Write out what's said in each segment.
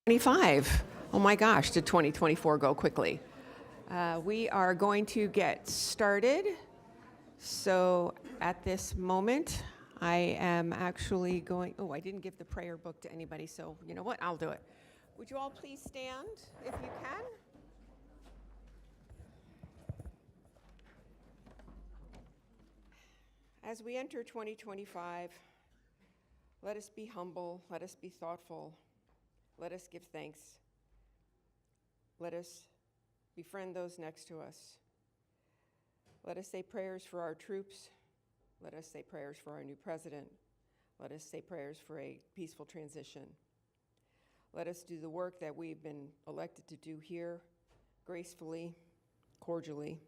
25. Oh my gosh, did 2024 go quickly? We are going to get started. So at this moment, I am actually going, I didn't give the prayer book to anybody, so you know what, I'll do it. Would you all please stand if you can? As we enter 2025, let us be humble, let us be thoughtful, let us give thanks. Let us befriend those next to us. Let us say prayers for our troops. Let us say prayers for our new president. Let us say prayers for a peaceful transition. Let us do the work that we've been elected to do here gracefully, cordially.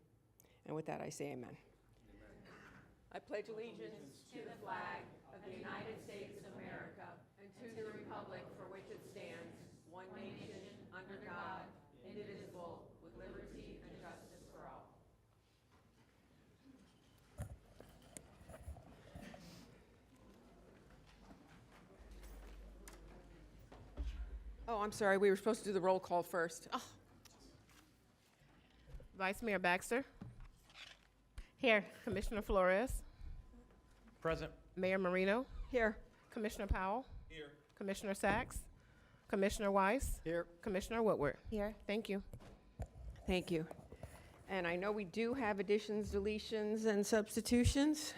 And with that, I say amen. I pledge allegiance to the flag of the United States of America and to the republic for which it stands, one nation, under God, indivisible, with liberty and justice for all. Oh, I'm sorry, we were supposed to do the roll call first. Oh. Vice Mayor Baxter. Here. Commissioner Flores. Present. Mayor Marino. Here. Commissioner Powell. Here. Commissioner Sachs. Commissioner Weiss. Here. Commissioner Woodward. Here. Thank you. Thank you. And I know we do have additions, deletions, and substitutions.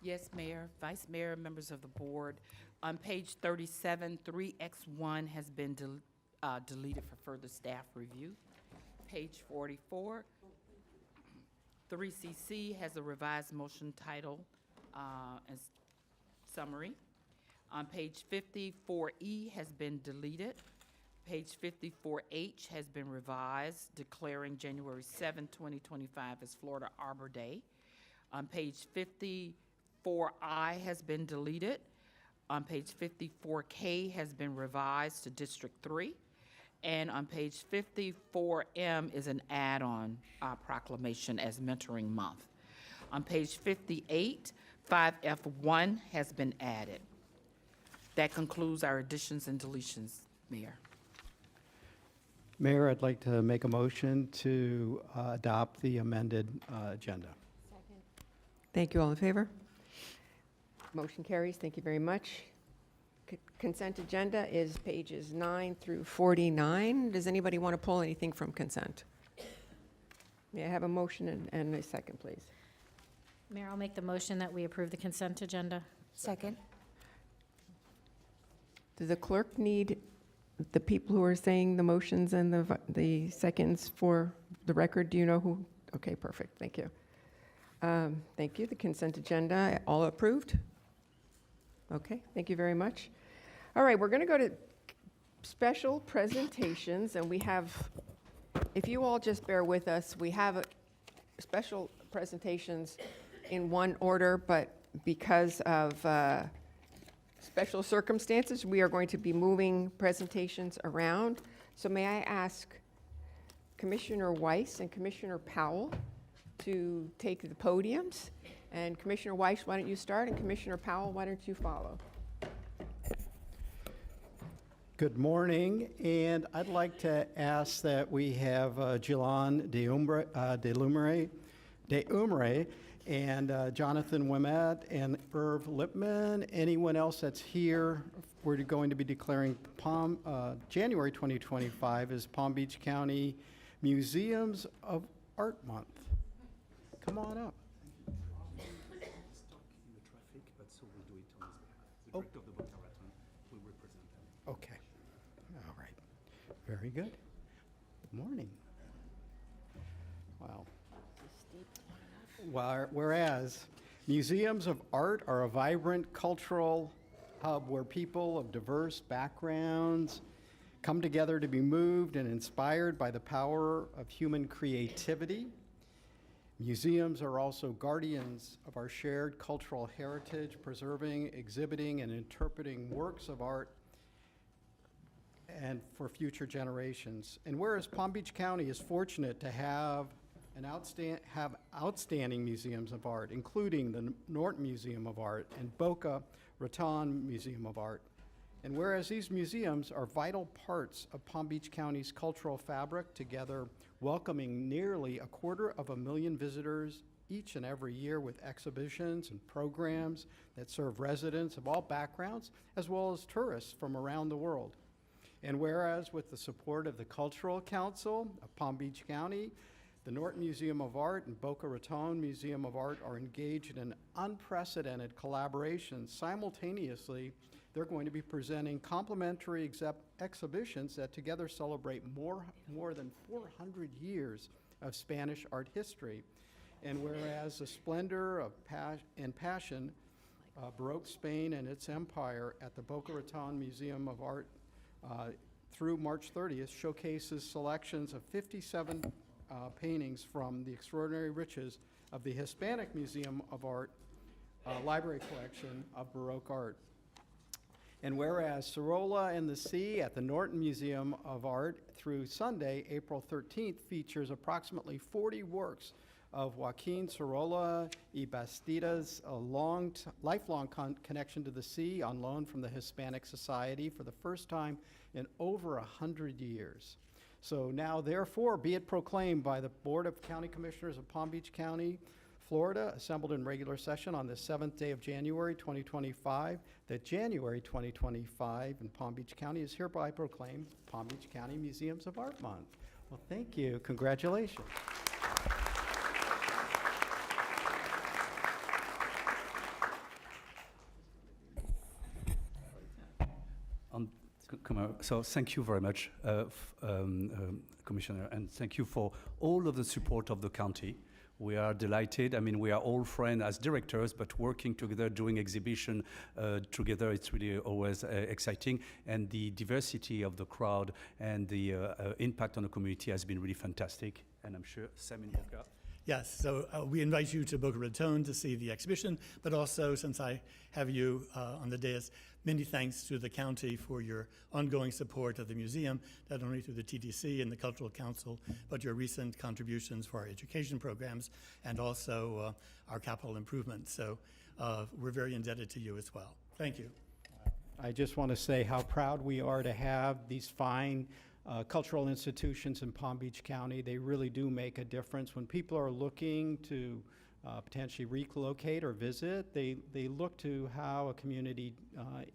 Yes, Mayor, Vice Mayor, members of the board. On page 37, 3X1 has been deleted for further staff review. Page 44, 3CC has a revised motion title as summary. On page 54E has been deleted. Page 54H has been revised, declaring January 7, 2025 as Florida Arbor Day. On page 54I has been deleted. On page 54K has been revised to District 3. And on page 54M is an add-on proclamation as Mentoring Month. On page 58, 5F1 has been added. That concludes our additions and deletions, Mayor. Mayor, I'd like to make a motion to adopt the amended agenda. Second. Thank you. All in favor? Motion carries. Thank you very much. Consent agenda is pages 9 through 49. Does anybody want to pull anything from consent? May I have a motion and a second, please? Mayor, I'll make the motion that we approve the consent agenda. Second. Does the clerk need the people who are saying the motions and the seconds for the record? Do you know who? Okay, perfect. Thank you. Thank you. The consent agenda, all approved? Okay, thank you very much. All right, we're going to go to special presentations, and we have, if you all just bear with us, we have special presentations in one order, but because of special circumstances, we are going to be moving presentations around. So may I ask Commissioner Weiss and Commissioner Powell to take the podiums? And Commissioner Weiss, why don't you start? And Commissioner Powell, why don't you follow? Good morning, and I'd like to ask that we have Jilan de Umre and Jonathan Wimet and Irv Lipman. Anyone else that's here, we're going to be declaring January 2025 as Palm Beach County Museums of Art Month. Come on up. Okay. All right. Very good. Good morning. Wow. Whereas museums of art are a vibrant cultural hub where people of diverse backgrounds come together to be moved and inspired by the power of human creativity. Museums are also guardians of our shared cultural heritage, preserving, exhibiting, and interpreting works of art and for future generations. And whereas Palm Beach County is fortunate to have outstanding museums of art, including the Norton Museum of Art and Boca Raton Museum of Art, And whereas these museums are vital parts of Palm Beach County's cultural fabric, together welcoming nearly 250,000 visitors each and every year with exhibitions and programs that serve residents of all backgrounds, as well as tourists from around the world. And whereas with the support of the Cultural Council of Palm Beach County, the Norton Museum of Art and Boca Raton Museum of Art are engaged in an unprecedented collaboration. Simultaneously, they're going to be presenting complementary exhibitions that together celebrate more than 400 years of Spanish art history. And whereas the splendor of and passion of Baroque Spain and its empire at the Boca Raton Museum of Art through March 30th showcases selections of 57 paintings from the extraordinary riches of the Hispanic Museum of Art library collection of Baroque art. And whereas Sorolla and the Sea at the Norton Museum of Art through Sunday, April 13th, features approximately 40 works of Joaquin Sorolla y Bastida's lifelong connection to the sea on loan from the Hispanic Society for the first time in over 100 years. So now, therefore, be it proclaimed by the Board of County Commissioners of Palm Beach County, Florida, assembled in regular session on the 7th day of January 2025, that January 2025 in Palm Beach County is hereby proclaimed Palm Beach County Museums of Art Month. Well, thank you. Congratulations. So thank you very much, Commissioner, and thank you for all of the support of the county. We are delighted. I mean, we are all friends as directors, but working together, doing exhibition together, it's really always exciting. And the diversity of the crowd and the impact on the community has been really fantastic. And I'm sure Sam in Boca. Yes, so we invite you to Boca Raton to see the exhibition, but also, since I have you on the dais, many thanks to the county for your ongoing support of the museum, not only through the TTC and the Cultural Council, but your recent contributions for our education programs and also our capital improvements. So we're very indebted to you as well. Thank you. I just want to say how proud we are to have these fine cultural institutions in Palm Beach County. They really do make a difference. When people are looking to potentially relocate or visit, they look to how a community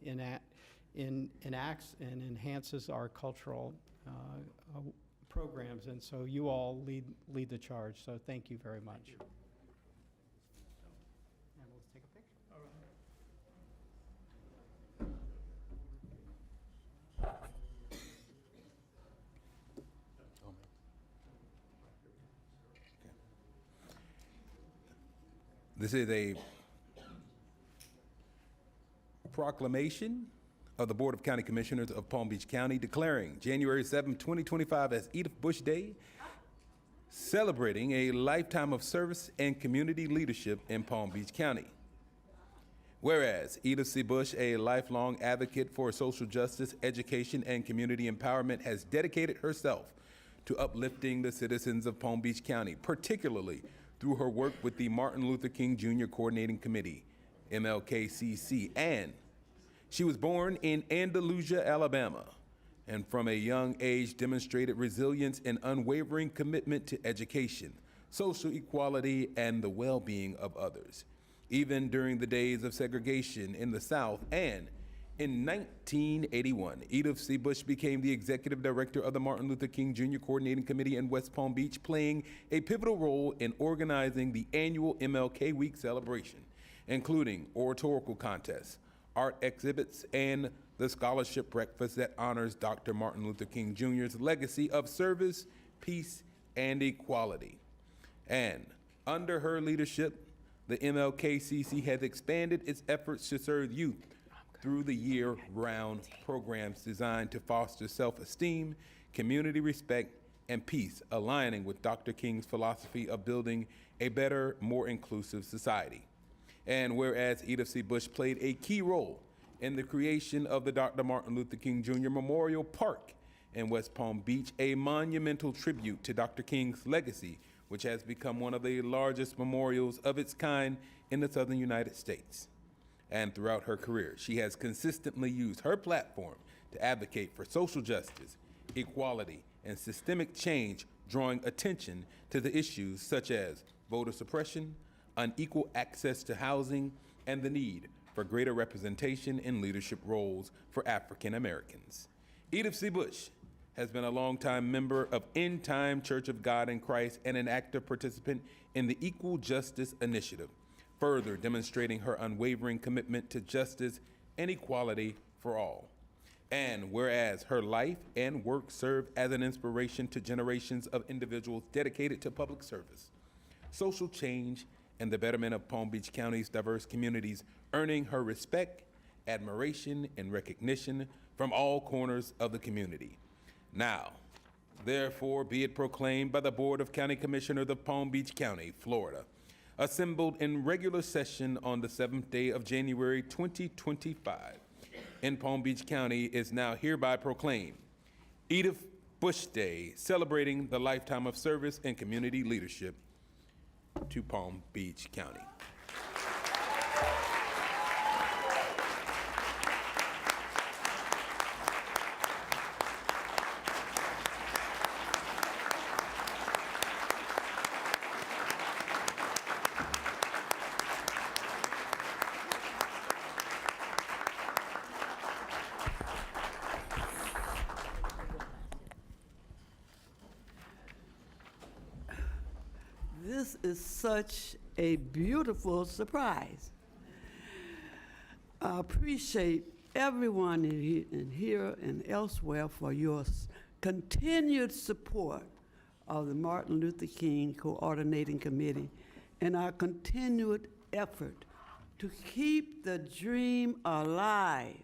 enacts and enhances our cultural programs. And so you all lead the charge. So thank you very much. And let's take a picture. All right. This is a proclamation of the Board of County Commissioners of Palm Beach County declaring January 7, 2025 as Edith Bush Day, celebrating a lifetime of service and community leadership in Palm Beach County. Whereas Edith C. Bush, a lifelong advocate for social justice, education, and community empowerment, has dedicated herself to uplifting the citizens of Palm Beach County, particularly through her work with the Martin Luther King Jr. Coordinating Committee, MLKCC, and she was born in Andalusia, Alabama, and from a young age demonstrated resilience and unwavering commitment to education, social equality, and the well-being of others, even during the days of segregation in the South. And in 1981, Edith C. Bush became the executive director of the Martin Luther King Jr. Coordinating Committee in West Palm Beach, playing a pivotal role in organizing the annual MLK Week celebration, including oratorical contests, art exhibits, and the scholarship breakfast that honors Dr. Martin Luther King Jr.'s legacy of service, peace, and equality. And under her leadership, the MLKCC has expanded its efforts to serve youth through the year-round programs designed to foster self-esteem, community respect, and peace, aligning with Dr. King's philosophy of building a better, more inclusive society. And whereas Edith C. Bush played a key role in the creation of the Dr. Martin Luther King Jr. Memorial Park in West Palm Beach, a monumental tribute to Dr. King's legacy, which has become one of the largest memorials of its kind in the southern United States. and throughout her career. She has consistently used her platform to advocate for social justice, equality, and systemic change, drawing attention to the issues such as voter suppression, unequal access to housing, and the need for greater representation in leadership roles for African Americans. Edith C. Bush has been a longtime member of End Time Church of God in Christ and an active participant in the Equal Justice Initiative, further demonstrating her unwavering commitment to justice and equality for all. And whereas her life and work serve as an inspiration to generations of individuals dedicated to public service, social change, and the betterment of Palm Beach County's diverse communities, earning her respect, admiration, and recognition from all corners of the community. Now, therefore, be it proclaimed by the Board of County Commissioners of Palm Beach County, Florida, assembled in regular session on the 7th day of January 2025 in Palm Beach County, is now hereby proclaimed Edith Bush Day, celebrating the lifetime of service and community leadership to Palm Beach County. This is such a beautiful surprise. I appreciate everyone in here and elsewhere for your continued support of the Martin Luther King Coordinating Committee and our continued effort to keep the dream alive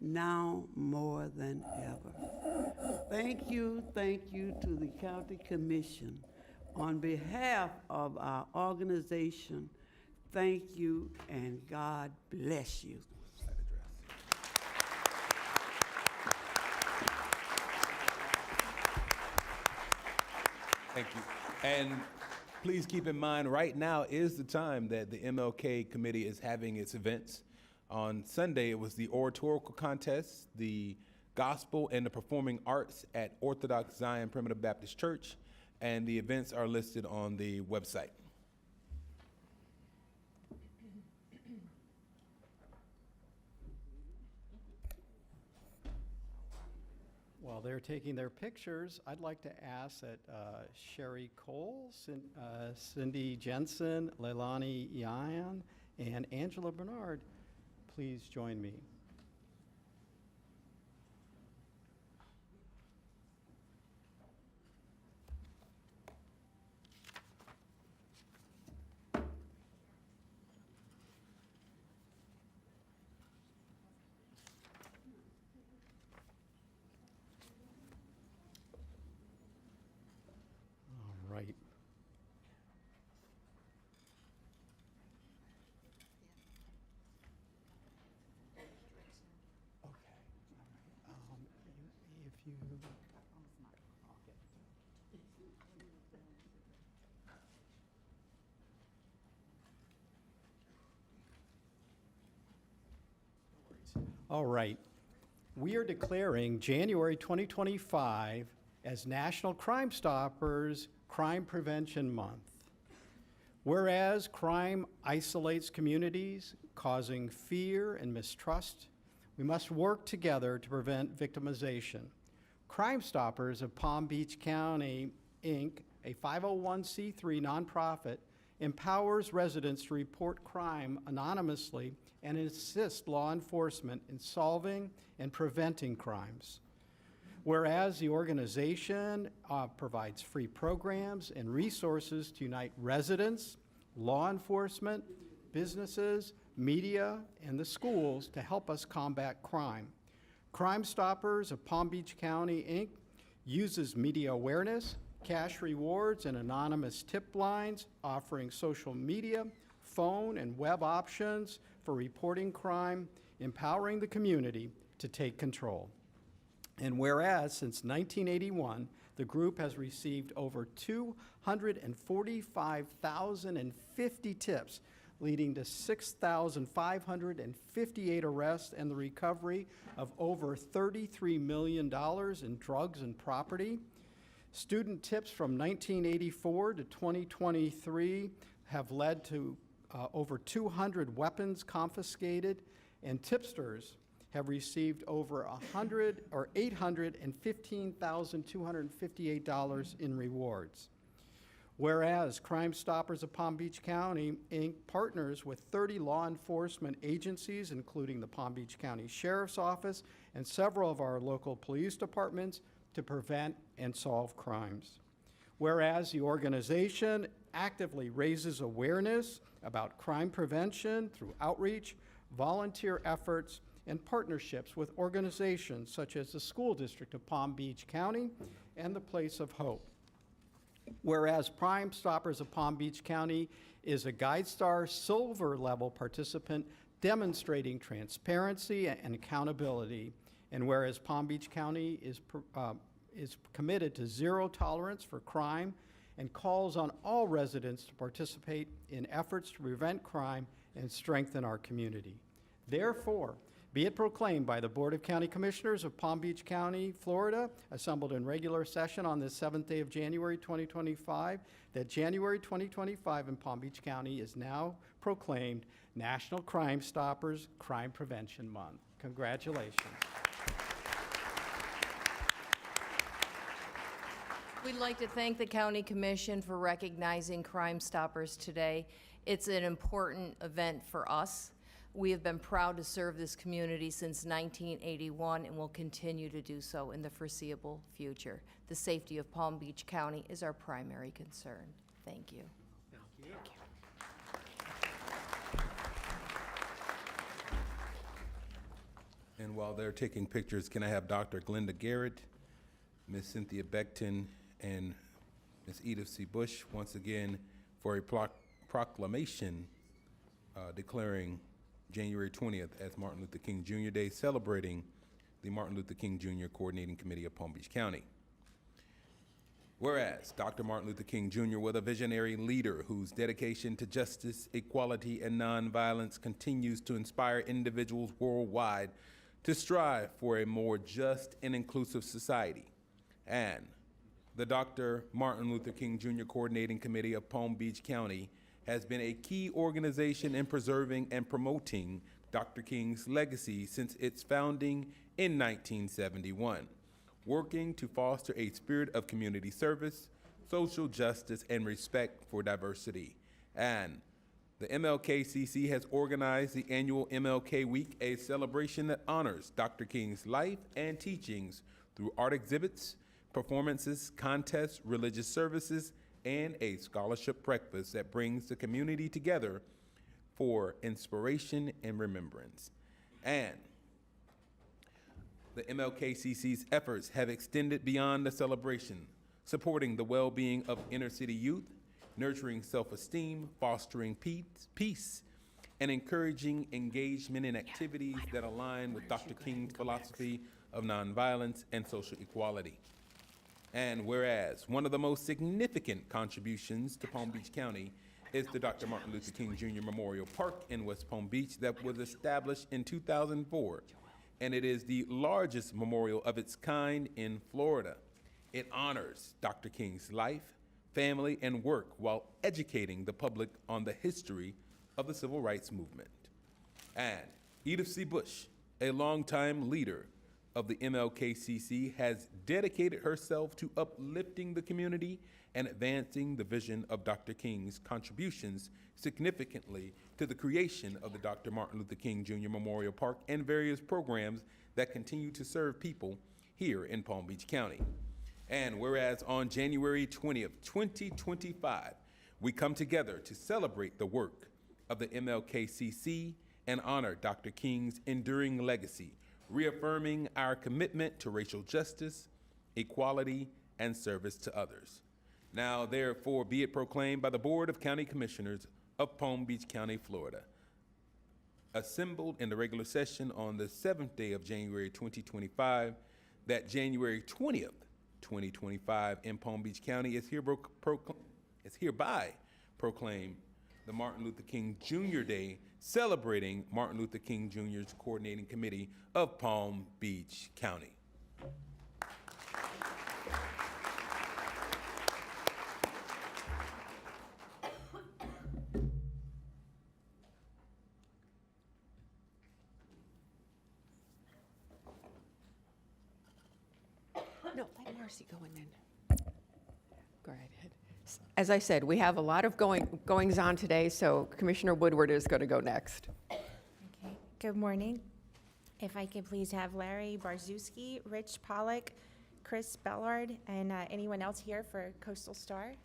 now more than ever. Thank you to the County Commission. On behalf of our organization, thank you and God bless you. Thank you. And please keep in mind, right now is the time that the MLK Committee is having its events. On Sunday, it was the oratorical contest, the gospel, and the performing arts at Orthodox Zion Primitive Baptist Church, and the events are listed on the website. While they're taking their pictures, I'd like to ask that Sherry Cole, Cindy Jensen, Leilani Ian, and Angela Bernard please join me. All right. If you. All right. We are declaring January 2025 as National Crime Stoppers Crime Prevention Month. Whereas crime isolates communities, causing fear and mistrust, we must work together to prevent victimization. Crime Stoppers of Palm Beach County, Inc., a 501c3 nonprofit, empowers residents to report crime anonymously and assist law enforcement in solving and preventing crimes. Whereas the organization provides free programs and resources to unite residents, law enforcement, businesses, media, and the schools to help us combat crime. Crime Stoppers of Palm Beach County, Inc. uses media awareness, cash rewards, and anonymous tip lines, offering social media, phone, and web options for reporting crime, empowering the community to take control. And whereas since 1981, the group has received over 245,050 tips, leading to 6,558 arrests and the recovery of over $33 million in drugs and property. Student tips from 1984 to 2023 have led to over 200 weapons confiscated, and tipsters have received over $815,258 in rewards. Whereas Crime Stoppers of Palm Beach County, Inc. partners with 30 law enforcement agencies, including the Palm Beach County Sheriff's Office and several of our local police departments, to prevent and solve crimes. Whereas the organization actively raises awareness about crime prevention through outreach, volunteer efforts, and partnerships with organizations such as the School District of Palm Beach County and the Place of Hope. Whereas Crime Stoppers of Palm Beach County is a GuideStar Silver level participant demonstrating transparency and accountability, and whereas Palm Beach County is committed to zero tolerance for crime and calls on all residents to participate in efforts to prevent crime and strengthen our community. Therefore, be it proclaimed by the Board of County Commissioners of Palm Beach County, Florida, assembled in regular session on the 7th day of January 2025, that January 2025 in Palm Beach County is now proclaimed National Crime Stoppers Crime Prevention Month. Congratulations. We'd like to thank the County Commission for recognizing Crime Stoppers today. It's an important event for us. We have been proud to serve this community since 1981 and will continue to do so in the foreseeable future. The safety of Palm Beach County is our primary concern. Thank you. And while they're taking pictures, can I have Dr. Glenda Garrett, Ms. Cynthia Beckton, and Ms. Edith C. Bush once again for a proclamation declaring January 20th as Martin Luther King Jr. Day, celebrating the Martin Luther King Jr. Coordinating Committee of Palm Beach County. Whereas Dr. Martin Luther King Jr. was a visionary leader whose dedication to justice, equality, and nonviolence continues to inspire individuals worldwide to strive for a more just and inclusive society. And the Dr. Martin Luther King Jr. Coordinating Committee of Palm Beach County has been a key organization in preserving and promoting Dr. King's legacy since its founding in 1971, working to foster a spirit of community service, social justice, and respect for diversity. And the MLKCC has organized the annual MLK Week, a celebration that honors Dr. King's life and teachings through art exhibits, performances, contests, religious services, and a scholarship breakfast that brings the community together for inspiration and remembrance. And the MLKCC's efforts have extended beyond the celebration, supporting the well-being of inner-city youth, nurturing self-esteem, fostering peace, and encouraging engagement in activities that align with Dr. King's philosophy of nonviolence and social equality. And whereas one of the most significant contributions to Palm Beach County is the Dr. Martin Luther King Jr. Memorial Park in West Palm Beach that was established in 2004, and it is the largest memorial of its kind in Florida. It honors Dr. King's life, family, and work while educating the public on the history of the civil rights movement. And Edith C. Bush, a longtime leader of the MLKCC, has dedicated herself to uplifting the community and advancing the vision of Dr. King's contributions significantly to the creation of the Dr. Martin Luther King Jr. Memorial Park and various programs that continue to serve people here in Palm Beach County. And whereas on January 20th, 2025, we come together to celebrate the work of the MLKCC and honor Dr. King's enduring legacy, reaffirming our commitment to racial justice, equality, and service to others. Now, therefore, be it proclaimed by the Board of County Commissioners of Palm Beach County, Florida, assembled in the regular session on the 7th day of January 2025, that January 20th, 2025 in Palm Beach County is hereby proclaimed the Martin Luther King Jr. Day, celebrating Martin Luther King Jr.'s Coordinating Committee of Palm Beach County. No, let Marcy go and then. Go right ahead. As I said, we have a lot of goings on today, so Commissioner Woodward is going to go next. Okay, good morning. If I could please have Larry Barzewski, Rich Pollock, Chris Bellard, and anyone else here for Coastal Star.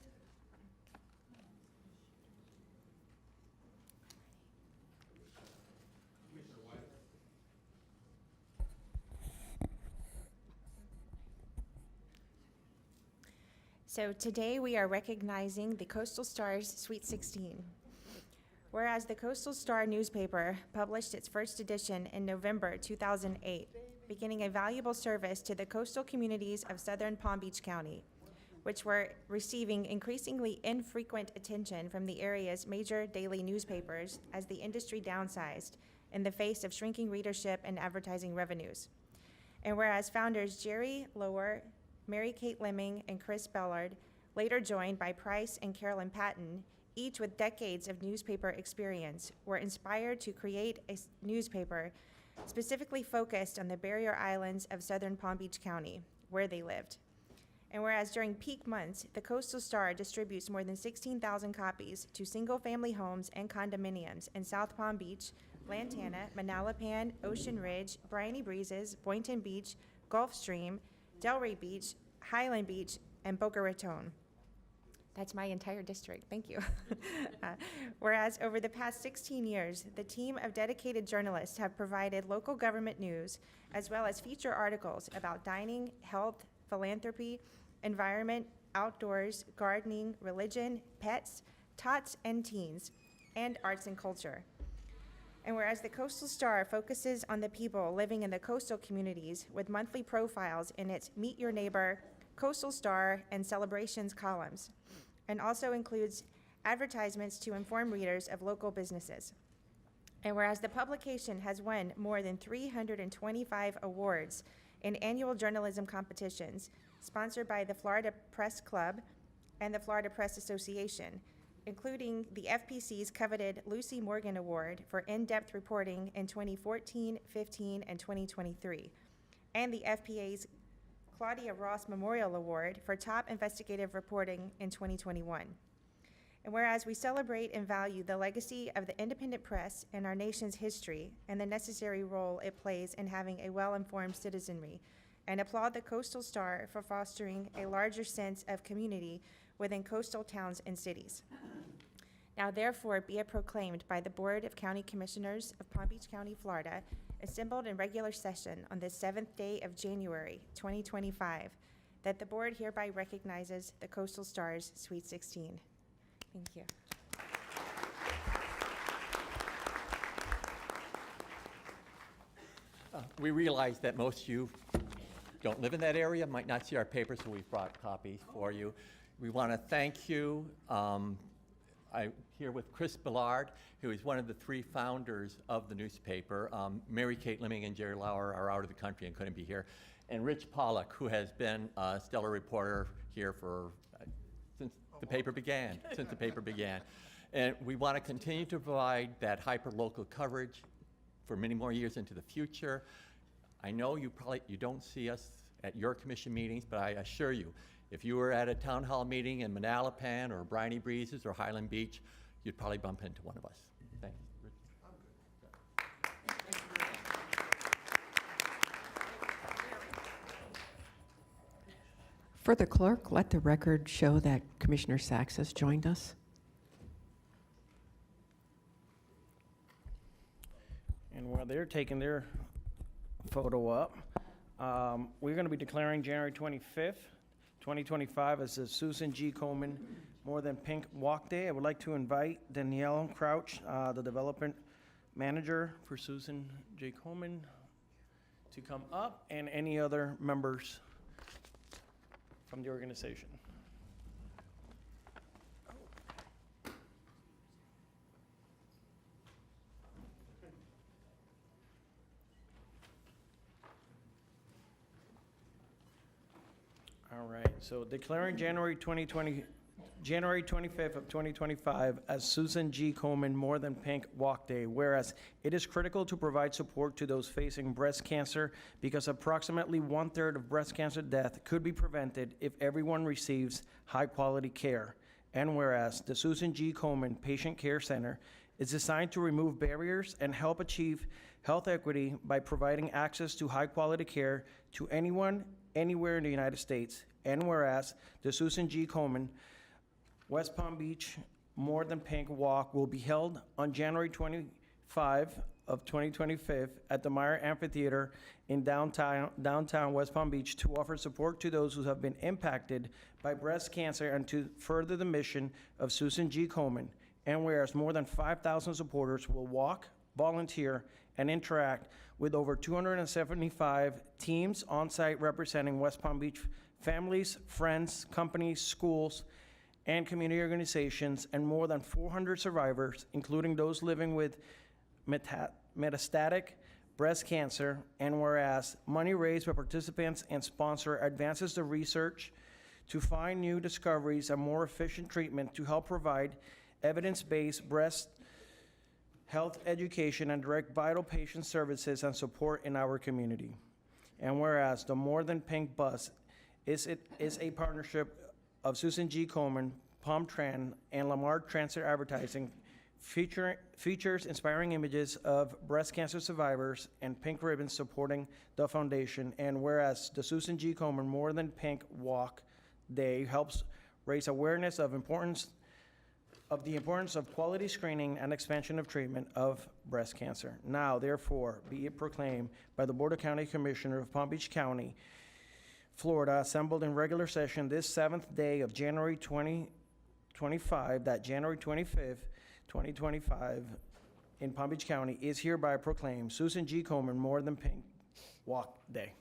So today we are recognizing the Coastal Star's Sweet 16. Whereas the Coastal Star newspaper published its first edition in November 2008, beginning a valuable service to the coastal communities of southern Palm Beach County, which were receiving increasingly infrequent attention from the area's major daily newspapers as the industry downsized in the face of shrinking readership and advertising revenues. And whereas founders Jerry Lower, Mary Kate Lemming, and Chris Bellard, later joined by Price and Carolyn Patton, each with decades of newspaper experience, were inspired to create a newspaper specifically focused on the barrier islands of southern Palm Beach County, where they lived. And whereas during peak months, the Coastal Star distributes more than 16,000 copies to single-family homes and condominiums in South Palm Beach, Lantana, Manalapan, Ocean Ridge, Briny Breezes, Boynton Beach, Gulfstream, Delray Beach, Highland Beach, and Boca Raton. That's my entire district, thank you. Whereas over the past 16 years, the team of dedicated journalists have provided local government news, as well as feature articles about dining, health, philanthropy, environment, outdoors, gardening, religion, pets, tots and teens, and arts and culture. And whereas the Coastal Star focuses on the people living in the coastal communities with monthly profiles in its Meet Your Neighbor, Coastal Star, and Celebrations columns, and also includes advertisements to inform readers of local businesses. And whereas the publication has won more than 325 awards in annual journalism competitions sponsored by the Florida Press Club and the Florida Press Association, including the FPC's coveted Lucy Morgan Award for in-depth reporting in 2014, 15, and 2023, and the FPA's Claudia Ross Memorial Award for top investigative reporting in 2021. And whereas we celebrate and value the legacy of the independent press in our nation's history and the necessary role it plays in having a well-informed citizenry, and applaud the Coastal Star for fostering a larger sense of community within coastal towns and cities. Now therefore be it proclaimed by the Board of County Commissioners of Palm Beach County, Florida, assembled in regular session on the 7th day of January, 2025, that the board hereby recognizes the Coastal Star's Sweet 16. Thank you. We realize that most of you don't live in that area, might not see our paper, so we've brought copies for you. We want to thank you. I'm here with Chris Bellard, who is one of the three founders of the newspaper. Mary Kate Lemming and Jerry Lauer are out of the country and couldn't be here. And Rich Pollock, who has been a stellar reporter here for since the paper began, And we want to continue to provide that hyper-local coverage for many more years into the future. I know you don't see us at your commission meetings, but I assure you, if you were at a town hall meeting in Manalapan or Briny Breezes or Highland Beach, you'd probably bump into one of us. Thank you. For the clerk, let the record show that Commissioner Sachs has joined us. And while they're taking their photo up, we're going to be declaring January 25th, 2025 as the Susan G. Komen More Than Pink Walk Day. I would like to invite Danielle Crouch, the development manager for Susan J. Komen, to come up, and any other members from the organization. All right, so declaring January 25th of 2025 as Susan G. Komen More Than Pink Walk Day, whereas it is critical to provide support to those facing breast cancer because approximately 1/3 of breast cancer death could be prevented if everyone receives high-quality care. And whereas the Susan G. Komen Patient Care Center is designed to remove barriers and help achieve health equity by providing access to high-quality care to anyone, anywhere in the United States. And whereas the Susan G. Komen West Palm Beach More Than Pink Walk will be held on January 25 of 2025 at the Meyer Amphitheater in downtown West Palm Beach to offer support to those who have been impacted by breast cancer and to further the mission of Susan G. Komen. And whereas more than 5,000 supporters will walk, volunteer, and interact with over 275 teams on site representing West Palm Beach families, friends, companies, schools, and community organizations, and more than 400 survivors, including those living with metastatic breast cancer. And whereas money raised by participants and sponsor advances the research to find new discoveries and more efficient treatment to help provide evidence-based breast health education and direct vital patient services and support in our community. And whereas the More Than Pink bus is a partnership of Susan G. Komen, Palm Tran, and Lamar Transit Advertising, features inspiring images of breast cancer survivors and pink ribbons supporting the foundation. And whereas the Susan G. Komen More Than Pink Walk Day helps raise awareness of the importance of quality screening and expansion of treatment of breast cancer. Now, therefore, be it proclaimed by the Board of County Commissioners of Palm Beach County, Florida, assembled in regular session this 7th day of January 2025, that January 25th, 2025, in Palm Beach County is hereby proclaimed Susan G. Komen More Than Pink Walk Day.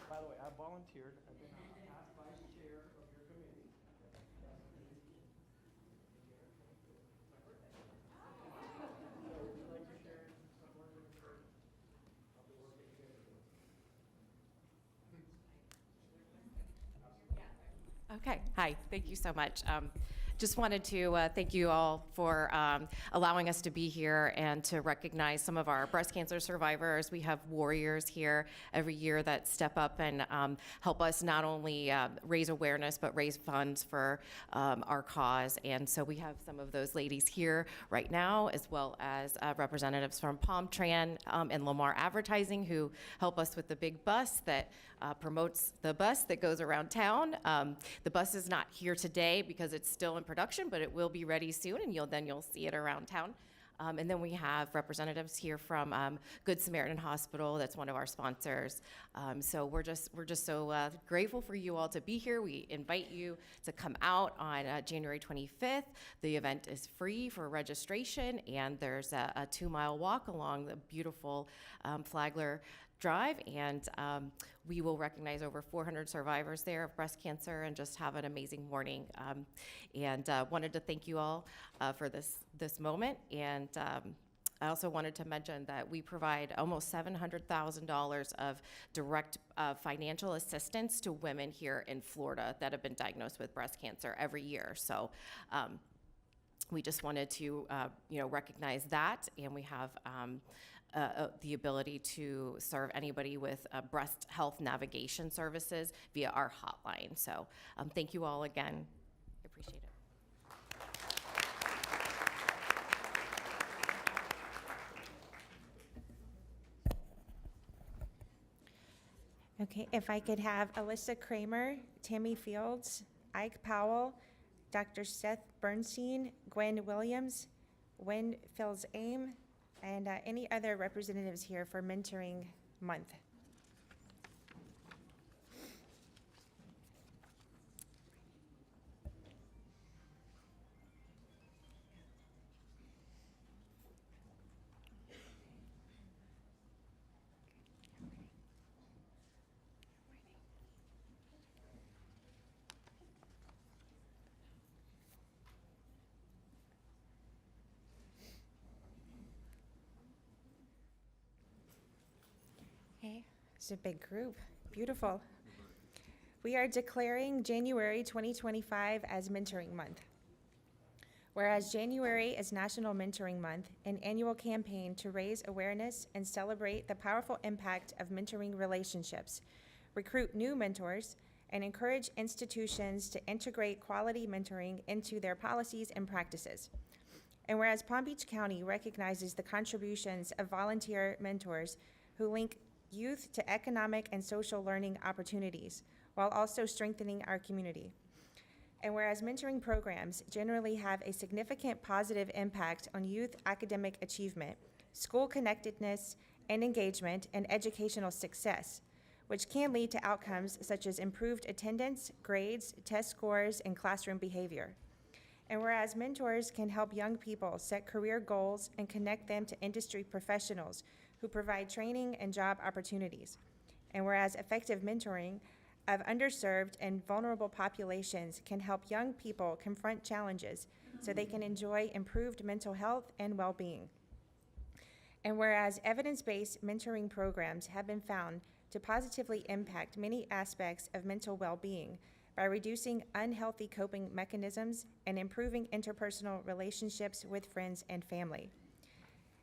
By the way, I volunteered. I've been past vice chair of your committee. Okay, hi, thank you so much. Just wanted to thank you all for allowing us to be here and to recognize some of our breast cancer survivors. We have warriors here every year that step up and help us not only raise awareness, but raise funds for our cause. And so we have some of those ladies here right now, as well as representatives from Palm Tran and Lamar Advertising, who help us with the big bus that promotes the bus that goes around town. The bus is not here today because it's still in production, but it will be ready soon, and you'll see it around town. And then we have representatives here from Good Samaritan Hospital. That's one of our sponsors. So we're just so grateful for you all to be here. We invite you to come out on January 25th. The event is free for registration, and there's a 2-mile walk along the beautiful Flagler Drive, and we will recognize over 400 survivors there of breast cancer and just have an amazing morning. And wanted to thank you all for this moment. And I also wanted to mention that we provide almost $700,000 of direct financial assistance to women here in Florida that have been diagnosed with breast cancer every year. So we just wanted to recognize that, and we have the ability to serve anybody with breast health navigation services via our hotline. So thank you all again. I appreciate it. Okay, if I could have Alyssa Kramer, Tammy Fields, Ike Powell, Dr. Seth Bernstein, Gwen Williams, Wen Phils Aim, and any other representatives here for Mentoring Month. a big group. Beautiful. We are declaring January 2025 as Mentoring Month. Whereas January is National Mentoring Month, an annual campaign to raise awareness and celebrate the powerful impact of mentoring relationships, recruit new mentors, and encourage institutions to integrate quality mentoring into their policies and practices. And whereas Palm Beach County recognizes the contributions of volunteer mentors who link youth to economic and social learning opportunities, while also strengthening our community. And whereas mentoring programs generally have a significant positive impact on youth academic achievement, school connectedness and engagement, and educational success, which can lead to outcomes such as improved attendance, grades, test scores, and classroom behavior. And whereas mentors can help young people set career goals and connect them to industry professionals who provide training and job opportunities. And whereas effective mentoring of underserved and vulnerable populations can help young people confront challenges so they can enjoy improved mental health and well-being. And whereas evidence-based mentoring programs have been found to positively impact many aspects of mental well-being by reducing unhealthy coping mechanisms and improving interpersonal relationships with friends and family.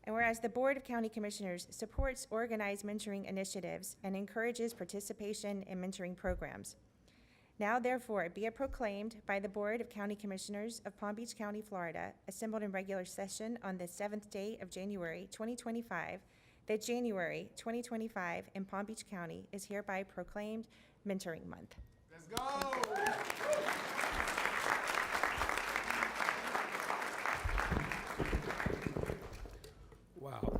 And whereas the Board of County Commissioners supports organized mentoring initiatives and encourages participation in mentoring programs. Now therefore be it proclaimed by the Board of County Commissioners of Palm Beach County, Florida, assembled in regular session on the 7th day of January 2025, that January 2025 in Palm Beach County is hereby proclaimed Mentoring Month. Let's go! Wow.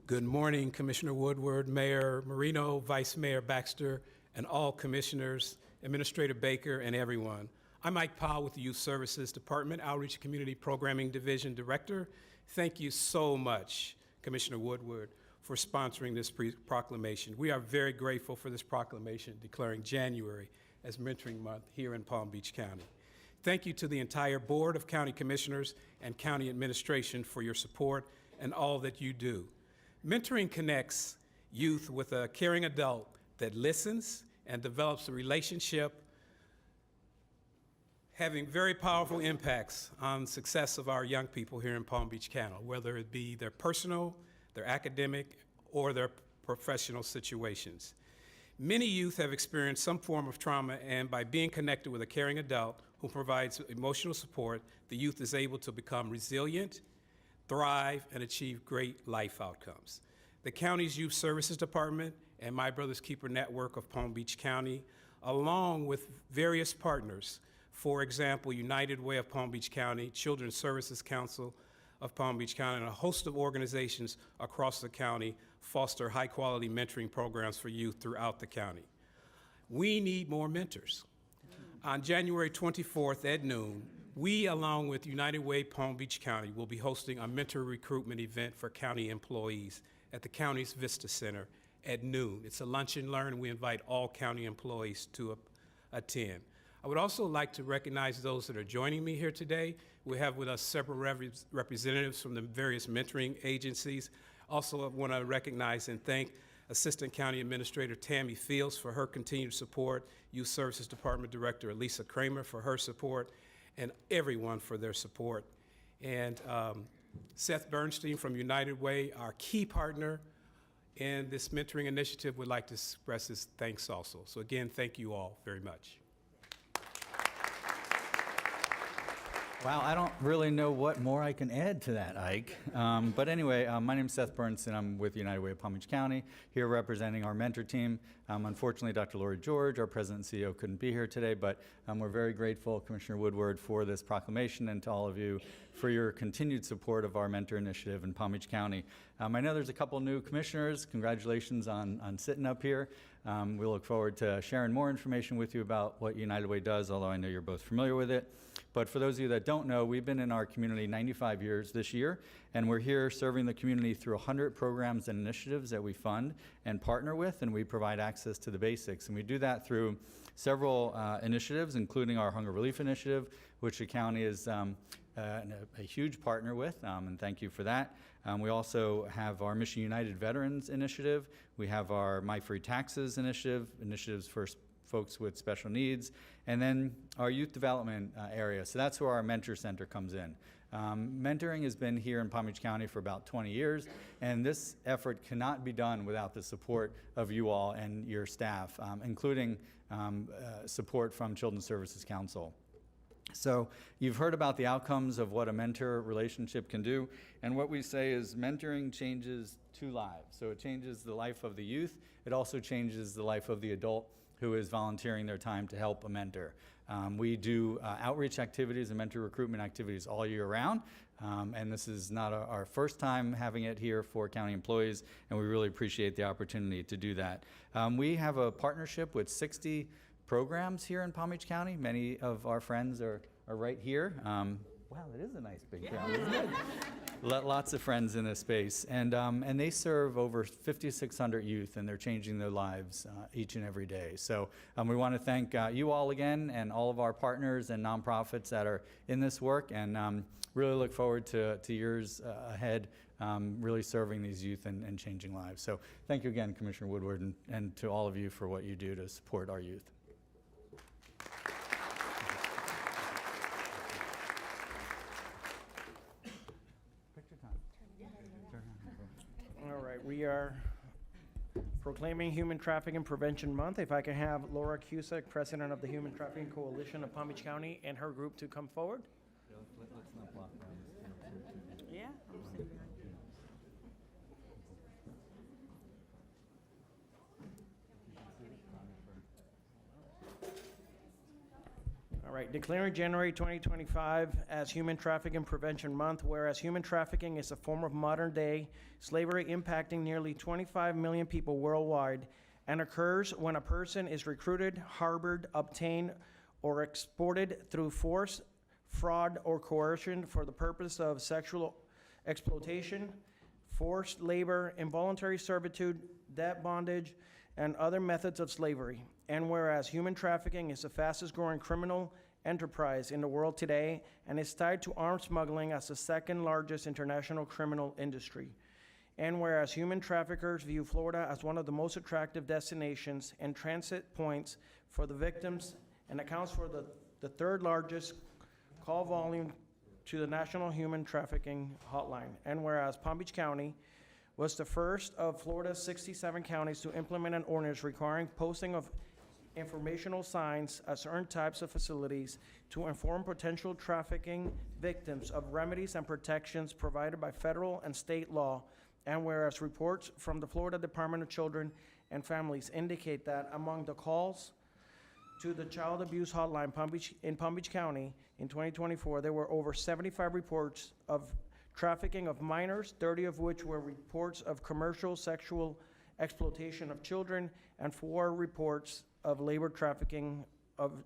Good morning, Commissioner Woodward, Mayor Marino, Vice Mayor Baxter, and all commissioners, Administrator Baker, and everyone. I'm Mike Powell with the Youth Services Department, Outreach and Community Programming Division Director. Thank you so much, Commissioner Woodward, for sponsoring this proclamation. We are very grateful for this proclamation declaring January as Mentoring Month here in Palm Beach County. Thank you to the entire Board of County Commissioners and County Administration for your support and all that you do. Mentoring connects youth with a caring adult that listens and develops a relationship, having very powerful impacts on the success of our young people here in Palm Beach County, whether it be their personal, their academic, or their professional situations. Many youth have experienced some form of trauma, and by being connected with a caring adult who provides emotional support, the youth is able to become resilient, thrive, and achieve great life outcomes. The county's Youth Services Department and My Brother's Keeper Network of Palm Beach County, along with various partners, for example, United Way of Palm Beach County, Children's Services Council of Palm Beach County, and a host of organizations across the county foster high-quality mentoring programs for youth throughout the county. We need more mentors. On January 24th at noon, we, along with United Way Palm Beach County, will be hosting a mentor recruitment event for county employees at the county's Vista Center at noon. It's a lunch and learn, and we invite all county employees to attend. I would also like to recognize those that are joining me here today. We have with us several representatives from the various mentoring agencies. Also, I want to recognize and thank Assistant County Administrator Tammy Fields for her continued support, Youth Services Department Director Elisa Kramer for her support, and everyone for their support. And Seth Bernstein from United Way, our key partner in this mentoring initiative, would like to express his thanks also. So again, thank you all very much. Wow, I don't really know what more I can add to that, Ike. But anyway, my name's Seth Bernstein. I'm with United Way of Palm Beach County, here representing our mentor team. Unfortunately, Dr. Lori George, our president and CEO, couldn't be here today, but we're very grateful, Commissioner Woodward, for this proclamation, and to all of you for your continued support of our mentor initiative in Palm Beach County. I know there's a couple new commissioners. Congratulations on sitting up here. We look forward to sharing more information with you about what United Way does, although I know you're both familiar with it. But for those of you that don't know, we've been in our community 95 years this year, and we're here serving the community through 100 programs and initiatives that we fund and partner with, and we provide access to the basics. And we do that through several initiatives, including our Hunger Relief Initiative, which the county is and a huge partner with, and thank you for that. We also have our Mission United Veterans Initiative. We have our My Free Taxes initiative, initiatives for folks with special needs, and then our youth development area. So that's where our Mentor Center comes in. Mentoring has been here in Palm Beach County for about 20 years, and this effort cannot be done without the support of you all and your staff, including support from Children's Services Council. So you've heard about the outcomes of what a mentor relationship can do, and what we say is mentoring changes 2 lives. So it changes the life of the youth. It also changes the life of the adult who is volunteering their time to help a mentor. We do outreach activities and mentor recruitment activities all year round, and this is not our first time having it here for county employees, and we really appreciate the opportunity to do that. We have a partnership with 60 programs here in Palm Beach County. Many of our friends are right here. Wow, that is a nice big crowd, isn't it? Lots of friends in this space, and they serve over 5,600 youth, and they're changing their lives each and every day. So we want to thank you all again, and all of our partners and nonprofits that are in this work, and really look forward to years ahead, really serving these youth and changing lives. So thank you again, Commissioner Woodward, and to all of you for what you do to support our youth. All right, we are proclaiming Human Trafficking Prevention Month. If I can have Laura Cusack, President of the Human Trafficking Coalition of Palm Beach County, and her group to come forward. Let's not block that. Yeah, I'm sitting right here. All right, declaring January 2025 as Human Trafficking Prevention Month, whereas human trafficking is a form of modern-day slavery impacting nearly 25 million people worldwide and occurs when a person is recruited, harbored, obtained, or exported through force, fraud, or coercion for the purpose of sexual exploitation, forced labor, involuntary servitude, debt bondage, and other methods of slavery. And whereas human trafficking is the fastest growing criminal enterprise in the world today and is tied to arms smuggling as the second largest international criminal industry. And whereas human traffickers view Florida as one of the most attractive destinations and transit points for the victims and accounts for the third largest call volume to the National Human Trafficking Hotline. And whereas Palm Beach County was the first of Florida's 67 counties to implement an ordinance requiring posting of informational signs at certain types of facilities to inform potential trafficking victims of remedies and protections provided by federal and state law. And whereas reports from the Florida Department of Children and Families indicate that among the calls to the Child Abuse Hotline in Palm Beach County in 2024, there were over 75 reports of trafficking of minors, 30 of which were reports of commercial sexual exploitation of children, and 4 reports of labor trafficking of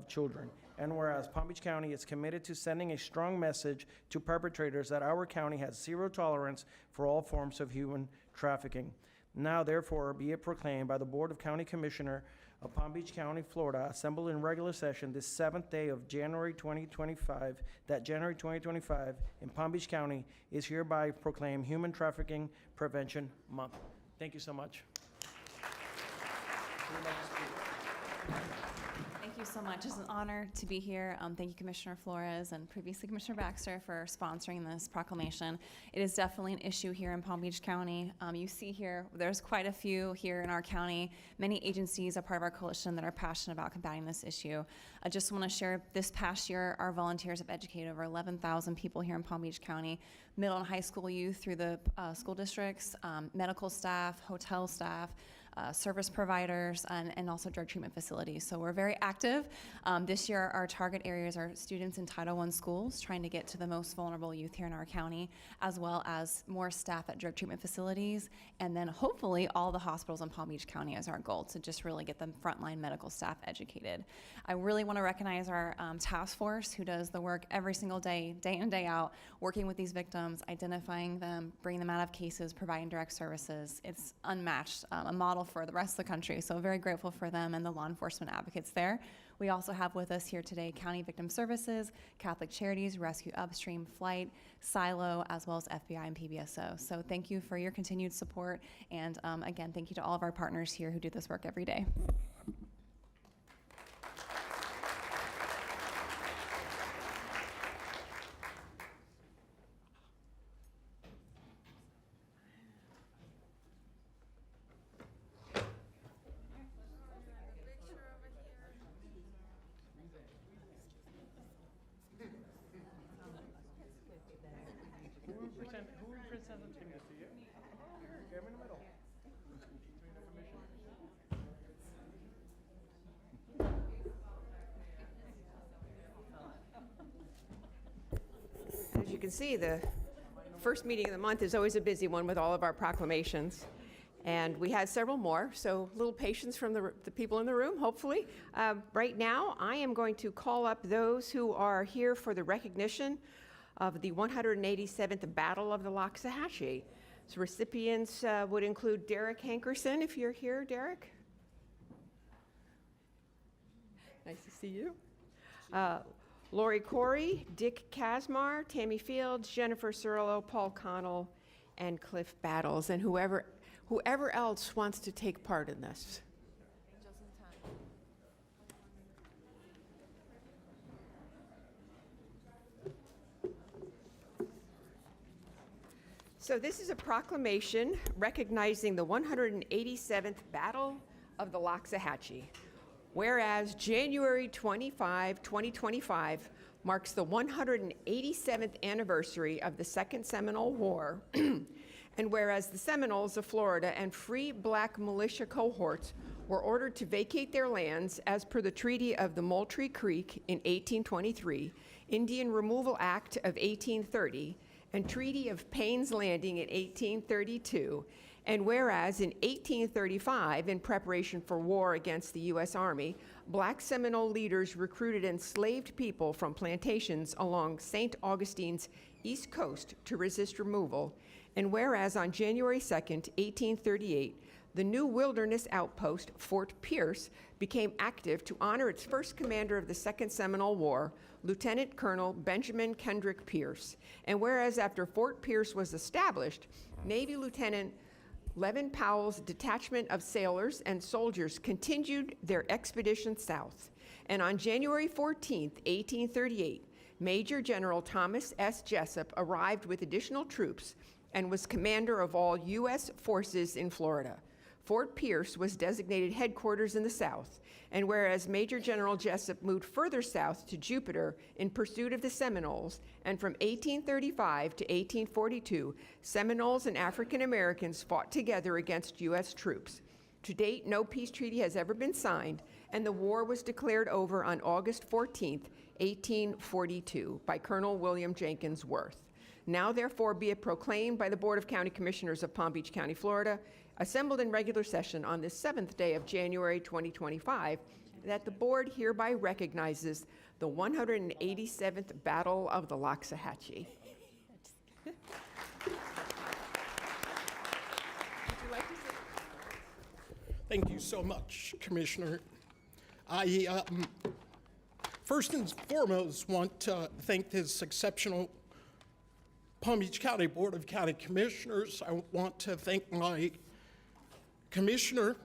children. And whereas Palm Beach County is committed to sending a strong message to perpetrators that our county has zero tolerance for all forms of human trafficking. Now therefore be it proclaimed by the Board of County Commissioner of Palm Beach County, Florida, assembled in regular session this 7th day of January 2025, that January 2025 in Palm Beach County is hereby proclaimed Human Trafficking Prevention Month. Thank you so much. Thank you so much. It's an honor to be here. Thank you, Commissioner Flores and previously Commissioner Baxter, for sponsoring this proclamation. It is definitely an issue here in Palm Beach County. You see here, there's quite a few here in our county. Many agencies are part of our coalition that are passionate about combating this issue. I just want to share, this past year, our volunteers have educated over 11,000 people here in Palm Beach County, middle and high school youth through the school districts, medical staff, hotel staff, service providers, and also drug treatment facilities. So we're very active. This year, our target areas are students in Title I schools, trying to get to the most vulnerable youth here in our county, as well as more staff at drug treatment facilities, and then hopefully all the hospitals in Palm Beach County is our goal, to just really get the frontline medical staff educated. I really want to recognize our task force, who does the work every single day, day in, day out, working with these victims, identifying them, bringing them out of cases, providing direct services. It's unmatched, a model model for the rest of the country. So very grateful for them and the law enforcement advocates there. We also have with us here today County Victim Services, Catholic Charities, Rescue Upstream, Flight, Silo, as well as FBI and PBSO. So thank you for your continued support. And again, thank you to all of our partners here who do this work every day. As you can see, the first meeting of the month is always a busy one with all of our proclamations. And we had several more, so a little patience from the people in the room, hopefully. Right now, I am going to call up those who are here for the recognition of the 187th Battle of the Loxahatchee. So recipients would include Derek Hankerson, if you're here, Derek. Nice to see you. Lori Corey, Dick Kazmar, Tammy Fields, Jennifer Cirillo, Paul Connell, and Cliff Battles, and whoever else wants to take part in this. So this is a proclamation recognizing the 187th Battle of the Loxahatchee. Whereas January 25, 2025 marks the 187th anniversary of the Second Seminole War, and whereas the Seminoles of Florida and free black militia cohorts were ordered to vacate their lands as per the Treaty of the Moultrie Creek in 1823, Indian Removal Act of 1830, and Treaty of Payne's Landing in 1832, and whereas in 1835, in preparation for war against the U.S. Army, black Seminole leaders recruited enslaved people from plantations along St. Augustine's east coast to resist removal, and whereas on January 2nd, 1838, the new wilderness outpost, Fort Pierce, became active to honor its first commander of the Second Seminole War, Lieutenant Colonel Benjamin Kendrick Pierce. And whereas after Fort Pierce was established, Navy Lieutenant Levin Powell's detachment of sailors and soldiers continued their expedition south. And on January 14th, 1838, Major General Thomas S. Jessup arrived with additional troops and was commander of all U.S. forces in Florida. Fort Pierce was designated headquarters in the south, and whereas Major General Jessup moved further south to Jupiter in pursuit of the Seminoles, and from 1835 to 1842, Seminoles and African Americans fought together against U.S. troops. To date, no peace treaty has ever been signed, and the war was declared over on August 14, 1842, by Colonel William Jenkins Worth. Now, therefore, be it proclaimed by the Board of County Commissioners of Palm Beach County, Florida, assembled in regular session on this 7th day of January 2025, that the board hereby recognizes the 187th Battle of the Loxahatchee. Would you like to say? Thank you so much, Commissioner. I first and foremost want to thank this exceptional Palm Beach County Board of County Commissioners. I want to thank my commissioner.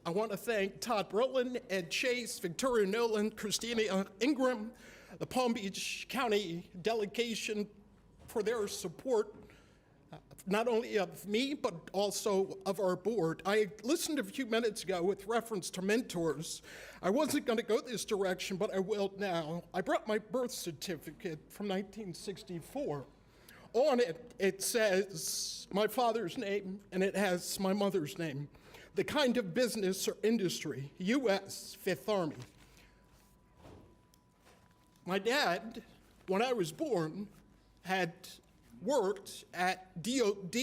I want to thank Todd Brolin, Ed Chase, Victoria Nolan, Christina Ingram, the Palm Beach County delegation for their support, not only of me, but also of our board. I listened a few minutes ago with reference to mentors. I wasn't going to go this direction, but I will now. I brought my birth certificate from 1964. On it, it says my father's name, and it has my mother's name. The kind of business or industry, U.S. Fifth Army. My dad, when I was born, had worked at DOD,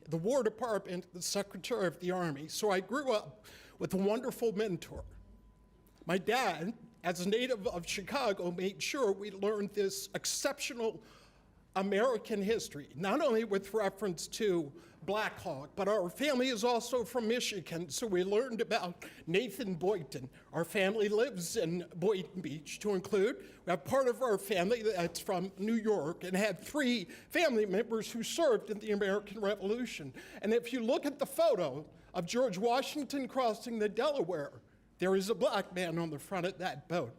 the War Department, the Secretary of the Army. So I grew up with a wonderful mentor. My dad, as a native of Chicago, made sure we learned this exceptional American history, not only with reference to Black Hawk, but our family is also from Michigan, so we learned about Nathan Boynton. Our family lives in Boynton Beach, to include. We have part of our family that's from New York and had 3 family members who served in the American Revolution. And if you look at the photo of George Washington crossing the Delaware, there is a black man on the front of that boat.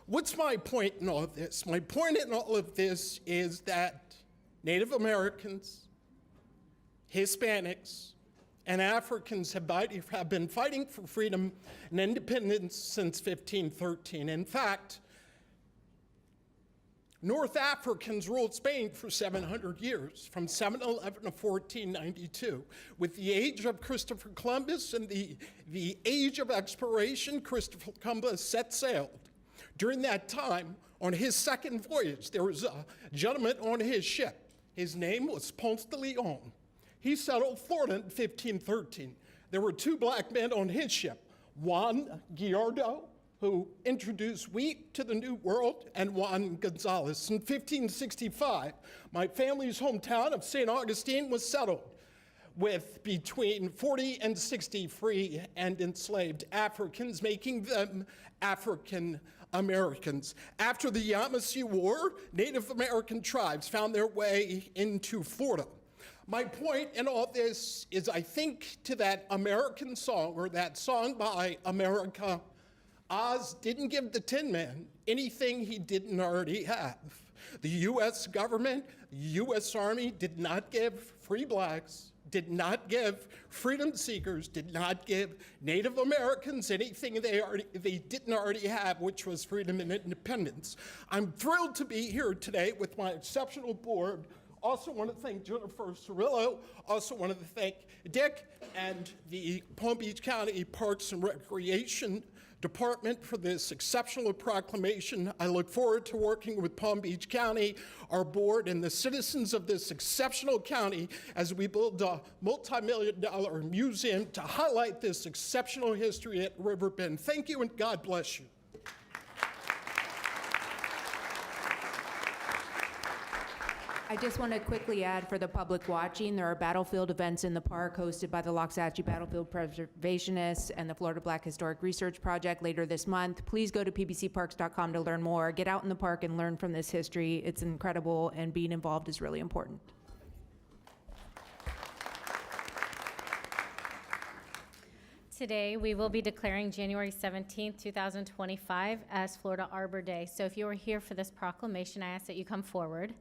What's my point in all of this? My point in all of this is that Native Americans, Hispanics, and Africans have been fighting for freedom and independence since 1513. In fact, North Africans ruled Spain for 700 years, from 711 to 1492. With the age of Christopher Columbus and the age of exploration, Christopher Columbus set sail. During that time, on his second voyage, there was a gentleman on his ship. His name was Ponce de Leon. He settled Florida in 1513. There were 2 black men on his ship, Juan Gallardo, who introduced wheat to the New World, and Juan Gonzalez. In 1565, my family's hometown of St. Augustine was settled with between 40 and 60 free and enslaved Africans, making them African Americans. After the Yamasee War, Native American tribes found their way into Florida. My point in all this is I think to that American song, or that song by America, Oz didn't give the Tin Man anything he didn't already have. The U.S. government, the U.S. Army did not give free blacks, did not give freedom seekers, did not give Native Americans anything they didn't already have, which was freedom and independence. I'm thrilled to be here today with my exceptional board. Also want to thank Jennifer Cirillo. Also want to thank Dick and the Palm Beach County Parks and Recreation Department for this exceptional proclamation. I look forward to working with Palm Beach County, our board, and the citizens of this exceptional county as we build a multi-million-dollar museum to highlight this exceptional history at Riverbend. Thank you and God bless you. I just want to quickly add for the public watching, there are battlefield events in the park hosted by the Loxahatchee Battlefield Preservationists and the Florida Black Historic Research Project later this month. Please go to pbcparks.com to learn more. Get out in the park and learn from this history. It's incredible, and being involved is really important. Today, we will be declaring January 17th, 2025 as Florida Arbor Day. So if you are here for this proclamation, I ask that you come forward.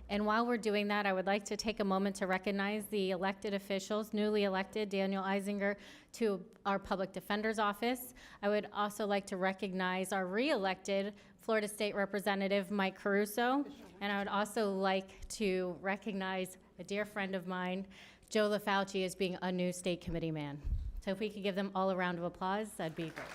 And while we're doing that, I would like to take a moment to recognize the elected officials, newly elected Daniel Eisinger to our Public Defender's Office. I would also like to recognize our re-elected Florida State Representative Mike Caruso. And I would also like to recognize a dear friend of mine, Joe LaFauci, as being a new state committee man. So if we could give them all a round of applause, that'd be great.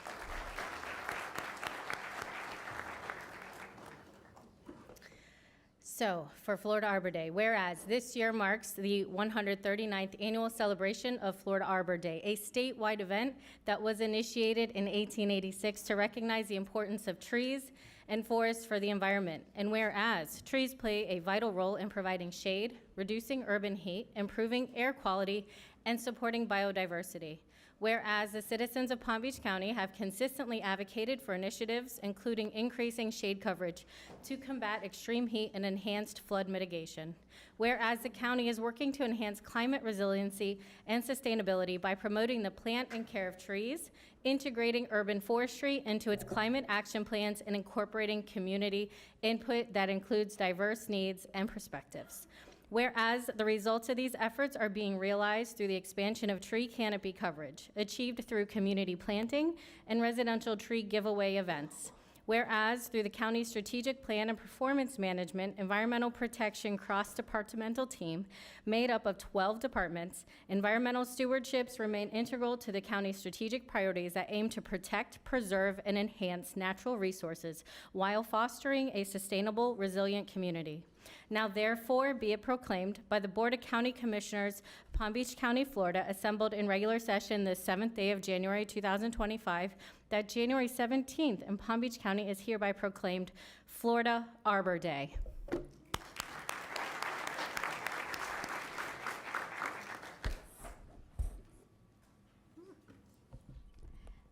So, for Florida Arbor Day, whereas this year marks the 139th annual celebration of Florida Arbor Day, a statewide event that was initiated in 1886 to recognize the importance of trees and forests for the environment. And whereas trees play a vital role in providing shade, reducing urban heat, improving air quality, and supporting biodiversity. Whereas the citizens of Palm Beach County have consistently advocated for initiatives, including increasing shade coverage to combat extreme heat and enhanced flood mitigation. Whereas the county is working to enhance climate resiliency and sustainability by promoting the plant and care of trees, integrating urban forestry into its climate action plans, and incorporating community input that includes diverse needs and perspectives. Whereas the results of these efforts are being realized through the expansion of tree canopy coverage, achieved through community planting and residential tree giveaway events. Whereas through the county's strategic plan and performance management, environmental protection cross-departmental team made up of 12 departments, environmental stewardships remain integral to the county's strategic priorities that aim to protect, preserve, and enhance natural resources while fostering a sustainable, resilient community. Now therefore be it proclaimed by the Board of County Commissioners, Palm Beach County, Florida, assembled in regular session the 7th day of January 2025, that January 17th in Palm Beach County is hereby proclaimed Florida Arbor Day.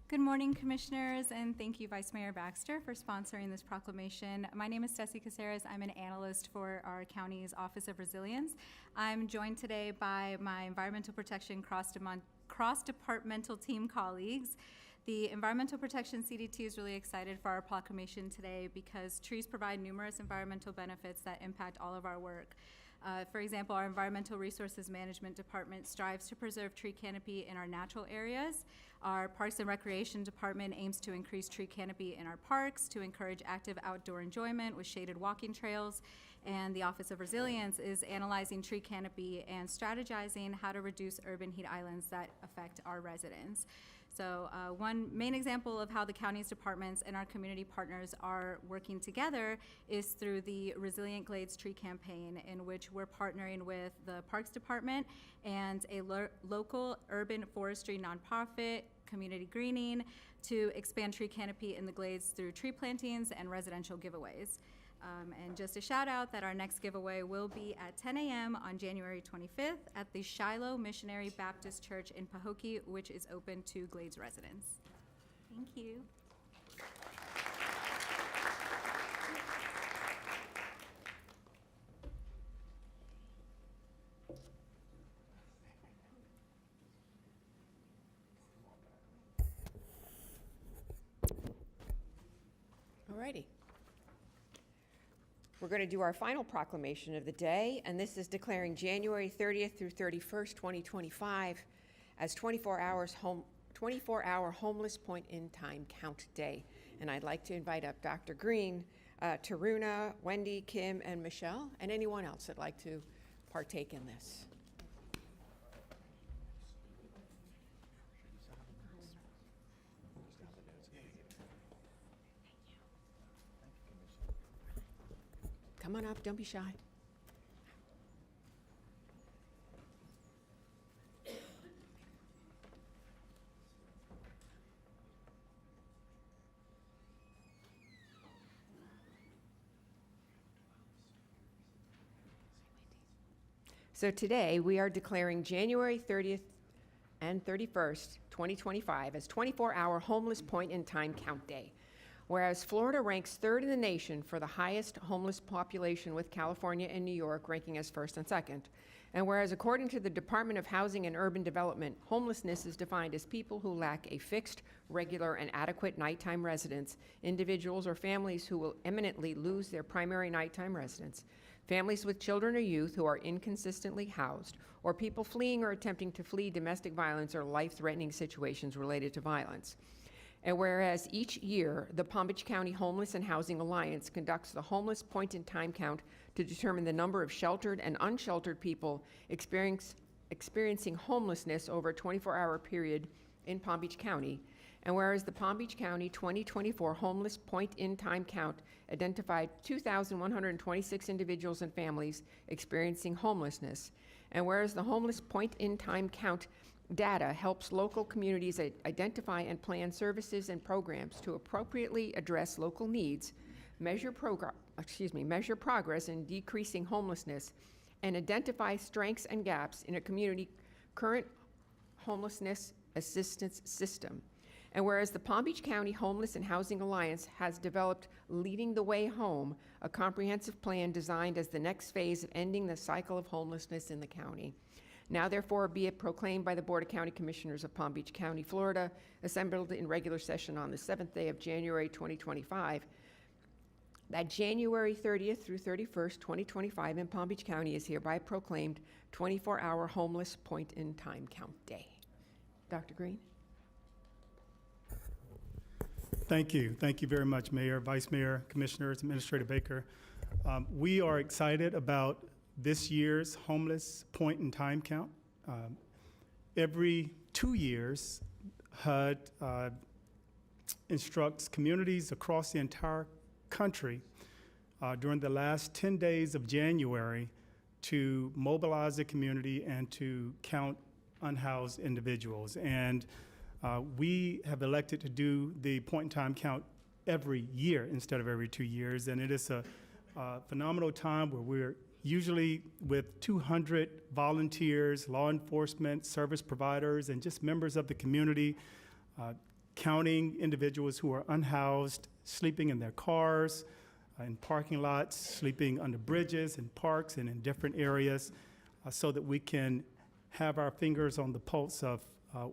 Good morning, Commissioners, and thank you, Vice Mayor Baxter, for sponsoring this proclamation. My name is Stacey Caceres. I'm an analyst for our county's Office of Resilience. I'm joined today by my Environmental Protection cross-departmental team colleagues. The Environmental Protection CDT is really excited for our proclamation today because trees provide numerous environmental benefits that impact all of our work. For example, our Environmental Resources Management Department strives to preserve tree canopy in our natural areas. Our Parks and Recreation Department aims to increase tree canopy in our parks to encourage active outdoor enjoyment with shaded walking trails. And the Office of Resilience is analyzing tree canopy and strategizing how to reduce urban heat islands that affect our residents. So one main example of how the county's departments and our community partners are working together is through the Resilient Glades Tree Campaign, in which we're partnering with the Parks Department and a local urban forestry nonprofit, Community Greening, to expand tree canopy in the glades through tree plantings and residential giveaways. And just a shout out that our next giveaway will be at 10 a.m. on January 25th at the Shiloh Missionary Baptist Church in Pahokee, which is open to Glades residents. Thank you. All righty. We're going to do our final proclamation of the day, and this is declaring January 30th through 31st, 2025 as 24-hour Homeless Point in Time Count Day. And I'd like to invite up Dr. Green, Taruna, Wendy, Kim, and Michelle, and anyone else that'd like to partake in this. Come on up, don't be shy. So today we are declaring January 30th and 31st, 2025 as 24-hour Homeless Point in Time Count Day. Whereas Florida ranks third in the nation for the highest homeless population, with California and New York ranking as first and second. And whereas according to the Department of Housing and Urban Development, homelessness is defined as people who lack a fixed, regular, and adequate nighttime residence, individuals or families who will imminently lose their primary nighttime residence, families with children or youth who are inconsistently housed, or people fleeing or attempting to flee domestic violence or life-threatening situations related to violence. And whereas each year, the Palm Beach County Homeless and Housing Alliance conducts the Homeless Point in Time Count to determine the number of sheltered and unsheltered people experiencing homelessness over a 24-hour period in Palm Beach County. And whereas the Palm Beach County 2024 Homeless Point in Time Count identified 2,126 individuals and families experiencing homelessness. And whereas the Homeless Point in Time Count data helps local communities identify and plan services and programs to appropriately address local needs, measure progress in decreasing homelessness, and identify strengths and gaps in a community current homelessness assistance system. And whereas the Palm Beach County Homeless and Housing Alliance has developed Leading the Way Home, a comprehensive plan designed as the next phase of ending the cycle of homelessness in the county. Now therefore be it proclaimed by the Board of County Commissioners of Palm Beach County, Florida, assembled in regular session on the 7th day of January 2025, that January 30th through 31st, 2025 in Palm Beach County is hereby proclaimed 24-hour Homeless Point in Time Count Day. Dr. Green? Thank you. Thank you very much, Mayor, Vice Mayor, Commissioners, Administrator Baker. We are excited about this year's Homeless Point in Time Count. Every 2 years, HUD instructs communities across the entire country during the last 10 days of January to mobilize the community and to count unhoused individuals. And we have elected to do the point in time count every year instead of every 2 years. And it is a phenomenal time where we're usually with 200 volunteers, law enforcement, service providers, and just members of the community, counting individuals who are unhoused, sleeping in their cars, in parking lots, sleeping under bridges, in parks, and in different areas, so that we can have our fingers on the pulse of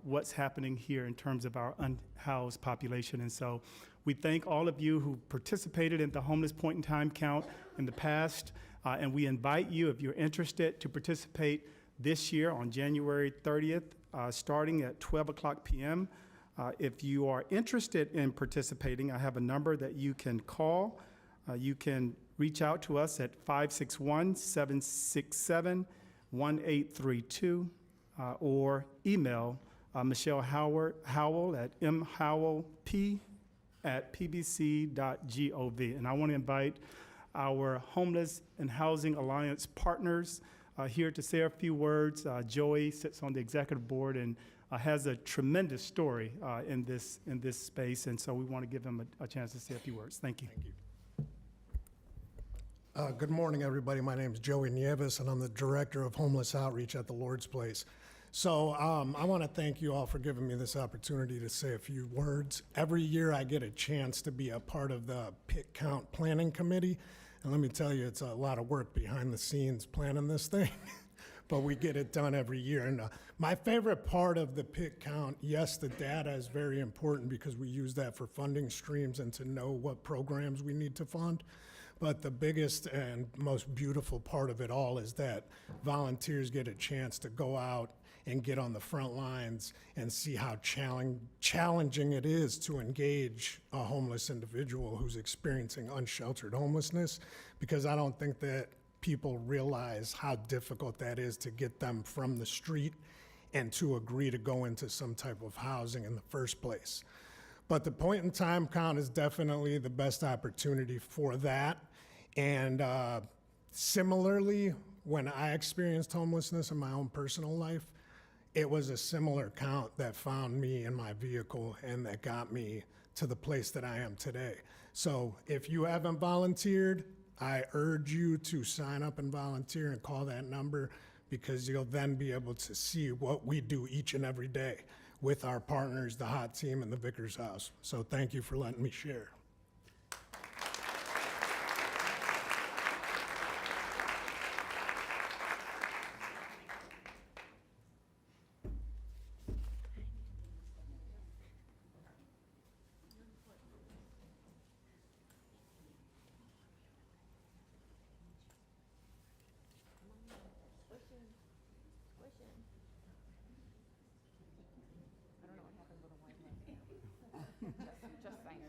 what's happening here in terms of our unhoused population. And so we thank all of you who participated in the homeless point in time count in the past, and we invite you, if you're interested, to participate this year on January 30th, starting at 12 o'clock p.m. If you are interested in participating, I have a number that you can call. You can reach out to us at 561-767-1832 or email Michelle Howell at mhowellp@pbc.gov. And I want to invite our Homeless and Housing Alliance partners here to say a few words. Joey sits on the executive board and has a tremendous story in this space, and so we want to give him a chance to say a few words. Thank you. Thank you. Good morning, everybody. My name is Joey Nieves, and I'm the Director of Homeless Outreach at the Lord's Place. So I want to thank you all for giving me this opportunity to say a few words. Every year I get a chance to be a part of the Pit Count Planning Committee, and let me tell you, it's a lot of work behind the scenes planning this thing, but we get it done every year. And my favorite part of the Pit Count, yes, the data is very important because we use that for funding streams and to know what programs we need to fund. But the biggest and most beautiful part of it all is that volunteers get a chance to go out and get on the front lines and see how challenging it is to engage a homeless individual who's experiencing unsheltered homelessness, because I don't think that people realize how difficult that is to get them from the street and to agree to go into some type of housing in the first place. But the point in time count is definitely the best opportunity for that. And similarly, when I experienced homelessness in my own personal life, it was a similar count that found me in my vehicle and that got me to the place that I am today. So if you haven't volunteered, I urge you to sign up and volunteer and call that number, because you'll then be able to see what we do each and every day with our partners, the HOT team and the Vickers House. So thank you for letting me share. Just saying.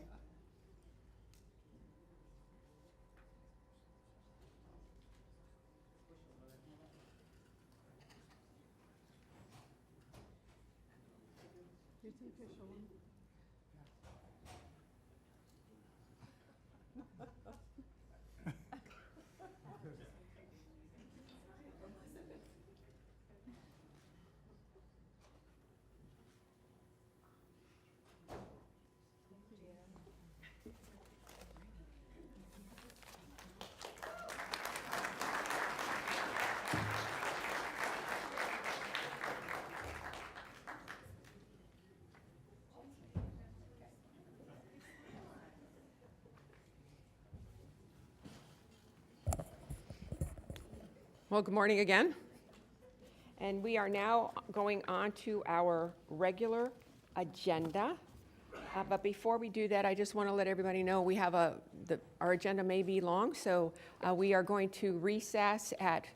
Here's the official one. Well, good morning again. And we are now going on to our regular agenda. But before we do that, I just want to let everybody know we have our agenda may be long, so we are going to recess at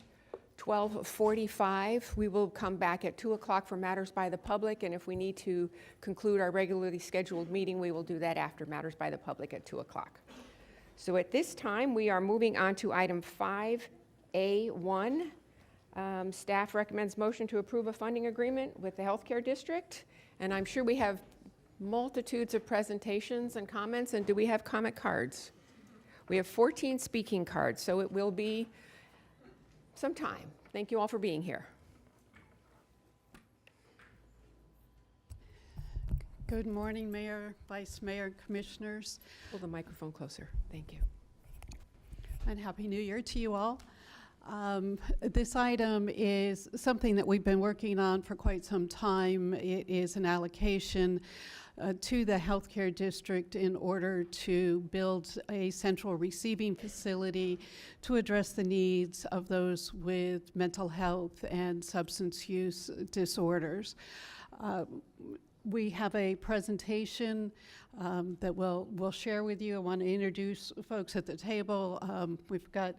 12:45. We will come back at 2 o'clock for Matters by the Public, and if we need to conclude our regularly scheduled meeting, we will do that after Matters by the Public at 2 o'clock. So at this time, we are moving on to item 5A1. Staff recommends motion to approve a funding agreement with the healthcare district, and I'm sure we have multitudes of presentations and comments. And do we have comment cards? We have 14 speaking cards, so it will be some time. Thank you all for being here. Good morning, Mayor, Vice Mayor, Commissioners. Pull the microphone closer. Thank you. And Happy New Year to you all. This item is something that we've been working on for quite some time. It is an allocation to the healthcare district in order to build a central receiving facility to address the needs of those with mental health and substance use disorders. We have a presentation that we'll share with you. I want to introduce folks at the table. We've got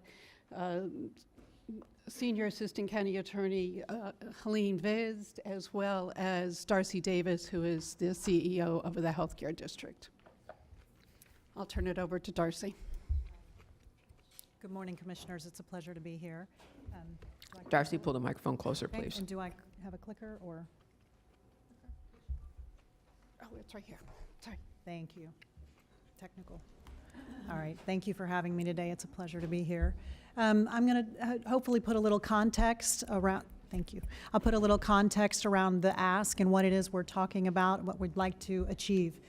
Senior Assistant County Attorney Helene Vizd, as well as Darcy Davis, who is the CEO of the Healthcare District. I'll turn it over to Darcy. Good morning, Commissioners. It's a pleasure to be here. Darcy, pull the microphone closer, Okay, please. and do I have a clicker or? Oh, it's right here. Sorry. Thank you. Technical. All right. Thank you for having me today. It's a pleasure to be here. I'm going to hopefully put a little context around. Thank you. I'll put a little context around the ask and what it is we're talking about, what we'd like to achieve.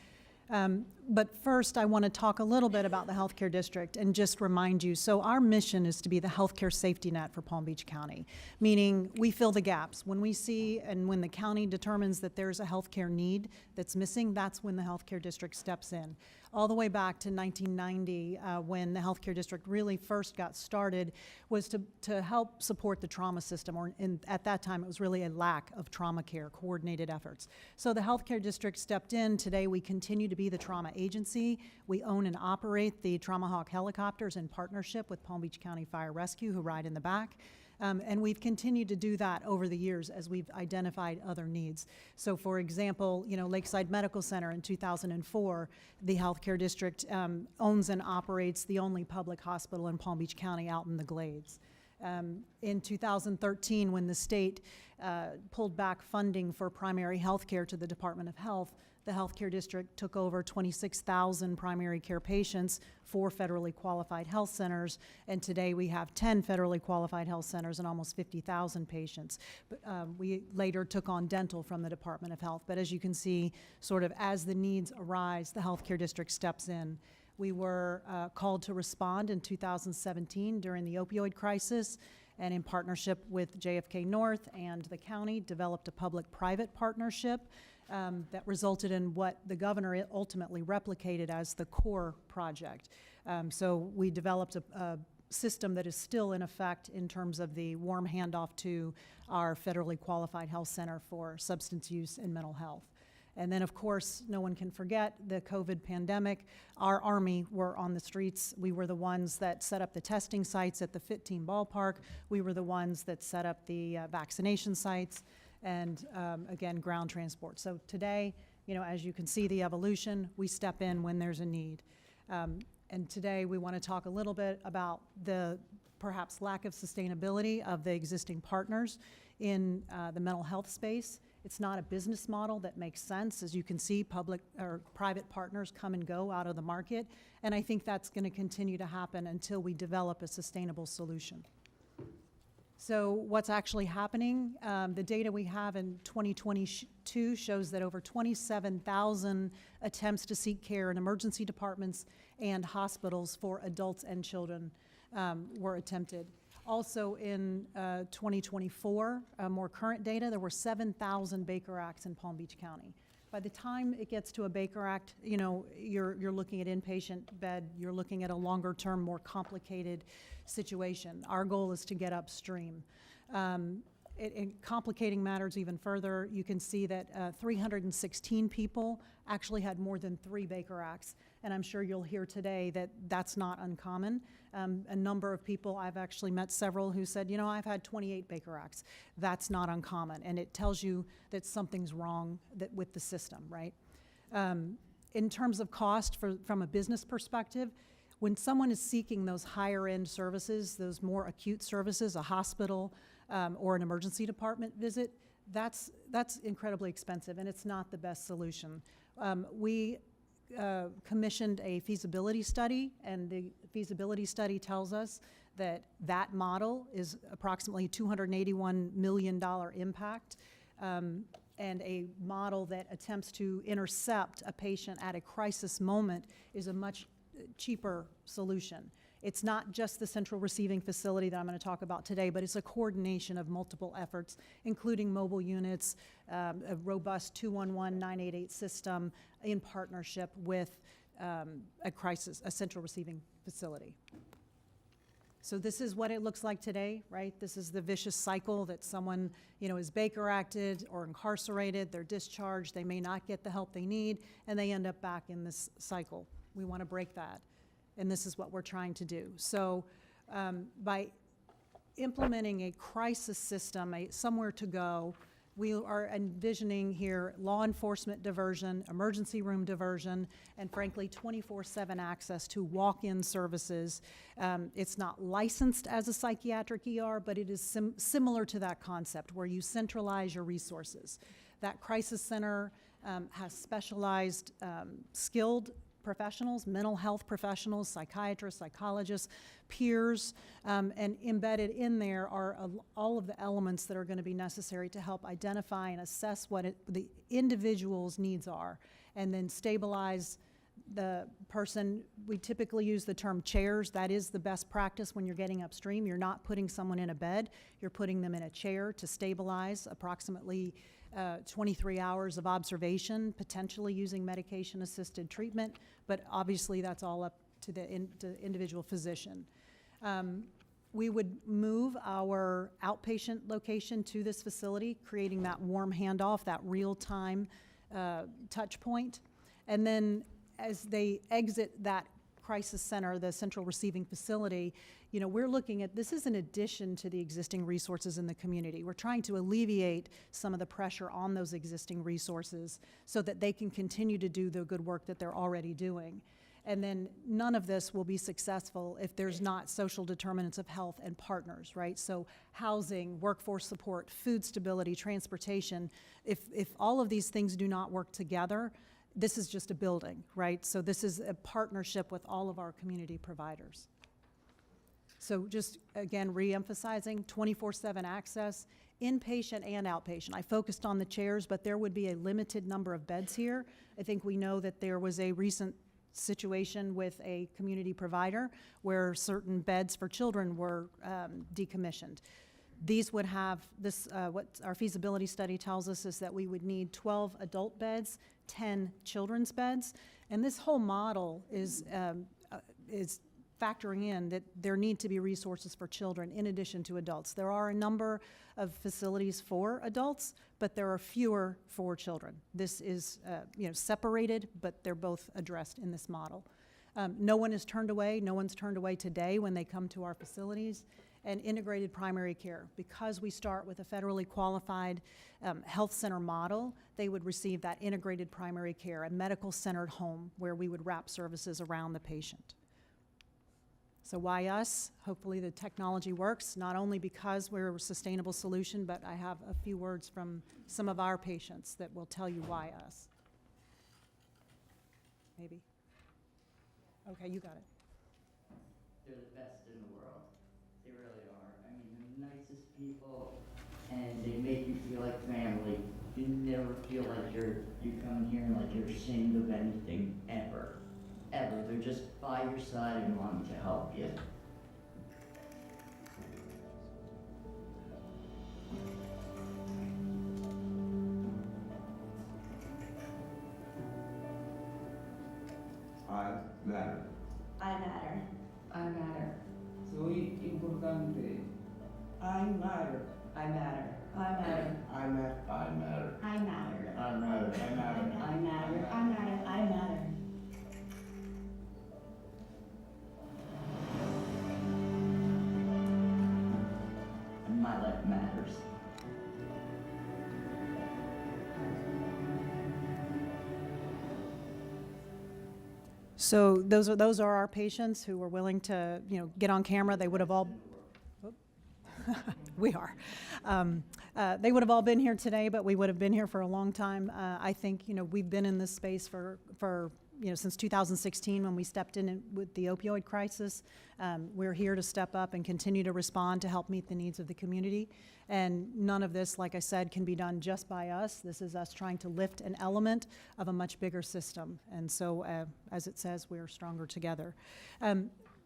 But first, I want to talk a little bit about the healthcare district and just remind you. So our mission is to be the healthcare safety net for Palm Beach County, meaning we fill the gaps. When we see and when the county determines that there's a healthcare need that's missing, that's when the healthcare district steps in. All the way back to 1990, when the healthcare district really first got started, was to help support the trauma system, at that time it was really a lack of trauma care, coordinated efforts. So the healthcare district stepped in. Today we continue to be the trauma agency. We own and operate the Trauma Hawk helicopters in partnership with Palm Beach County Fire Rescue, who ride in the back. And we've continued to do that over the years as we've identified other needs. So for example, Lakeside Medical Center in 2004, the healthcare district owns and operates the only public hospital in Palm Beach County out in the Glades. In 2013, when the state pulled back funding for primary health care to the Department of Health, the healthcare district took over 26,000 primary care patients, 4 federally qualified health centers, and today we have 10 federally qualified health centers and almost 50,000 patients. But, we later took on dental from the Department of Health, but as you can see, sort of as the needs arise, the healthcare district steps in. We were called to respond in 2017 during the opioid crisis, and in partnership with JFK North and the county, developed a public-private partnership that resulted in what the governor ultimately replicated as the CORE project. So we developed a system that is still in effect in terms of the warm handoff to our federally qualified health center for substance use and mental health. And then, of course, no one can forget the COVID pandemic. Our Army were on the streets. We were the ones that set up the testing sites at the Fit Team Ballpark. We were the ones that set up the vaccination sites and, again, ground transport. So today, as you can see the evolution, we step in when there's a need. And today we want to talk a little bit about the perhaps lack of sustainability of the existing partners in the mental health space. It's not a business model that makes sense. As you can see, public or private partners come and go out of the market, and I think that's going to continue to happen until we develop a sustainable solution. So what's actually happening? The data we have in 2022 shows that over 27,000 attempts to seek care in emergency departments and hospitals for adults and children were attempted. Also in 2024, more current data, there were 7,000 Baker Acts in Palm Beach County. By the time it gets to a Baker Act, you're looking at inpatient bed, you're looking at a longer term, more complicated situation. Our goal is to get upstream. Complicating matters even further, you can see that 316 people actually had more than 3 Baker Acts. And I'm sure you'll hear today that that's not uncommon. A number of people, I've actually met several who said, I've had 28 Baker Acts. That's not uncommon. And it tells you that something's wrong with the system, right? In terms of cost from a business perspective, when someone is seeking those higher end services, those more acute services, a hospital or an emergency department visit, that's incredibly expensive, and it's not the best solution. We commissioned a feasibility study, and the feasibility study tells us that that model is approximately $281 million impact, and a model that attempts to intercept a patient at a crisis moment is a much cheaper solution. It's not just the central receiving facility that I'm going to talk about today, but it's a coordination of multiple efforts, including mobile units, a robust 211-988 system in partnership with a central receiving facility. So this is what it looks like today, right? This is the vicious cycle that someone, is Baker acted or incarcerated, they're discharged, they may not get the help they need, and they end up back in this cycle. We want to break that, and this is what we're trying to do. So by implementing a crisis system, somewhere to go, we are envisioning here law enforcement diversion, emergency room diversion, and frankly, 24/7 access to walk-in services. It's not licensed as a psychiatric ER, but it is similar to that concept where you centralize your resources. That crisis center has specialized, skilled professionals, mental health professionals, psychiatrists, psychologists, peers, and embedded in there are all of the elements that are going to be necessary to help identify and assess what the individual's needs are, and then stabilize the person. We typically use the term chairs. That is the best practice when you're getting upstream. You're not putting someone in a bed. You're putting them in a chair to stabilize approximately 23 hours of observation, potentially using medication-assisted treatment, but obviously that's all up to the individual physician. We would move our outpatient location to this facility, creating that warm handoff, that real-time touch point. And then as they exit that crisis center, the central receiving facility, we're looking at this is in addition to the existing resources in the community. We're trying to alleviate some of the pressure on those existing resources so that they can continue to do the good work that they're already doing. And then none of this will be successful if there's not social determinants of health and partners, right? So housing, workforce support, food stability, transportation, if all of these things do not work together, this is just a building, right? So this is a partnership with all of our community providers. So just, again, re-emphasizing 24/7 access, inpatient and outpatient. I focused on the chairs, but there would be a limited number of beds here. I think we know that there was a recent situation with a community provider where certain beds for children were decommissioned. These would have this, what our feasibility study tells us is that we would need 12 adult beds, 10 children's beds, and this whole model is factoring in that there need to be resources for children in addition to adults. There are a number of facilities for adults, but there are fewer for children. This is separated, but they're both addressed in this model. No one is turned away. No one's turned away today when they come to our facilities. And integrated primary care. Because we start with a federally qualified health center model, they would receive that integrated primary care, a medical-centered home where we would wrap services around the patient. So why us? Hopefully the technology works, not only because we're a sustainable solution, but I have a few words from some of our patients that will tell you why us. Maybe? Okay, you got it. They're the best in the world. They really are. I mean, the nicest people, and they make you feel like family. You never feel like you come here and like you're ashamed of anything, ever. Ever. They're just by your side and wanting to help you. I matter. I matter. I matter. Soy importante. I matter. I matter. I matter. I matter. I matter. I matter. I matter. I matter. I matter. I matter. I matter. And my life matters. So those are our patients who were willing to, get on camera. They would have all. We are. They would have all been here today, but we would have been here for a long time. I think, we've been in this space for since 2016 when we stepped in with the opioid crisis. We're here to step up and continue to respond to help meet the needs of the community. And none of this, like I said, can be done just by us. This is us trying to lift an element of a much bigger system. And so, as it says, we're stronger together.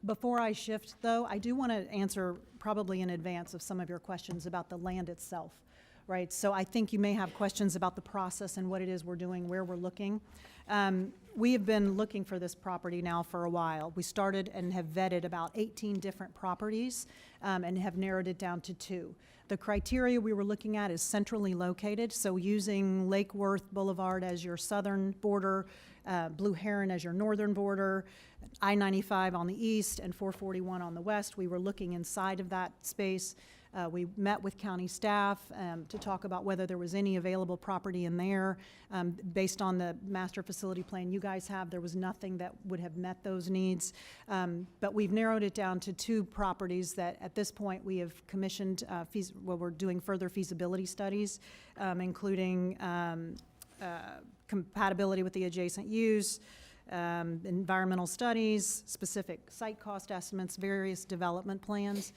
Before I shift, though, I do want to answer probably in advance of some of your questions about the land itself, right? So I think you may have questions about the process and what it is we're doing, where we're looking. We have been looking for this property now for a while. We started and have vetted about 18 different properties and have narrowed it down to 2. The criteria we were looking at is centrally located, so using Lake Worth Boulevard as your southern border, Blue Heron as your northern border, I-95 on the east and 441 on the west. We were looking inside of that space. We met with county staff to talk about whether there was any available property in there. Based on the master facility plan you guys have, there was nothing that would have met those needs. But we've narrowed it down to 2 properties that at this point we have commissioned, we're doing further feasibility studies, including compatibility with the adjacent use, environmental studies, specific site cost estimates, various development plans.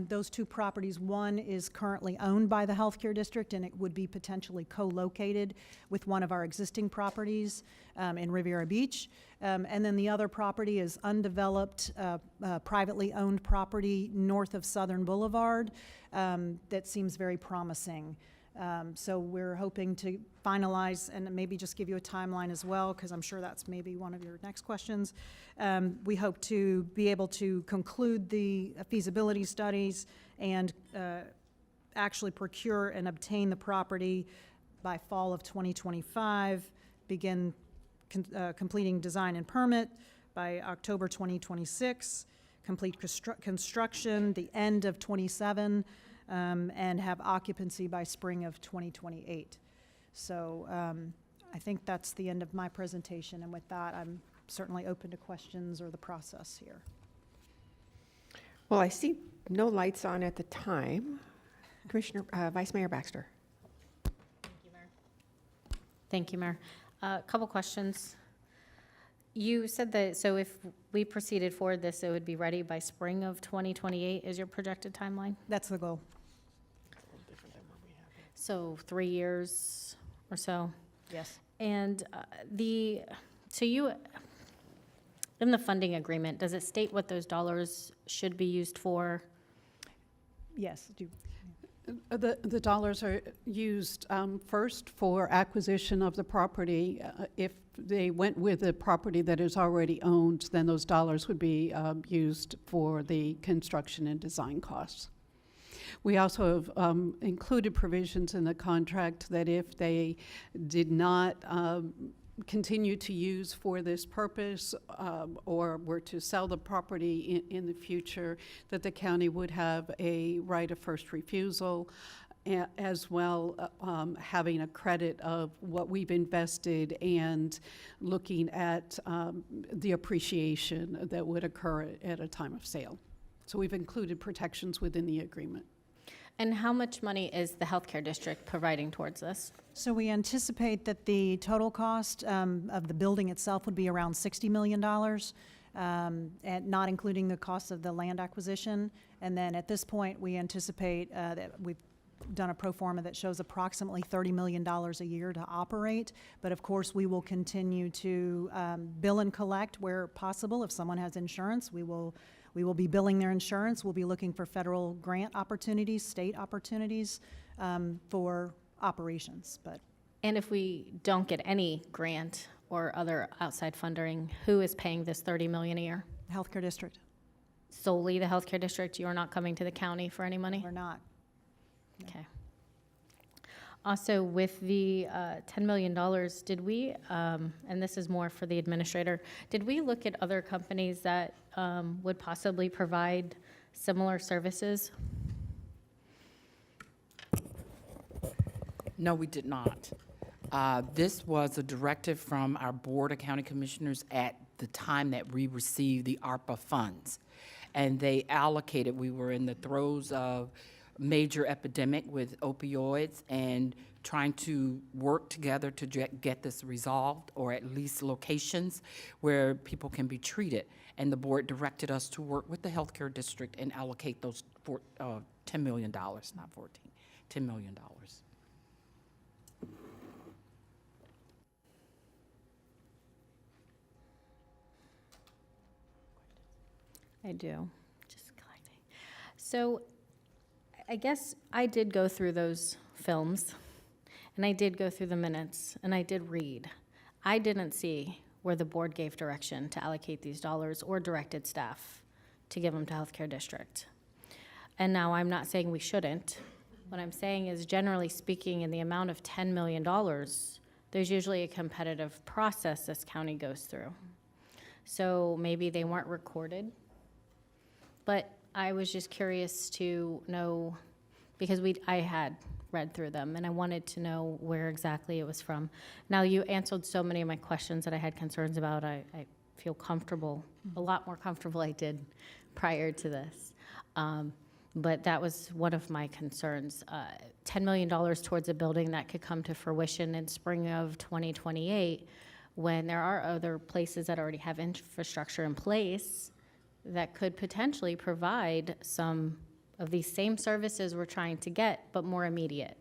Those 2 properties, one is currently owned by the healthcare district, and it would be potentially co-located with one of our existing properties in Riviera Beach. And then the other property is undeveloped, privately owned property north of Southern Boulevard that seems very promising. So we're hoping to finalize and maybe just give you a timeline as well, because I'm sure that's maybe one of your next questions. We hope to be able to conclude the feasibility studies and actually procure and obtain the property by fall of 2025, begin completing design and permit by October 2026, complete construction the end of 27, and have occupancy by spring of 2028. So I think that's the end of my presentation, and with that, I'm certainly open to questions or the process here. Well, I see no lights on at the time. Commissioner, Vice Mayor Baxter. Thank you, Mayor. A couple questions. You said that, so if we proceeded forward this, it would be ready by spring of 2028 is your projected timeline? That's the goal. So 3 years or so? Yes. And so you, in the funding agreement, does it state what those dollars should be used for? Yes. The dollars are used first for acquisition of the property. If they went with a property that is already owned, then those dollars would be used for the construction and design costs. We also have included provisions in the contract that if they did not continue to use for this purpose or were to sell the property in the future, that the county would have a right of first refusal, as well having a credit of what we've invested and looking at the appreciation that would occur at a time of sale. So we've included protections within the agreement. And how much money is the healthcare district providing towards this? So we anticipate that the total cost of the building itself would be around $60 million, and not including the cost of the land acquisition. And then at this point, we anticipate that we've done a pro forma that shows approximately $30 million a year to operate. But of course, we will continue to bill and collect where possible. If someone has insurance, we will be billing their insurance. We'll be looking for federal grant opportunities, state opportunities for operations. And if we don't get any grant or other outside funding, who is paying this $30 million a year? Healthcare district. Solely the healthcare district? You are not coming to the county for any money? We're not. Okay. Also, with the $10 million, did we, and this is more for the administrator, did we look at other companies that would possibly provide similar services? No, we did not. This was a directive from our Board of County Commissioners at the time that we received the ARPA funds. And they allocated, we were in the throes of major epidemic with opioids and trying to work together to get this resolved, or at least locations where people can be treated. And the board directed us to work with the healthcare district and allocate those $10 million, not 14, $10 million. I do. Just collecting. So I guess I did go through those films, and I did go through the minutes, and I did read. I didn't see where the board gave direction to allocate these dollars or directed staff to give them to healthcare district. And now I'm not saying we shouldn't. What I'm saying is, generally speaking, in the amount of $10 million, there's usually a competitive process this county goes through. So maybe they weren't recorded. But I was just curious to know, because I had read through them, and I wanted to know where exactly it was from. Now, you answered so many of my questions that I had concerns about. I feel comfortable, a lot more comfortable I did prior to this. But that was one of my concerns. $10 million towards a building that could come to fruition in spring of 2028, when there are other places that already have infrastructure in place that could potentially provide some of these same services we're trying to get, but more immediate.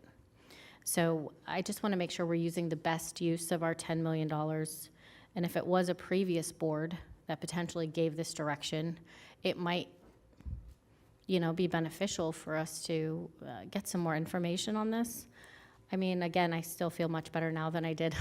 So I just want to make sure we're using the best use of our $10 million. And if it was a previous board that potentially gave this direction, it might, be beneficial for us to get some more information on this. I mean, again, I still feel much better now than I did at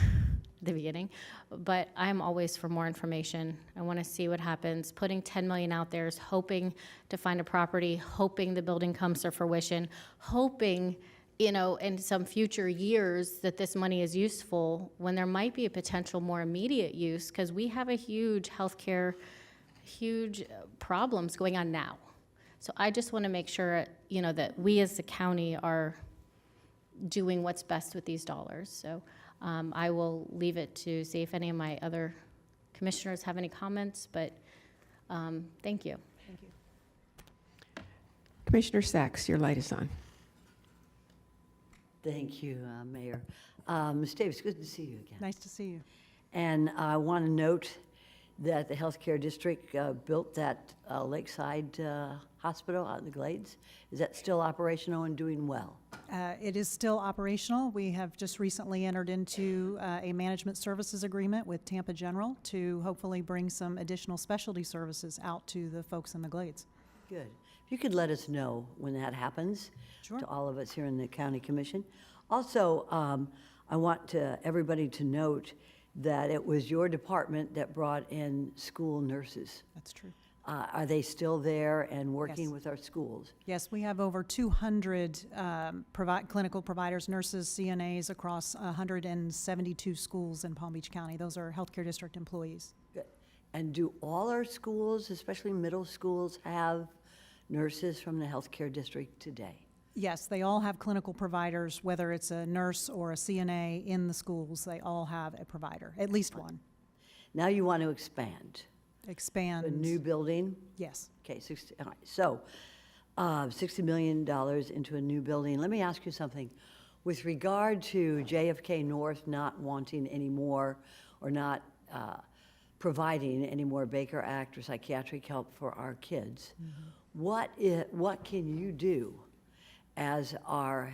the beginning, but I'm always for more information. I want to see what happens. Putting $10 million out there is hoping to find a property, hoping the building comes to fruition, hoping, in some future years that this money is useful, when there might be a potential more immediate use, because we have a huge healthcare, huge problems going on now. So I just want to make sure, that we as the county are doing what's best with these dollars. So I will leave it to see if any of my other commissioners have any comments, but thank you. Thank you. Commissioner Sachs, your light is on. Thank you, Mayor. Ms. Davis, good to see you again. Nice to see you. And I want to note that the healthcare district built that Lakeside Hospital out in the Glades. Is that still operational and doing well? It is still operational. We have just recently entered into a management services agreement with Tampa General to hopefully bring some additional specialty services out to the folks in the Glades. Good. If you could let us know when that happens. Sure. To all of us here in the County Commission. Also, I want everybody to note that it was your department that brought in school nurses. That's true. Are they still there and working Yes. with our schools? Yes, we have over 200 clinical providers, nurses, CNAs across 172 schools in Palm Beach County. Those are healthcare district employees. Good. And do all our schools, especially middle schools, have nurses from the healthcare district today? Yes, they all have clinical providers, whether it's a nurse or a CNA in the schools, they all have a provider, at least one. Now you want to expand. Expand. A new building? Yes. Okay, all right. So, $60 million into a new building. Let me ask you something. With regard to JFK North not wanting any more or not providing any more Baker Act or psychiatric help for our kids, what can you do as our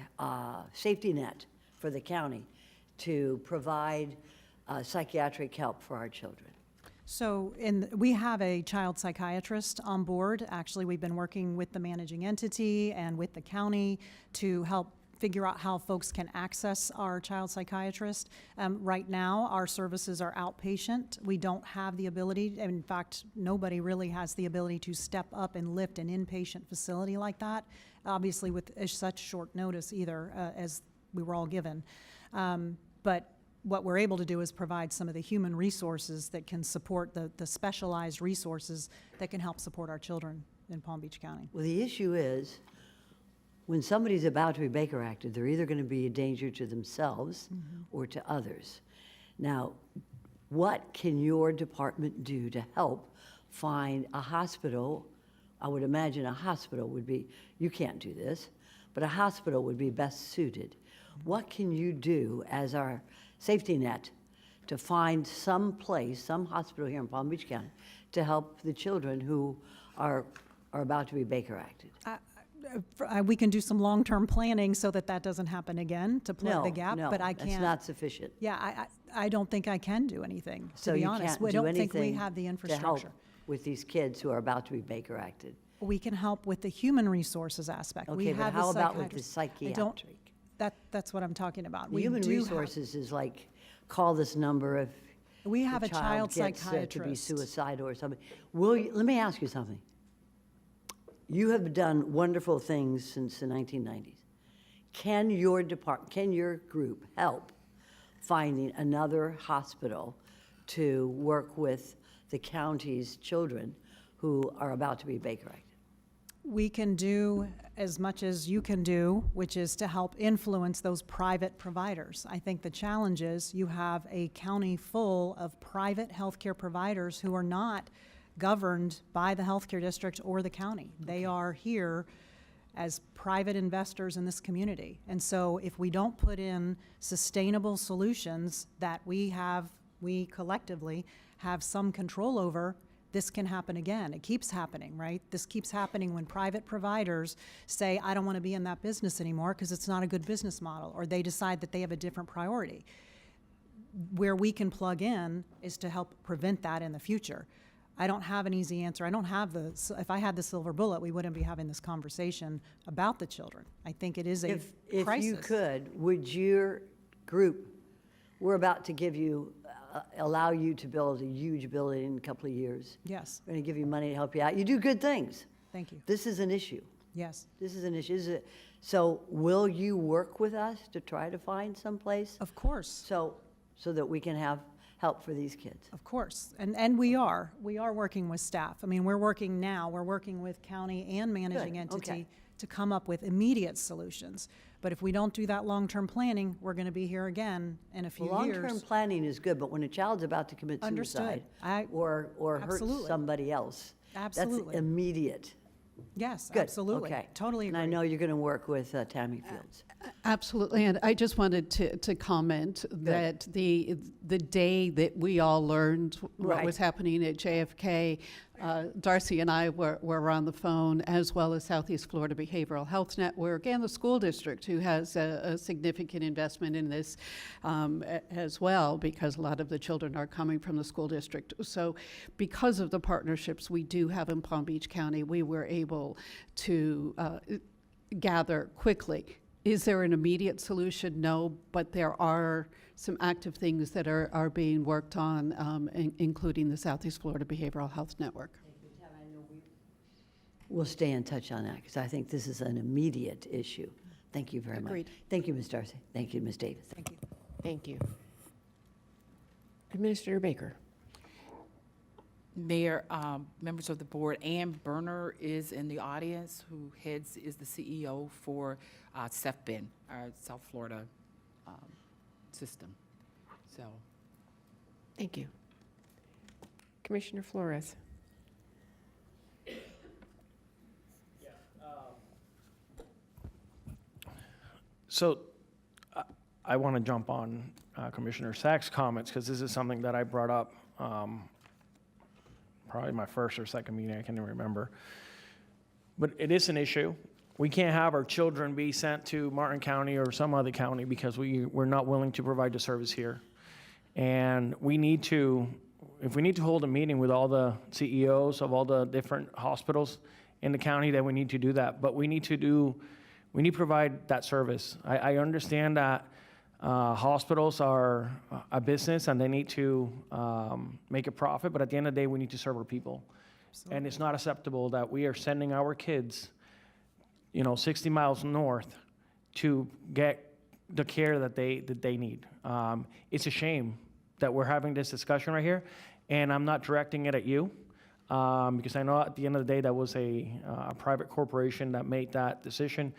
safety net for the county to provide psychiatric help for our children? So we have a child psychiatrist on board. Actually, we've been working with the managing entity and with the county to help figure out how folks can access our child psychiatrist. Right now, our services are outpatient. We don't have the ability, in fact, nobody really has the ability to step up and lift an inpatient facility like that, obviously with such short notice either, as we were all given. But what we're able to do is provide some of the human resources that can support the specialized resources that can help support our children in Palm Beach County. Well, the issue is, when somebody's about to be Baker Acted, they're either going to be a danger to themselves or to others. Now, what can your department do to help find a hospital? I would imagine a hospital would be, you can't do this, but a hospital would be best suited. What can you do as our safety net to find some place, some hospital here in Palm Beach County, to help the children who are about to be Baker Acted? We can do some long-term planning so that doesn't happen again, to plug the gap, but I can't. That's not sufficient. Yeah, I don't think I can do anything, So to be you honest. can't I do don't think we anything have the to help infrastructure. with these kids who are about to be Baker acted? We can help with the human resources aspect. We Okay, but have how the about with the psychiatrist. I don't- psychiatric? That's what I'm talking about. The We human do have- resources is like, call this number if We have the a child gets, to be psychiatrist. suicidal or something. Let me ask you something. You have done wonderful things since the 1990s. Can your group help finding another hospital to work with the county's children who are about to be Baker acted? We can do as much as you can do, which is to help influence those private providers. I think the challenge is you have a county full of private healthcare providers who are not governed by the healthcare district or the county. They are here as private investors in this community. And so if we don't put in sustainable solutions that we collectively have some control over, this can happen again. It keeps happening, right? This keeps happening when private providers say, I don't want to be in that business anymore because it's not a good business model, or they decide that they have a different priority. Where we can plug in is to help prevent that in the future. I don't have an easy answer. I don't have if I had the silver bullet, we wouldn't be having this conversation about the children. I think it is a crisis. If you could, would your group, we're about to give you, allow you to build a huge building in a couple of years. Yes. We're going to give you money to help you out. You do good things. Thank you. This is an issue. Yes. This is an issue. So will you work with us to try to find some place? Of course. So that we can have help for these kids? Of course, and we are working with staff. I mean, we're working with county and managing Good, entity okay. to come up with immediate solutions. But if we don't do that long-term planning, we're going to be here again in a few years. Long-term planning is good, but when a child's about to commit Understood. suicide or hurt Absolutely. somebody else, Absolutely. that's immediate. Yes, Good, absolutely. okay. Totally And agree. I know you're going to work with Tammy Fields. Absolutely, and I just wanted to comment that the day that we all learned what Right. was happening at JFK, Darcy and I were on the phone, as well as Southeast Florida Behavioral Health Network and the school district, who has a significant investment in this as well, because a lot of the children are coming from the school district. So because of the partnerships we do have in Palm Beach County, we were able to gather quickly. Is there an immediate solution? No, but there are some active things that are being worked on, including the Southeast Florida Behavioral Health Network. We'll stay in touch on that because I think this is an immediate issue. Thank you very Agreed. much. Thank you, Ms. Darcy. Thank you, Ms. Davis. Thank you. Thank you. Administrator Baker. Mayor, members of the board, Ann Berner is in the audience, who is the CEO for SFBIN, our South Florida system. So, Thank you. Commissioner Flores. So I want to jump on Commissioner Sachs' comments, because this is something that I brought up probably my first or second meeting, I can't even remember. But it is an issue. We can't have our children be sent to Martin County or some other county because we're not willing to provide the service here. And we need to, if we need to hold a meeting with all the CEOs of all the different hospitals in the county, then we need to do that. But we need to provide that service. I understand that hospitals are a business and they need to make a profit, but at the end of the day, we need to serve our people. Absolutely. And it's not acceptable that we are sending our kids, 60 miles north to get the care that they need. It's a shame that we're having this discussion right here, and I'm not directing it at you, because I know at the end of the day that was a private corporation that made that decision.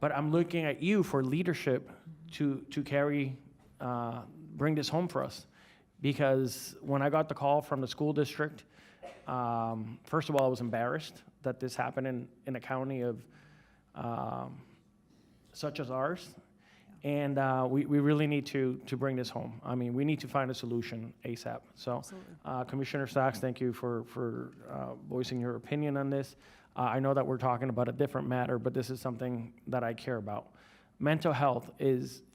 But I'm looking at you for leadership to bring this home for us. Because when I got the call from the school district, first of all, I was embarrassed that this happened in a county of such as ours. And we really need to bring this home. I mean, we need to find a solution ASAP. So, Commissioner Sachs, thank you for voicing your opinion on this. I know that we're talking about a different matter, but this is something that I care about. Mental health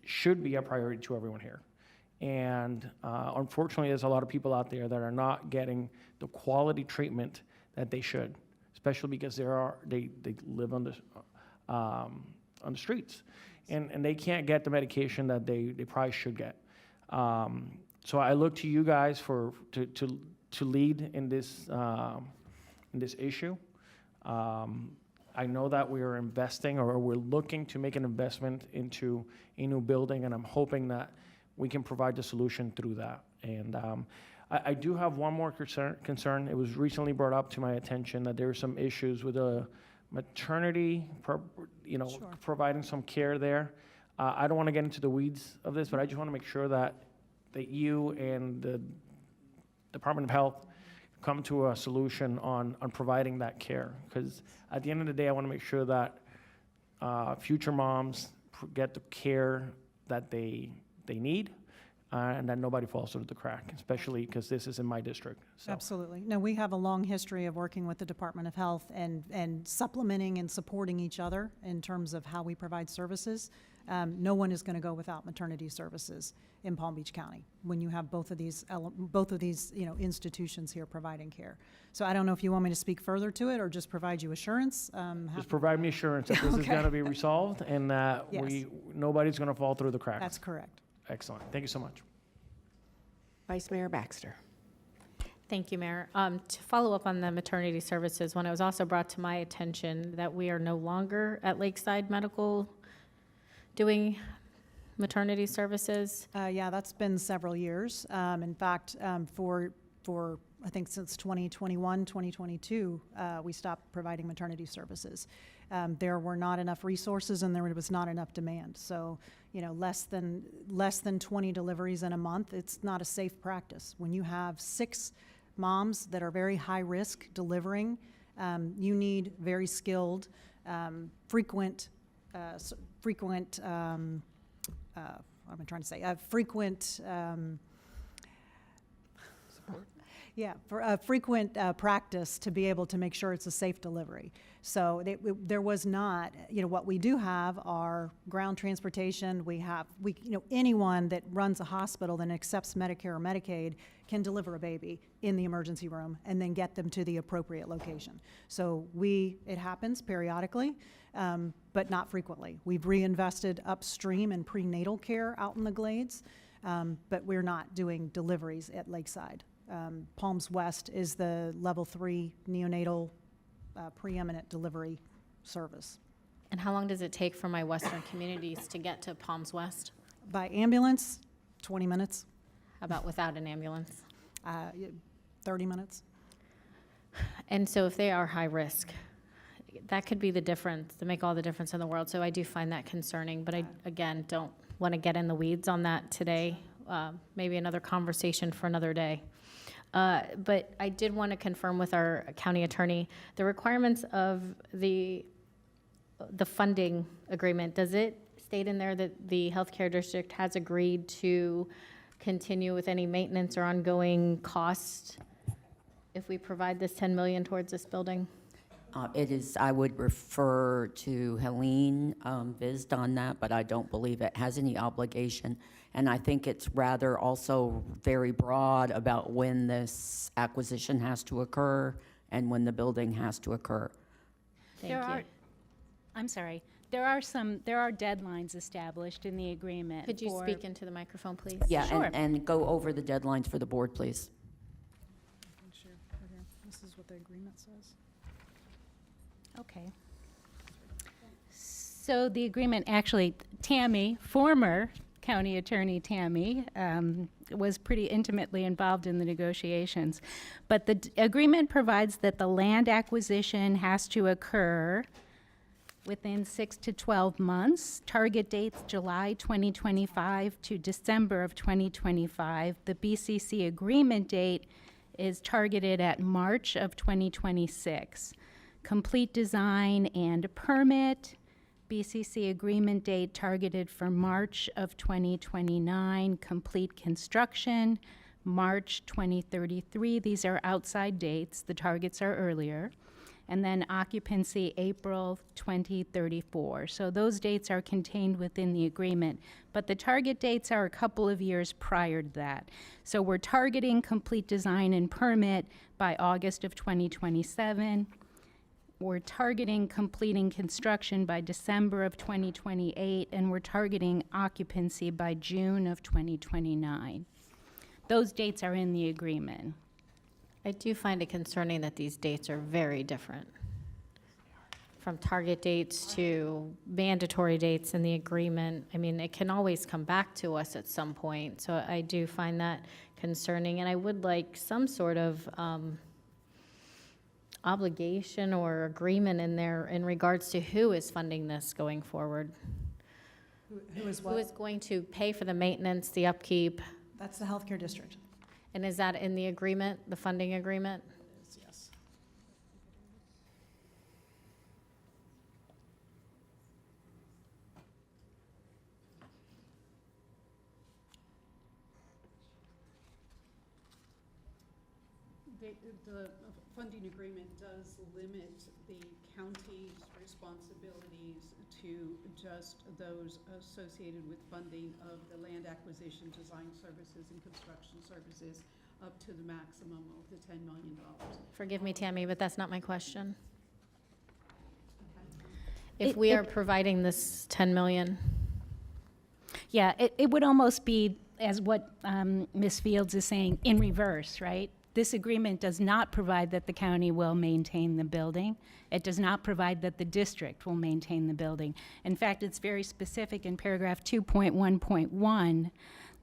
should be a priority to everyone here. And unfortunately, there's a lot of people out there that are not getting the quality treatment that they should, especially because they live on the streets, and they can't get the medication that they probably should get. So I look to you guys to lead in this issue. I know that we are investing, or we're looking to make an investment into a new building, and I'm hoping that we can provide the solution through that. And I do have one more concern. It was recently brought up to my attention that there are some issues with a maternity, Sure. providing some care there. I don't want to get into the weeds of this, but I just want to make sure that you and the Department of Health come to a solution on providing that care. Because at the end of the day, I want to make sure that future moms get the care that they need, and that nobody falls through the crack, especially because this is in my district. So. Absolutely. No, we have a long history of working with the Department of Health and supplementing and supporting each other in terms of how we provide services. No one is going to go without maternity services in Palm Beach County when you have both of these institutions here providing care. So I don't know if you want me to speak further to it or just provide you assurance. Just provide me assurance that this is Okay. going to be resolved and that Yes. nobody's going to fall through the cracks. That's correct. Excellent. Thank you so much. Vice Mayor Baxter. Thank you, Mayor. To follow up on the maternity services, when it was also brought to my attention that we are no longer at Lakeside Medical doing maternity services. Yeah, that's been several years. In fact, for I think since 2021, 2022, we stopped providing maternity services. There were not enough resources and there was not enough demand. So, less than 20 deliveries in a month, it's not a safe practice. When you have 6 moms that are very high risk delivering, you need very skilled, frequent frequent practice to be able to make sure it's a safe delivery. So there was not, what we do have are ground transportation. Anyone that runs a hospital that accepts Medicare or Medicaid can deliver a baby in the emergency room and then get them to the appropriate location. So it happens periodically, but not frequently. We've reinvested upstream in prenatal care out in the Glades, but we're not doing deliveries at Lakeside. Palms West is the level 3 neonatal preeminent delivery service. And how long does it take for my western communities to get to Palms West? By ambulance, 20 minutes. How about without an ambulance? 30 minutes. And so if they are high risk, that could be the difference, to make all the difference in the world. So I do find that concerning, but I, again, don't want to get in the weeds on that today. Maybe another conversation for another day. But I did want to confirm with our county attorney, the requirements of the funding agreement, does it state in there that the healthcare district has agreed to continue with any maintenance or ongoing costs if we provide this 10 million towards this building? It is, I would refer to Helene Vizd on that, but I don't believe it has any obligation. And I think it's rather also very broad about when this acquisition has to occur and when the building has to occur. Thank you. I'm sorry. There are deadlines established in the agreement. Could you for- speak into the microphone, please? Yeah, Sure. and go over the deadlines for the board, please. Sure, right here. This is what the agreement says. Okay. So the agreement, actually, Tammy, former County Attorney Tammy, was pretty intimately involved in the negotiations. But the agreement provides that the land acquisition has to occur within 6 to 12 months. Target dates July 2025 to December of 2025. The BCC agreement date is targeted at March of 2026. Complete design and permit, BCC agreement date targeted for March of 2029. Complete construction, March 2033. These are outside dates. The targets are earlier. and then occupancy April 2034. So those dates are contained within the agreement, but the target dates are a couple of years prior to that. So we're targeting complete design and permit by August of 2027. We're targeting completing construction by December of 2028, and we're targeting occupancy by June of 2029. Those dates are in the agreement. I do find it concerning that these dates are very different. From target dates to mandatory dates in the agreement. I mean, it can always come back to us at some point, so I do find that concerning. And I would like some sort of obligation or agreement in there in regards to who is funding this going forward. Who is Who what? is going to pay for the maintenance, the upkeep? That's the healthcare district. And is that in the agreement, the funding agreement? Yes. The funding agreement does limit the county's responsibilities to just those associated with funding of the land acquisition, design services, and construction services up to the maximum of the $10 million. Forgive me, Tammy, but that's not my question. If we are providing this 10 million, Yeah, it would almost be, as what Ms. Fields is saying, in reverse, right? This agreement does not provide that the county will maintain the building. It does not provide that the district will maintain the building. In fact, it's very specific in paragraph 2.1.1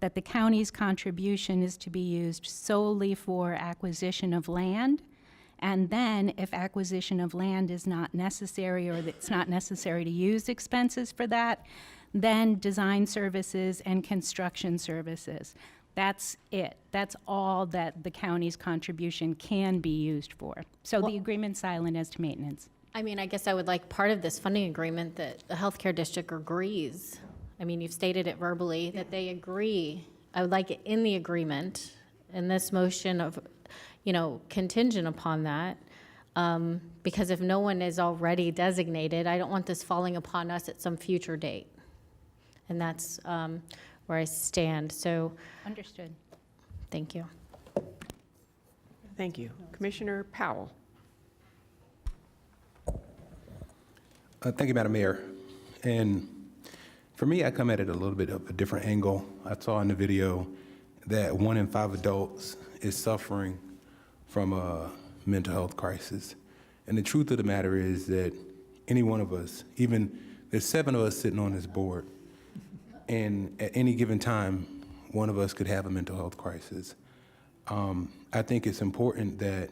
that the county's contribution is to be used solely for acquisition of land. And then if acquisition of land is not necessary, or that it's not necessary to use expenses for that, then design services and construction services. That's it. That's all that the county's contribution can be used for. So the agreement's silent as to maintenance. I mean, I guess I would like part of this funding agreement that the healthcare district agrees. I mean, you've stated it verbally, that they agree. I would like it in the agreement, in this motion of, contingent upon that. Because if no one is already designated, I don't want this falling upon us at some future date. And that's where I stand. So, Understood. thank you. Thank you. Commissioner Powell. Thank you, Madam Mayor. And for me, I come at it a little bit of a different angle. I saw in the video that 1 in 5 adults is suffering from a mental health crisis. And the truth of the matter is that any one of us, even there's 7 of us sitting on this board, and at any given time, one of us could have a mental health crisis. I think it's important that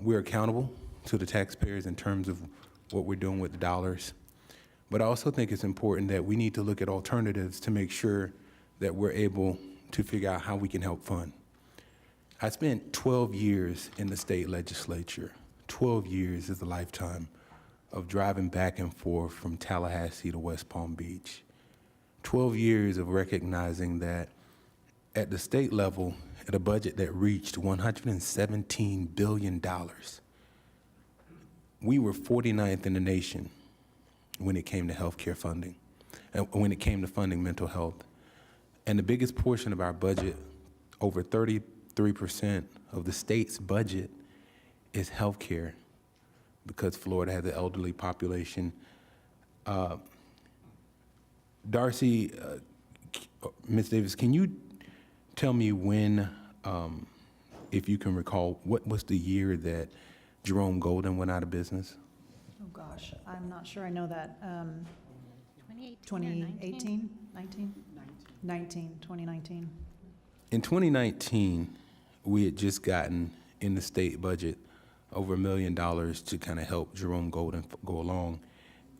we're accountable to the taxpayers in terms of what we're doing with the dollars. But I also think it's important that we need to look at alternatives to make sure that we're able to figure out how we can help fund. I spent 12 years in the state legislature. 12 years is a lifetime of driving back and forth from Tallahassee to West Palm Beach. 12 years of recognizing that at the state level, at a budget that reached $117 billion, we were 49th in the nation when it came to healthcare funding, and when it came to funding mental health. And the biggest portion of our budget, over 33% of the state's budget, is healthcare, because Florida has an elderly population. Darcy, Ms. Davis, can you tell me when, if you can recall, what was the year that Jerome Golden went out of business? Oh, gosh, I'm not sure I know that. 2018 2018, 19? 2019. In 2019, we had just gotten in the state budget over $1 million to kind of help Jerome Golden go along.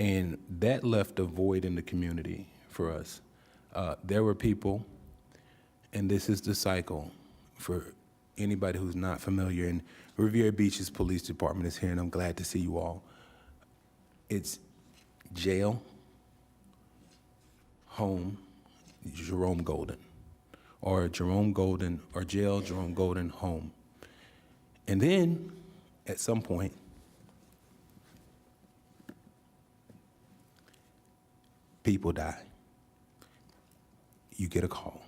And that left a void in the community for us. There were people, and this is the cycle for anybody who's not familiar, and Riviera Beach's police department is here, and I'm glad to see you all. It's jail, home, Jerome Golden, or Jerome Golden, or jail, Jerome Golden, home. And then, at some point, people die. You get a call.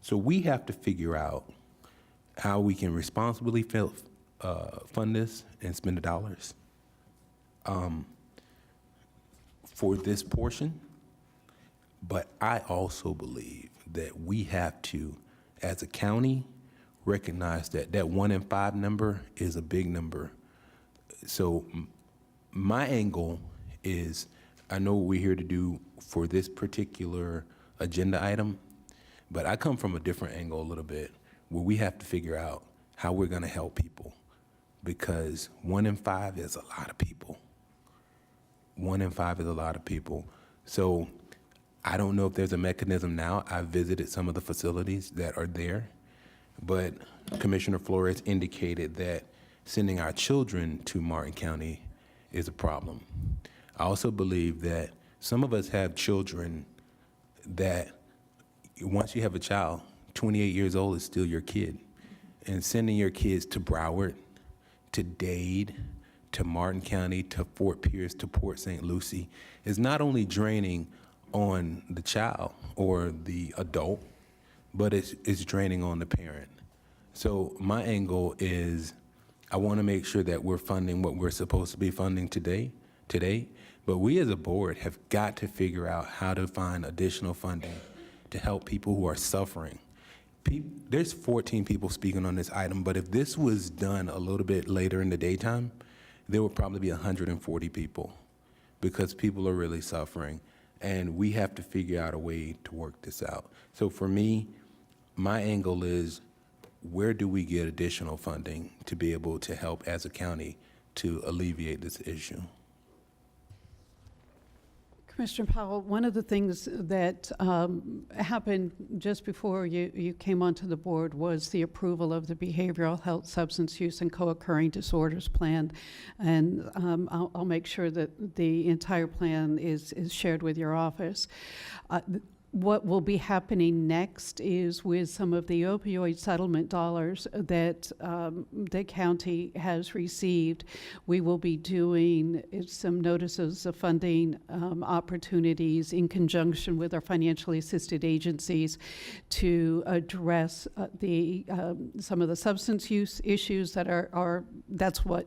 So we have to figure out how we can responsibly fund this and spend the dollars for this portion. But I also believe that we have to, as a county, recognize that that 1 in 5 number is a big number. So my angle is, I know what we're here to do for this particular agenda item, but I come from a different angle a little bit, where we have to figure out how we're gonna help people, because 1 in 5 is a lot of people. 1 in 5 is a lot of people. So I don't know if there's a mechanism now. I visited some of the facilities that are there, but Commissioner Flores indicated that sending our children to Martin County is a problem. I also believe that some of us have children that once you have a child, 28 years old is still your kid. And sending your kids to Broward, to Dade, to Martin County, to Fort Pierce, to Port St. Lucie is not only draining on the child or the adult, but it's draining on the parent. So my angle is, I want to make sure that we're funding what we're supposed to be funding today, but we as a board have got to figure out how to find additional funding to help people who are suffering. There's 14 people speaking on this item, but if this was done a little bit later in the daytime, there would probably be 140 people, because people are really suffering, and we have to figure out a way to work this out. So for me, my angle is, where do we get additional funding to be able to help as a county to alleviate this issue? Commissioner Powell, one of the things that happened just before you came onto the board was the approval of the Behavioral Health, Substance Use, and Co-occurring Disorders Plan. And I'll make sure that the entire plan is shared with your office. What will be happening next is, with some of the opioid settlement dollars that the county has received, we will be doing some notices of funding opportunities in conjunction with our financially assisted agencies to address some of the substance use issues that that's what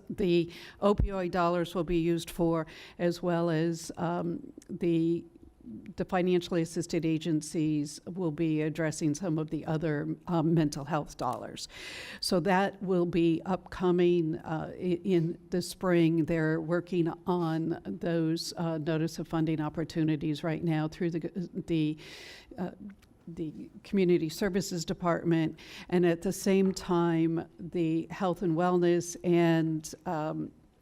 the opioid dollars will be used for, as well as the financially assisted agencies will be addressing some of the other mental health dollars. So that will be upcoming in the spring. They're working on those notice of funding opportunities right now through the Community Services Department, and at the same time, the Health and Wellness and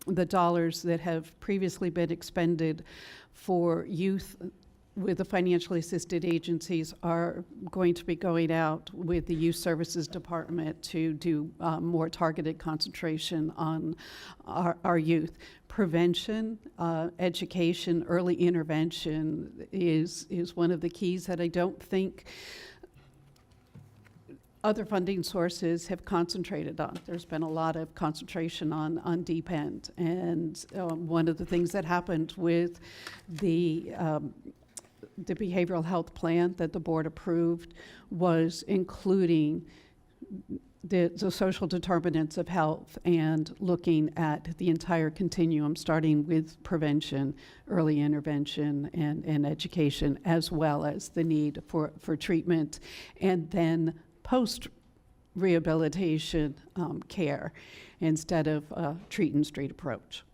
the dollars that have previously been expended for youth with the financially assisted agencies are going to be going out with the Youth Services Department to do more targeted concentration on our youth. Prevention, education, early intervention is one of the keys that I don't think other funding sources have concentrated on. There's been a lot of concentration on deep end. And one of the things that happened with the behavioral health plan that the board approved was including the social determinants of health and looking at the entire continuum, starting with prevention, early intervention, and education, as well as the need for treatment, and then post-rehabilitation care instead of a treat and street approach.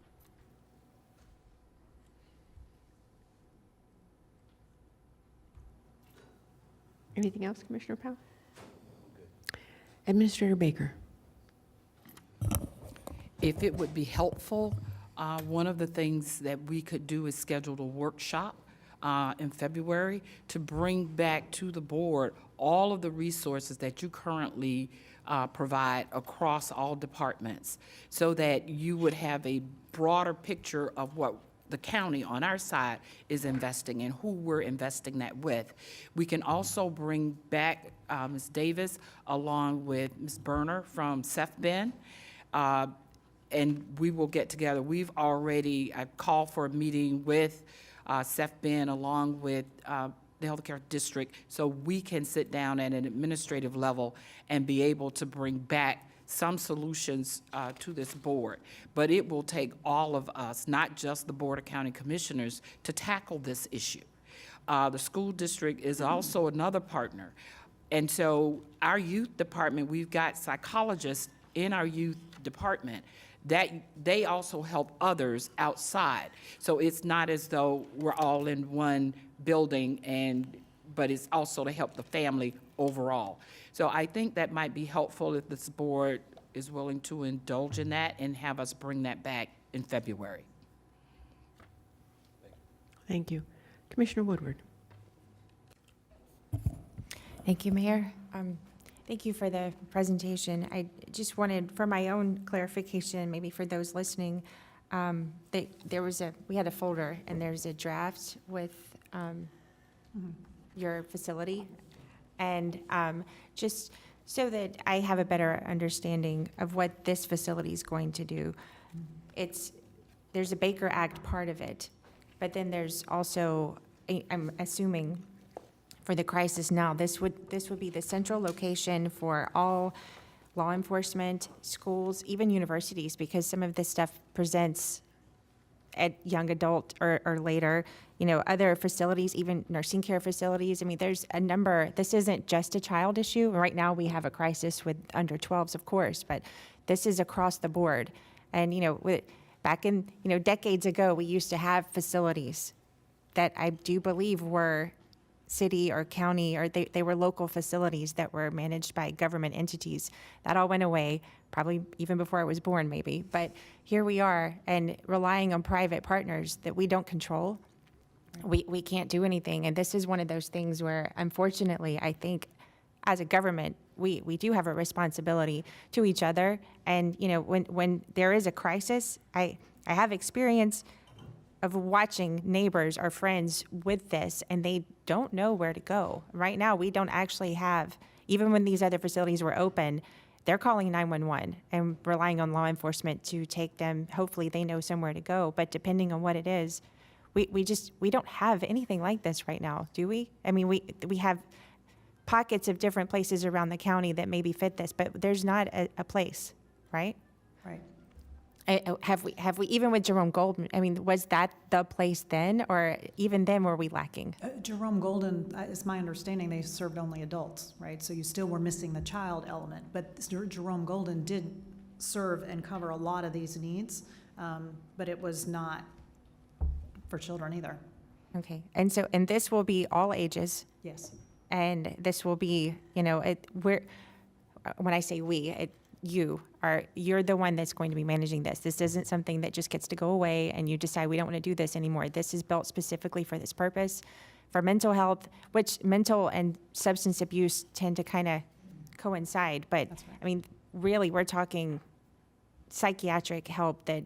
Anything else, Commissioner Powell? Administrator Baker. If it would be helpful, one of the things that we could do is schedule a workshop in February to bring back to the board all of the resources that you currently provide across all departments, so that you would have a broader picture of what the county on our side is investing and who we're investing that with. We can also bring back Ms. Davis along with Ms. Berner from CEFBEN, and we will get together. I've called for a meeting with Seth Ben, along with the healthcare district, so we can sit down at an administrative level and be able to bring back some solutions to this board. But it will take all of us, not just the Board of County Commissioners, to tackle this issue. The school district is also another partner. And so our youth department, we've got psychologists in our youth department that they also help others outside. So it's not as though we're all in one building, but it's also to help the family overall. So I think that might be helpful if this board is willing to indulge in that and have us bring that back in February. Thank you. Commissioner Woodward. Thank you, Mayor. Thank you for the presentation. I just wanted, for my own clarification, maybe for those listening, we had a folder and there's a draft with your facility. And just so that I have a better understanding of what this facility is going to do, there's a Baker Act part of it, but then there's also, I'm assuming, for the crisis now, this would be the central location for all law enforcement, schools, even universities, because some of this stuff presents at young adult or later, other facilities, even nursing care facilities. I mean, there's a number. This isn't just a child issue. Right now, we have a crisis with under 12s, of course, but this is across the board. And, back in, decades ago, we used to have facilities that I do believe were city or county, or they were local facilities that were managed by government entities. That all went away, probably even before I was born, maybe. But here we are, and relying on private partners that we don't control. We can't do anything. And this is one of those things where, unfortunately, I think as a government, we do have a responsibility to each other. And, when there is a crisis, I have experience of watching neighbors or friends with this, and they don't know where to go. Right now, we don't actually have, even when these other facilities were open, they're calling 911 and relying on law enforcement to take them. Hopefully, they know somewhere to go. But depending on what it is, we don't have anything like this right now, do we? I mean, we have pockets of different places around the county that maybe fit this, but there's not a place, right? Right. Have we, even with Jerome Golden, I mean, was that the place then, or even then were we lacking? Jerome Golden, it's my understanding, they served only adults, right? So you still were missing the child element, but Jerome Golden did serve and cover a lot of these needs, but it was not for children either. Okay, and this will be all ages. Yes. And this will be, when I say we, you're the one that's going to be managing this. This isn't something that just gets to go away and you decide we don't want to do this anymore. This is built specifically for this purpose, for mental health, which mental and substance abuse tend to kind of coincide. But That's right. I mean, really, we're talking psychiatric help that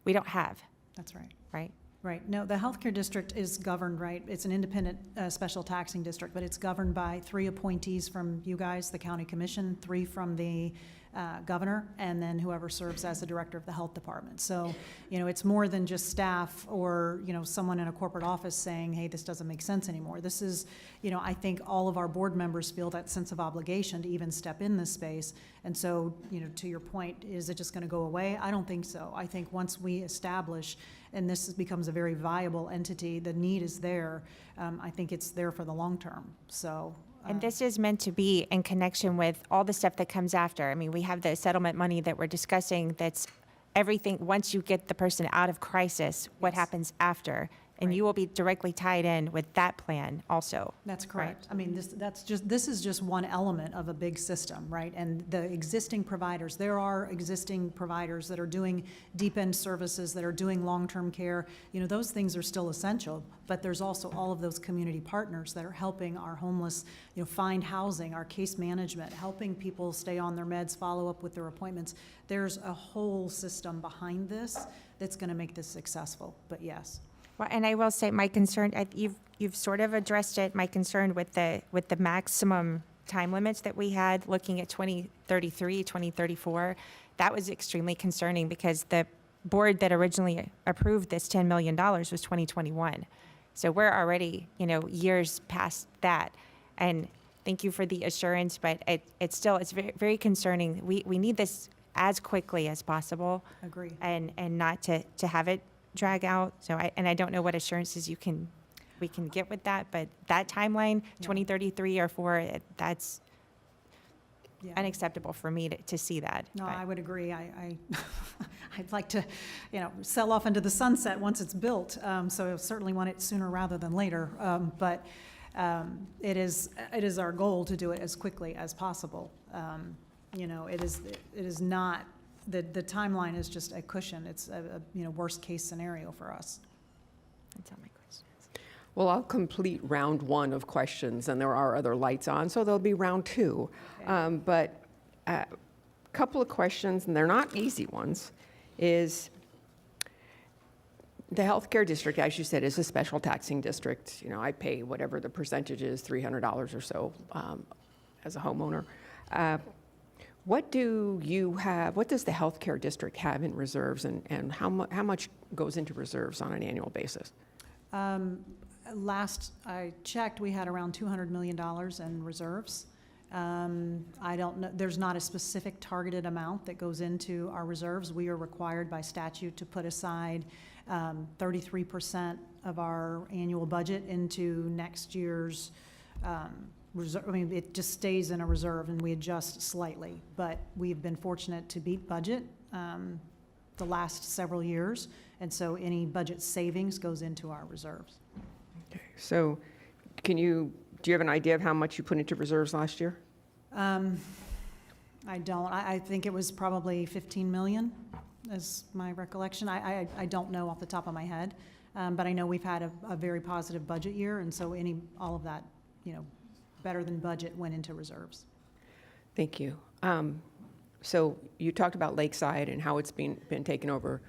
we don't have. That's right. Right? Right. No, the healthcare district is governed, right? It's an independent special taxing district, but it's governed by 3 appointees from you guys, the county commission, 3 from the governor, and then whoever serves as the director of the health department. So, it's more than just staff or, someone in a corporate office saying, hey, this doesn't make sense anymore. This is, I think all of our board members feel that sense of obligation to even step in this space. And so, to your point, is it just going to go away? I don't think so. I think once we establish, and this becomes a very viable entity, the need is there. I think it's there for the long term. So. And this is meant to be in connection with all the stuff that comes after. I mean, we have the settlement money that we're discussing that's everything, once you get the person out of crisis, what happens after. And you will be directly tied in with that plan also. That's correct. I mean, this is just one element of a big system, right? And the existing providers, there are existing providers that are doing deep end services, that are doing long-term care. Those things are still essential, but there's also all of those community partners that are helping our homeless, find housing, our case management, helping people stay on their meds, follow up with their appointments. There's a whole system behind this that's going to make this successful, but yes. Well, and I will say my concern, you've sort of addressed it, my concern with the maximum time limits that we had looking at 2033, 2034. That was extremely concerning because the board that originally approved this $10 million was 2021. So we're already, years past that. And thank you for the assurance, but it's very, very concerning. We need this as quickly as possible. Agree. And not to have it drag out. So I don't know what assurances we can get with that, but that timeline, 2033 or 4, that's Yeah. unacceptable for me to see that. No, But- I would agree. I'd like to, sell off into the sunset once it's built. So I certainly want it sooner rather than later. But it is our goal to do it as quickly as possible. It is not, the timeline is just a cushion. It's a worst case scenario for us. That's all my questions. Well, I'll complete round 1 of questions, and there are other lights on, so there'll be round 2. But a couple of questions, and they're not easy ones, is the healthcare district, as you said, is a special taxing district. I pay whatever the percentage is, $300 or so, as a homeowner. What does the healthcare district have in reserves, and how much goes into reserves on an annual basis? Last I checked, we had around $200 million in reserves. I don't know, there's not a specific targeted amount that goes into our reserves. We are required by statute to put aside 33% of our annual budget into next year's reserve. I mean, it just stays in a reserve and we adjust slightly. But we've been fortunate to beat budget the last several years. And so any budget savings goes into our reserves. Okay. So do you have an idea of how much you put into reserves last year? I don't. I think it was probably 15 million is my recollection. I don't know off the top of my head, but I know we've had a very positive budget year, and so all of that, better than budget went into reserves. Thank you. So you talked about Lakeside and how it's been taken over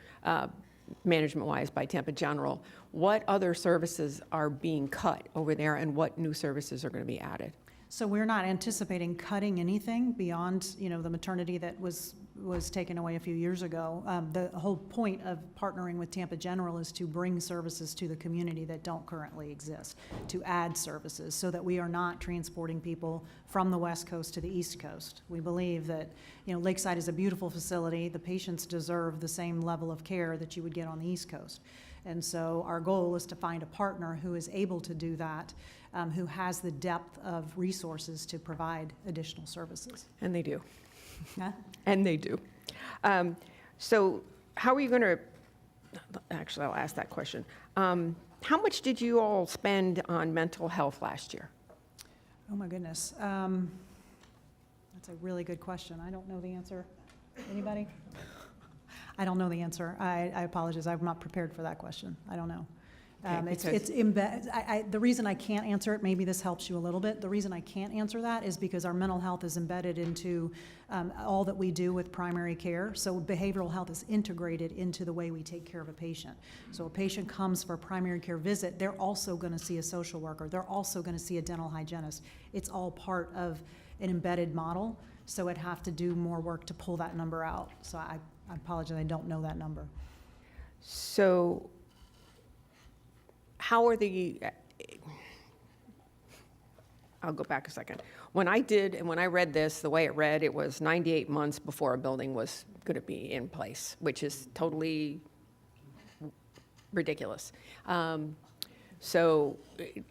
management-wise by Tampa General. What other services are being cut over there, and what new services are going to be added? So we're not anticipating cutting anything beyond, the maternity that was taken away a few years ago. The whole point of partnering with Tampa General is to bring services to the community that don't currently exist, to add services so that we are not transporting people from the West Coast to the East Coast. We believe that, Lakeside is a beautiful facility. The patients deserve the same level of care that you would get on the East Coast. And so our goal is to find a partner who is able to do that, who has the depth of resources to provide additional services. And they do. Huh? And they do. So how are you going to, actually, I'll ask that question. How much did you all spend on mental health last year? Oh, my goodness. That's a really good question. I don't know the answer. Anybody? I don't know the answer. I apologize. I'm not prepared for that question. I don't know. The reason I can't answer it, maybe this helps you a little bit. The reason I can't answer that is because our mental health is embedded into all that we do with primary care. So behavioral health is integrated into the way we take care of a patient. So a patient comes for a primary care visit, they're also going to see a social worker. They're also going to see a dental hygienist. It's all part of an embedded model. So I'd have to do more work to pull that number out. So I apologize, I don't know that number. So how are I'll go back a second. When I read this, the way it read, it was 98 months before a building was going to be in place, which is totally ridiculous. So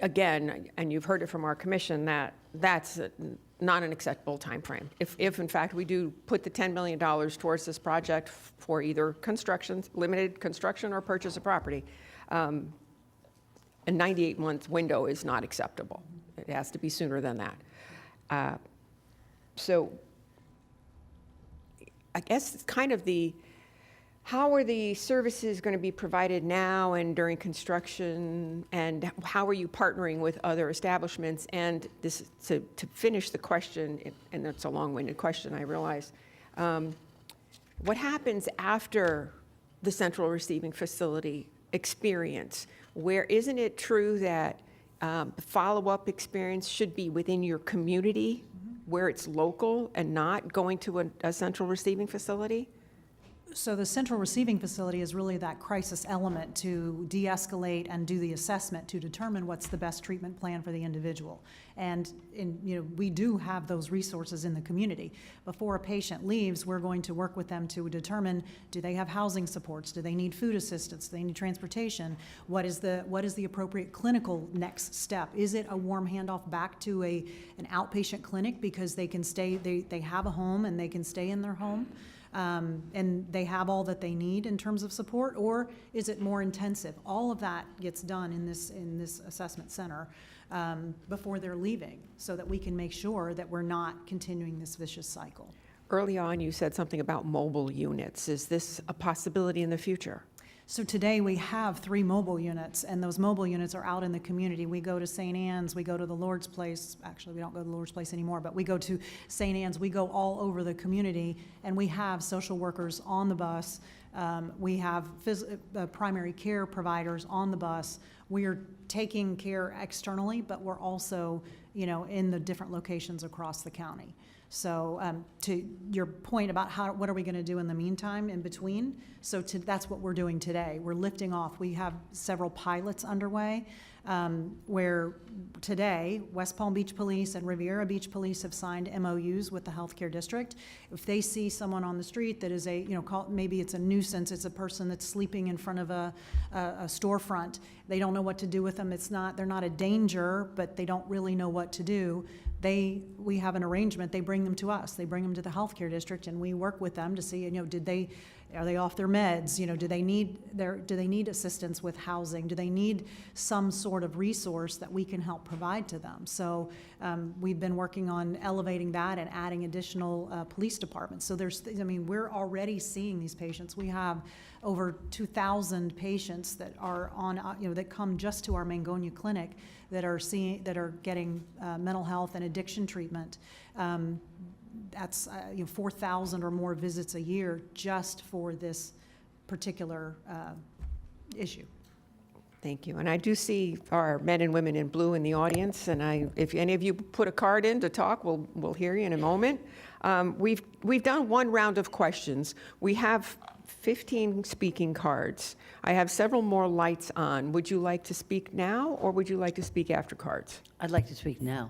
again, and you've heard it from our commission, that's not an acceptable time frame. If in fact we do put the $10 million towards this project for either limited construction or purchase of property, a 98-month window is not acceptable. It has to be sooner than that. So I guess it's kind of how are the services going to be provided now and during construction, and how are you partnering with other establishments? And this, to finish the question, and it's a long-winded question, I realize, what happens after the central receiving facility experience? Isn't it true that follow-up experience should be within your community where it's local and not going to a central receiving facility? So the central receiving facility is really that crisis element to de-escalate and do the assessment to determine what's the best treatment plan for the individual. And we do have those resources in the community. Before a patient leaves, we're going to work with them to determine, do they have housing supports? Do they need food assistance? Do they need transportation? What is the appropriate clinical next step? Is it a warm handoff back to an outpatient clinic because they can stay, they have a home and they can stay in their home? And they have all that they need in terms of support, or is it more intensive? All of that gets done in this assessment center before they're leaving, so that we can make sure that we're not continuing this vicious cycle. Early on, you said something about mobile units. Is this a possibility in the future? So today we have 3 mobile units, and those mobile units are out in the community. We go to St. Anne's, we go to the Lord's Place. Actually, we don't go to the Lord's Place anymore, but we go to St. Anne's. We go all over the community, and we have social workers on the bus. We have primary care providers on the bus. We are taking care externally, but we're also, in the different locations across the county. So to your point about what are we going to do in the meantime, in between, that's what we're doing today. We're lifting off. We have several pilots underway where today West Palm Beach Police and Riviera Beach Police have signed MOUs with the healthcare district. If they see someone on the street that is maybe it's a nuisance, it's a person that's sleeping in front of a storefront, they don't know what to do with them. They're not a danger, but they don't really know what to do. We have an arrangement. They bring them to us. They bring them to the healthcare district, and we work with them to see, are they off their meds? Do they need assistance with housing? Do they need some sort of resource that we can help provide to them? So we've been working on elevating that and adding additional police departments. So we're already seeing these patients. We have over 2,000 patients that are on, that come just to our Mangonia clinic that are getting mental health and addiction treatment. That's 4,000 or more visits a year just for this particular issue. Thank you. And I do see our men and women in blue in the audience, and if any of you put a card in to talk, we'll hear you in a moment. We've done one round of questions. We have 15 speaking cards. I have several more lights on. Would you like to speak now, or would you like to speak after cards? I'd like to speak now.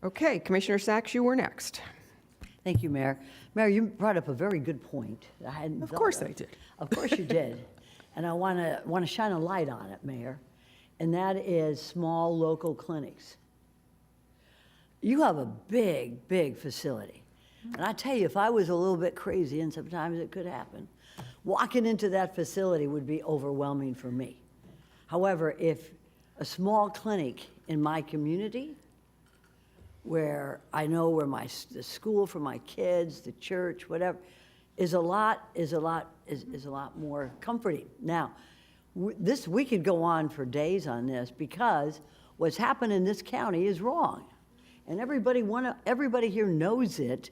Okay, Commissioner Sachs, you were next. Thank you, Mayor. Mayor, you brought up a very good point. I hadn't Of thought course I did. Of course you did. And I want to shine a light on it, Mayor, and that is small local clinics. You have a big, big facility. And I tell you, if I was a little bit crazy, and sometimes it could happen, walking into that facility would be overwhelming for me. However, if a small clinic in my community, where I know where the school for my kids, the church, whatever, is a lot more comforting. Now, we could go on for days on this, because what's happened in this county is wrong. And everybody here knows it,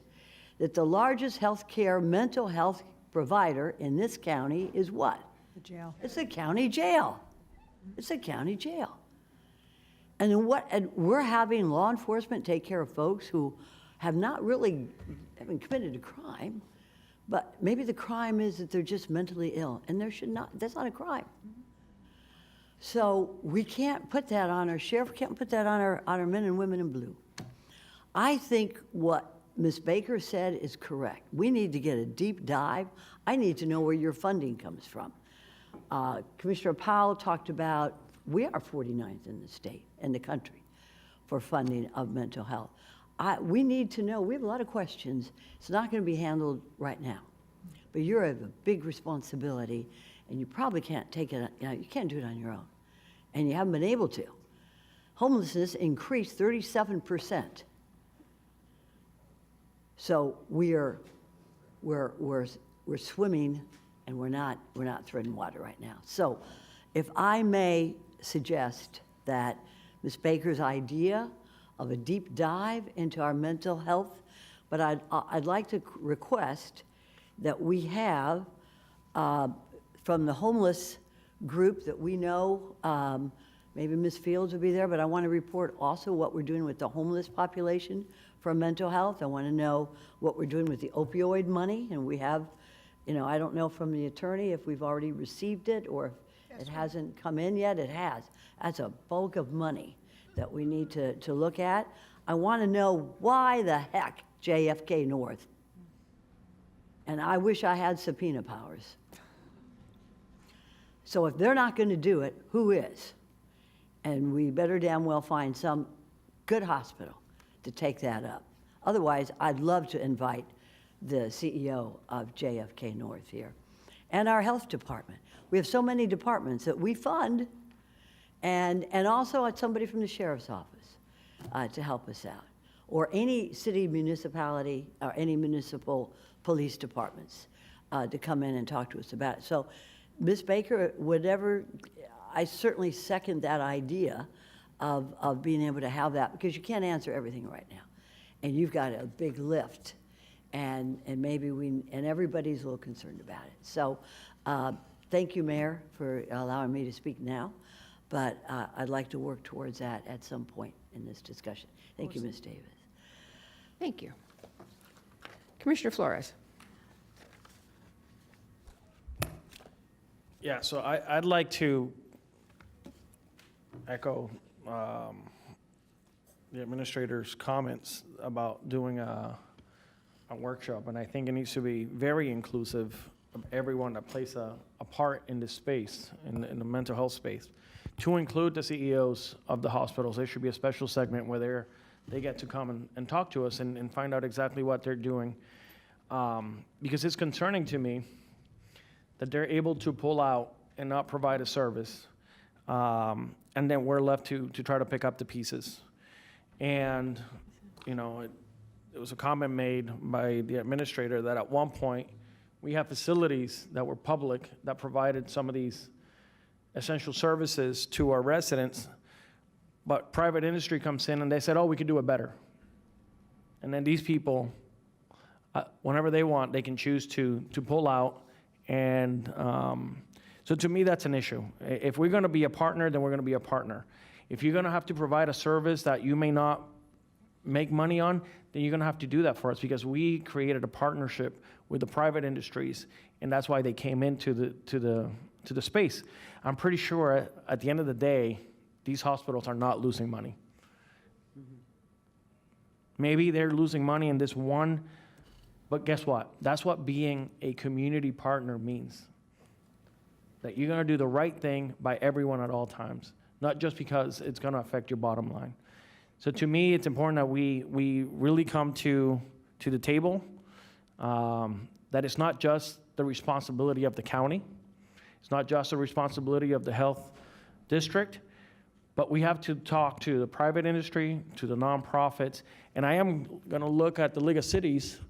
that the largest healthcare mental health provider in this county is what? The jail. It's a county jail. It's a county jail. And then we're having law enforcement take care of folks who haven't committed a crime, but maybe the crime is that they're just mentally ill, and that's not a crime. So we can't put that on our sheriff, can't put that on our men and women in blue. I think what Ms. Baker said is correct. We need to get a deep dive. I need to know where your funding comes from. Commissioner Powell talked about, we are 49th in the state and the country for funding of mental health. We need to know. We have a lot of questions. It's not going to be handled right now, but you have a big responsibility, and you probably can't take it. You can't do it on your own, and you haven't been able to. Homelessness increased 37%. So we're swimming, and we're not treading water right now. So, if I may suggest that Ms. Baker's idea of a deep dive into our mental health, but I'd like to request that we have from the homeless group that we know, maybe Ms. Fields will be there, but I want to report also what we're doing with the homeless population for mental health. I want to know what we're doing with the opioid money, and we have You know, I don't know from the attorney if we've already received it or if it hasn't come in yet. It has. That's a bulk of money that we need to look at. I want to know why the heck JFK North? And I wish I had subpoena powers. So if they're not going to do it, who is? And we better damn well find some good hospital to take that up. Otherwise, I'd love to invite the CEO of JFK North here and our health department. We have so many departments that we fund, and also somebody from the sheriff's office to help us out, or any city municipality or any municipal police departments to come in and talk to us about it. So, Ms. Baker, whatever, I certainly second that idea of being able to have that, because you can't answer everything right now. And you've got a big lift, and maybe and everybody's a little concerned about it. So thank you, Mayor, for allowing me to speak now, but I'd like to work towards that at some point in this discussion. Thank you, Ms. Davis. Thank you. Commissioner Flores. Yeah, so I'd like to echo the administrator's comments about doing a workshop, and I think it needs to be very inclusive of everyone that plays a part in this space, in the mental health space. To include the CEOs of the hospitals, there should be a special segment where they get to come and talk to us and find out exactly what they're doing. Because it's concerning to me that they're able to pull out and not provide a service, and then we're left to try to pick up the pieces. And, you know, it was a comment made by the administrator that at one point, we have facilities that were public that provided some of these essential services to our residents, but private industry comes in and they said, oh, we could do it better. And then these people, whenever they want, they can choose to pull out. And so to me, that's an issue. If we're going to be a partner, then we're going to be a partner. If you're going to have to provide a service that you may not make money on, then you're going to have to do that for us, because we created a partnership with the private industries, and that's why they came into the space. I'm pretty sure at the end of the day, these hospitals are not losing money. Maybe they're losing money in this one, but guess what? That's what being a community partner means. That you're going to do the right thing by everyone at all times, not just because it's going to affect your bottom line. So to me, it's important that we really come to the table, that it's not just the responsibility of the county, it's not just the responsibility of the health district, but we have to talk to the private industry, to the nonprofits, and I am going to look at the League of Cities,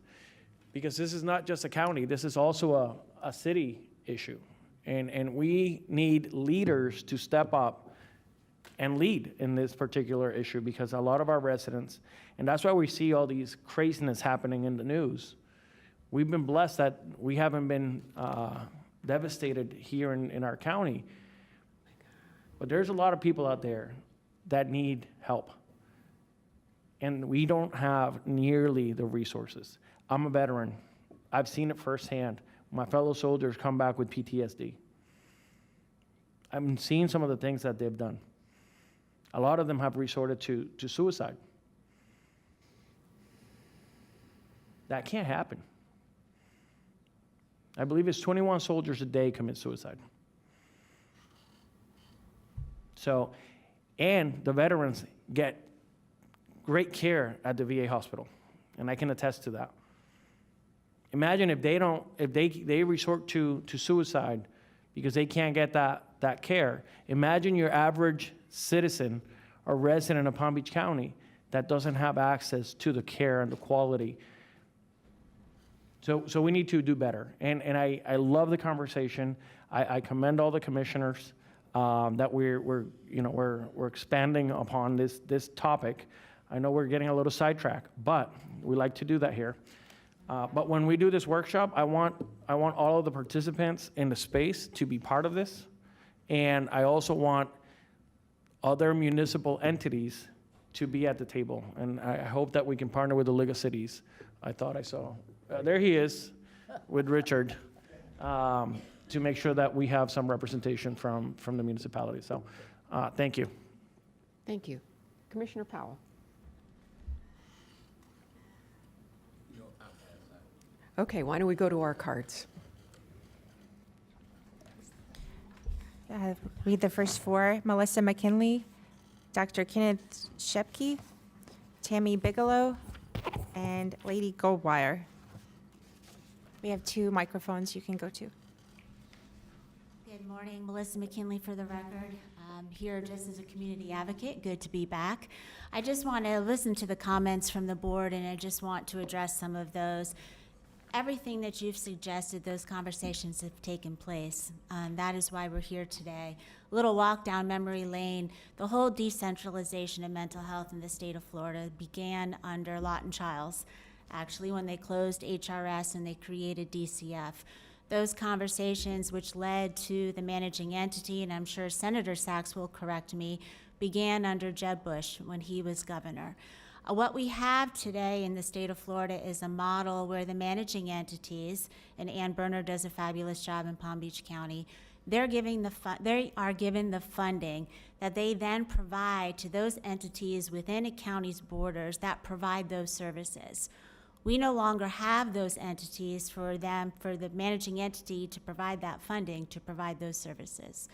because this is not just a county, this is also a city issue. And we need leaders to step up and lead in this particular issue, because a lot of our residents, and that's why we see all these craziness happening in the news. We've been blessed that we haven't been devastated here in our county, but there's a lot of people out there that need help. And we don't have nearly the resources. I'm a veteran. I've seen it firsthand. My fellow soldiers come back with PTSD. I'm seeing some of the things that they've done. A lot of them have resorted to suicide. That can't happen. I believe it's 21 soldiers a day commit suicide. So, and the veterans get great care at the VA hospital, and I can attest to that. Imagine if they resort to suicide because they can't get that care. Imagine your average citizen or resident of Palm Beach County that doesn't have access to the care and the quality. So we need to do better. And I love the conversation. I commend all the commissioners that we're expanding upon this topic. I know we're getting a little sidetracked, but we like to do that here. But when we do this workshop, I want all of the participants in the space to be part of this. And I also want other municipal entities to be at the table. And I hope that we can partner with the League of Cities. I thought I saw. There he is with Richard. to make sure that we have some representation from the municipality. So, thank you. Thank you. Commissioner Powell. Okay, why don't we go to our cards? Read the first four. Melissa McKinley, Dr. Kenneth Shepke, Tammy Bigelow, and Lady Goldwire. We have 2 microphones you can go to. Good morning, Melissa McKinley for the record. I'm here just as a community advocate. Good to be back. I just want to listen to the comments from the board, and I just want to address some of those. Everything that you've suggested, those conversations have taken place. That is why we're here today. A little walk down memory lane. The whole decentralization of mental health in the state of Florida began under Lawton Chiles, actually, when they closed HRS and they created DCF. Those conversations, which led to the managing entity, and I'm sure Senator Sachs will correct me, began under Jeb Bush when he was governor. What we have today in the state of Florida is a model where the managing entities, and Ann Berner does a fabulous job in Palm Beach County, they are given the funding that they then provide to those entities within a county's borders that provide those services. We no longer have those entities for the managing entity to provide that funding to provide those services.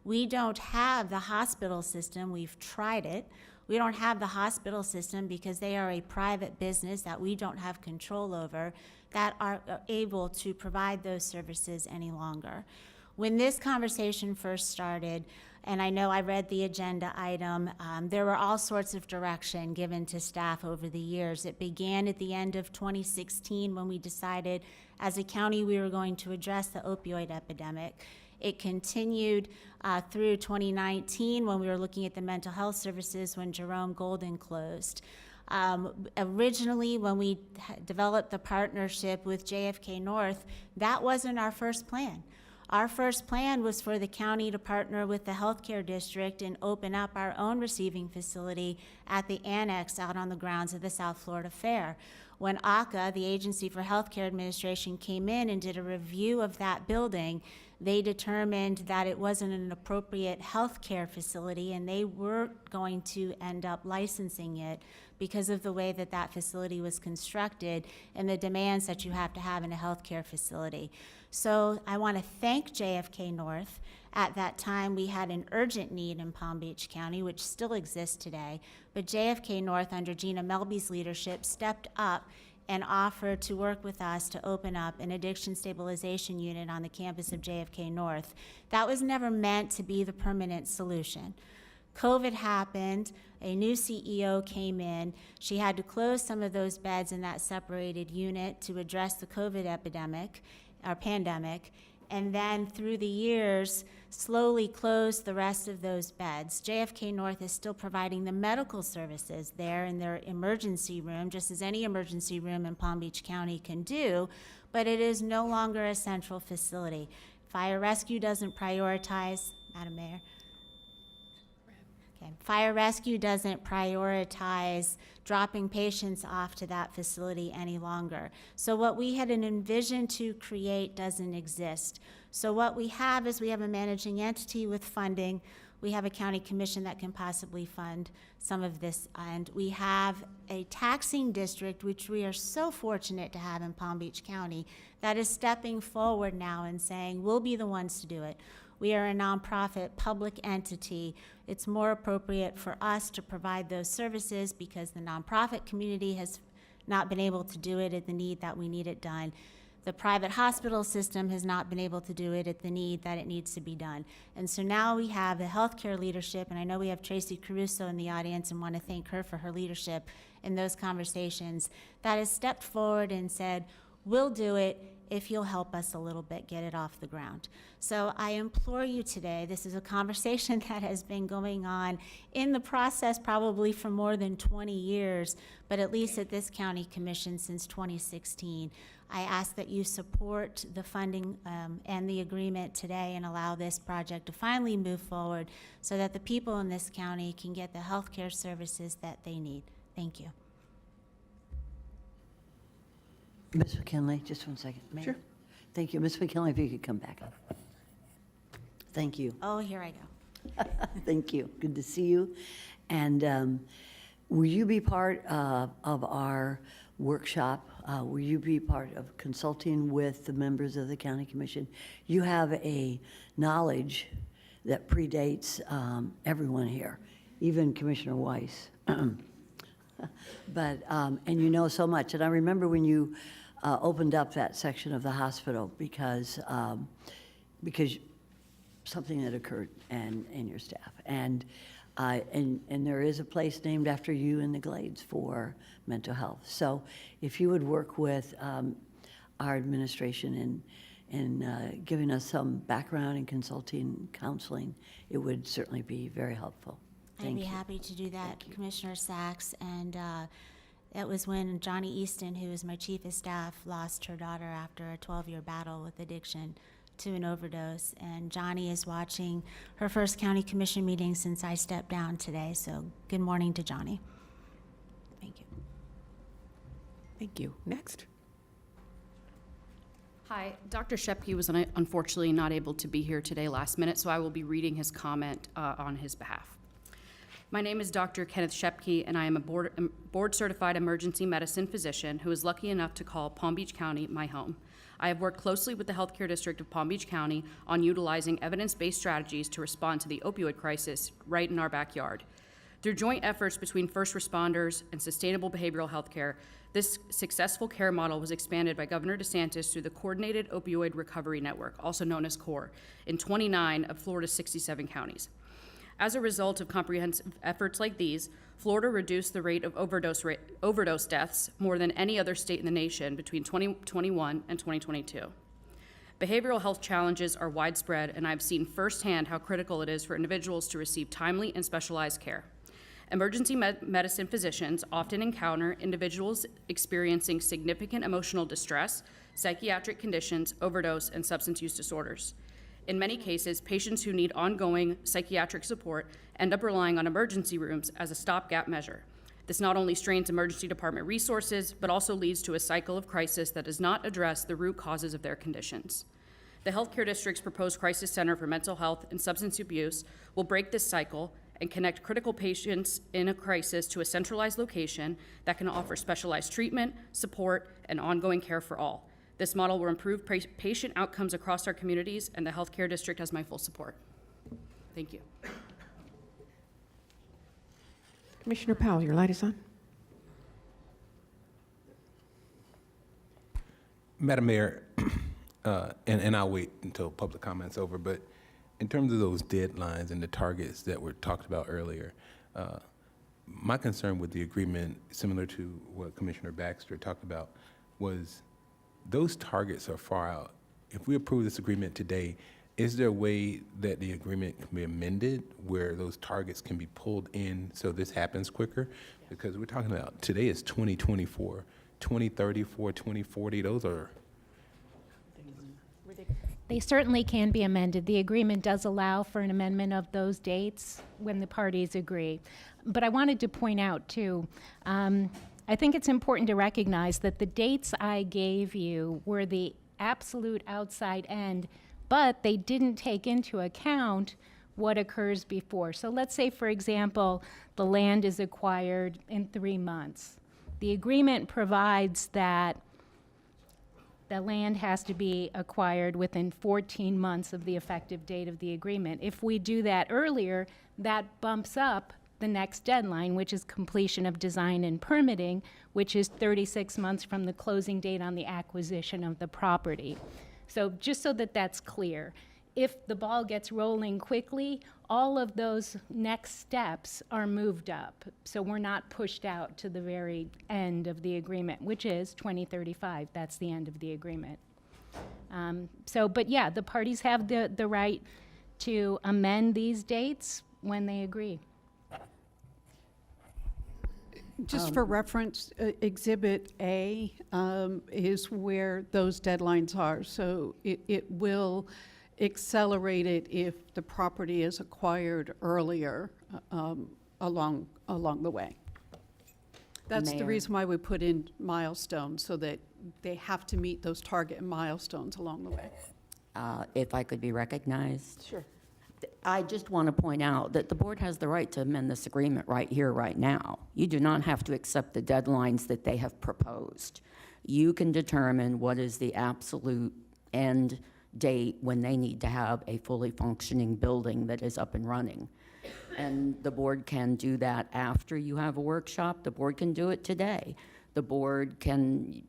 We don't have the hospital system. We've tried it. We don't have the hospital system because they are a private business that we don't have control over that are able to provide those services any longer. When this conversation first started, and I know I read the agenda item, there were all sorts of direction given to staff over the years. It began at the end of 2016 when we decided as a county we were going to address the opioid epidemic. It continued through 2019 when we were looking at the mental health services when Jerome Golden closed. Originally, when we developed the partnership with JFK North, that wasn't our first plan. Our first plan was for the county to partner with the healthcare district and open up our own receiving facility at the annex out on the grounds of the South Florida Fair. When AHCA, the Agency for Healthcare Administration, came in and did a review of that building, they determined that it wasn't an appropriate healthcare facility, and they were going to end up licensing it because of the way that that facility was constructed and the demands that you have to have in a healthcare facility. So I want to thank JFK North. At that time, we had an urgent need in Palm Beach County, which still exists today, but JFK North, under Gina Melby's leadership, stepped up and offered to work with us to open up an addiction stabilization unit on the campus of JFK North. That was never meant to be the permanent solution. COVID happened, a new CEO came in, she had to close some of those beds in that separated unit to address the COVID epidemic, or pandemic, and then through the years, slowly closed the rest of those beds. JFK North is still providing the medical services there in their emergency room, just as any emergency room in Palm Beach County can do, but it is no longer a central facility. Fire rescue doesn't prioritize, Madam Mayor. Okay. Fire rescue doesn't prioritize dropping patients off to that facility any longer. So what we had envisioned to create doesn't exist. So what we have is we have a managing entity with funding. We have a county commission that can possibly fund some of this, and we have a taxing district, which we are so fortunate to have in Palm Beach County, that is stepping forward now and saying, we'll be the ones to do it. We are a nonprofit public entity. It's more appropriate for us to provide those services because the nonprofit community has not been able to do it at the need that we need it done. The private hospital system has not been able to do it at the need that it needs to be done. And so now we have the healthcare leadership, and I know we have Tracy Caruso in the audience and want to thank her for her leadership in those conversations, that has stepped forward and said, we'll do it if you'll help us a little bit get it off the ground. So I implore you today, this is a conversation that has been going on in the process probably for more than 20 years, but at least at this county commission since 2016. I ask that you support the funding and the agreement today and allow this project to finally move forward so that the people in this county can get the health care services that they need. Thank you. Ms. McKinley, just one second. Mayor? Sure. Thank you. Ms. McKinley, if you could come back up. Thank you. Oh, here I go. Thank you. Good to see you. And will you be part of our workshop? Will you be part of consulting with the members of the County Commission? You have a knowledge that predates everyone here, even Commissioner Weiss. But, and you know so much. And I remember when you opened up that section of the hospital because something had occurred and your staff. And there is a place named after you in the Glades for mental health. So if you would work with our administration in giving us some background in consulting, counseling, it would certainly be very helpful. I'd be happy to do that, Commissioner Sachs. And it was when Johnny Easton, who was my chief of staff, lost her daughter after a 12-year battle with addiction to an overdose. And Johnny is watching her first county commission meeting since I stepped down today. So good morning to Johnny. Thank you. Thank you. Next. Hi, Dr. Shepke was unfortunately not able to be here today last minute, so I will be reading his comment on his behalf. My name is Dr. Kenneth Shepke, and I am a board-certified emergency medicine physician who is lucky enough to call Palm Beach County my home. I have worked closely with the Healthcare District of Palm Beach County on utilizing evidence-based strategies to respond to the opioid crisis right in our backyard. Through joint efforts between first responders and sustainable behavioral health care, this successful care model was expanded by Governor DeSantis through the Coordinated Opioid Recovery Network, also known as CORE, in 29 of Florida's 67 counties. As a result of comprehensive efforts like these, Florida reduced the rate of overdose deaths more than any other state in the nation between 2021 and 2022. Behavioral health challenges are widespread, and I've seen firsthand how critical it is for individuals to receive timely and specialized care. Emergency medicine physicians often encounter individuals experiencing significant emotional distress, psychiatric conditions, overdose, and substance use disorders. In many cases, patients who need ongoing psychiatric support end up relying on emergency rooms as a stopgap measure. This not only strains emergency department resources, but also leads to a cycle of crisis that does not address the root causes of their conditions. The Healthcare District's proposed Crisis Center for Mental Health and Substance Abuse will break this cycle and connect critical patients in a crisis to a centralized location that can offer specialized treatment, support, and ongoing care for all. This model will improve patient outcomes across our communities, and the Healthcare District has my full support. Thank you. Commissioner Powell, your light is on. Madam Mayor, and I'll wait until public comment's over, but in terms of those deadlines and the targets that were talked about earlier, my concern with the agreement, similar to what Commissioner Baxter talked about, was those targets are far out. If we approve this agreement today, is there a way that the agreement can be amended where those targets can be pulled in so this happens quicker? Because we're talking about today is 2024, 2034, 2040, those are... They certainly can be amended. The agreement does allow for an amendment of those dates when the parties agree. But I wanted to point out, too, I think it's important to recognize that the dates I gave you were the absolute outside end, but they didn't take into account what occurs before. So let's say, for example, the land is acquired in 3 months. The agreement provides that the land has to be acquired within 14 months of the effective date of the agreement. If we do that earlier, that bumps up the next deadline, which is completion of design and permitting, which is 36 months from the closing date on the acquisition of the property. So just so that that's clear, if the ball gets rolling quickly, all of those next steps are moved up. So we're not pushed out to the very end of the agreement, which is 2035. That's the end of the agreement. But yeah, the parties have the right to amend these dates when they agree. Just for reference, Exhibit A is where those deadlines are. So it will accelerate it if the property is acquired earlier along the way. That's the Mayor. reason why we put in milestones, so that they have to meet those target milestones along the way. If I could be recognized. Sure. I just want to point out that the board has the right to amend this agreement right here, right now. You do not have to accept the deadlines that they have proposed. You can determine what is the absolute end date when they need to have a fully functioning building that is up and running. And the board can do that after you have a workshop. The board can do it today. The board can,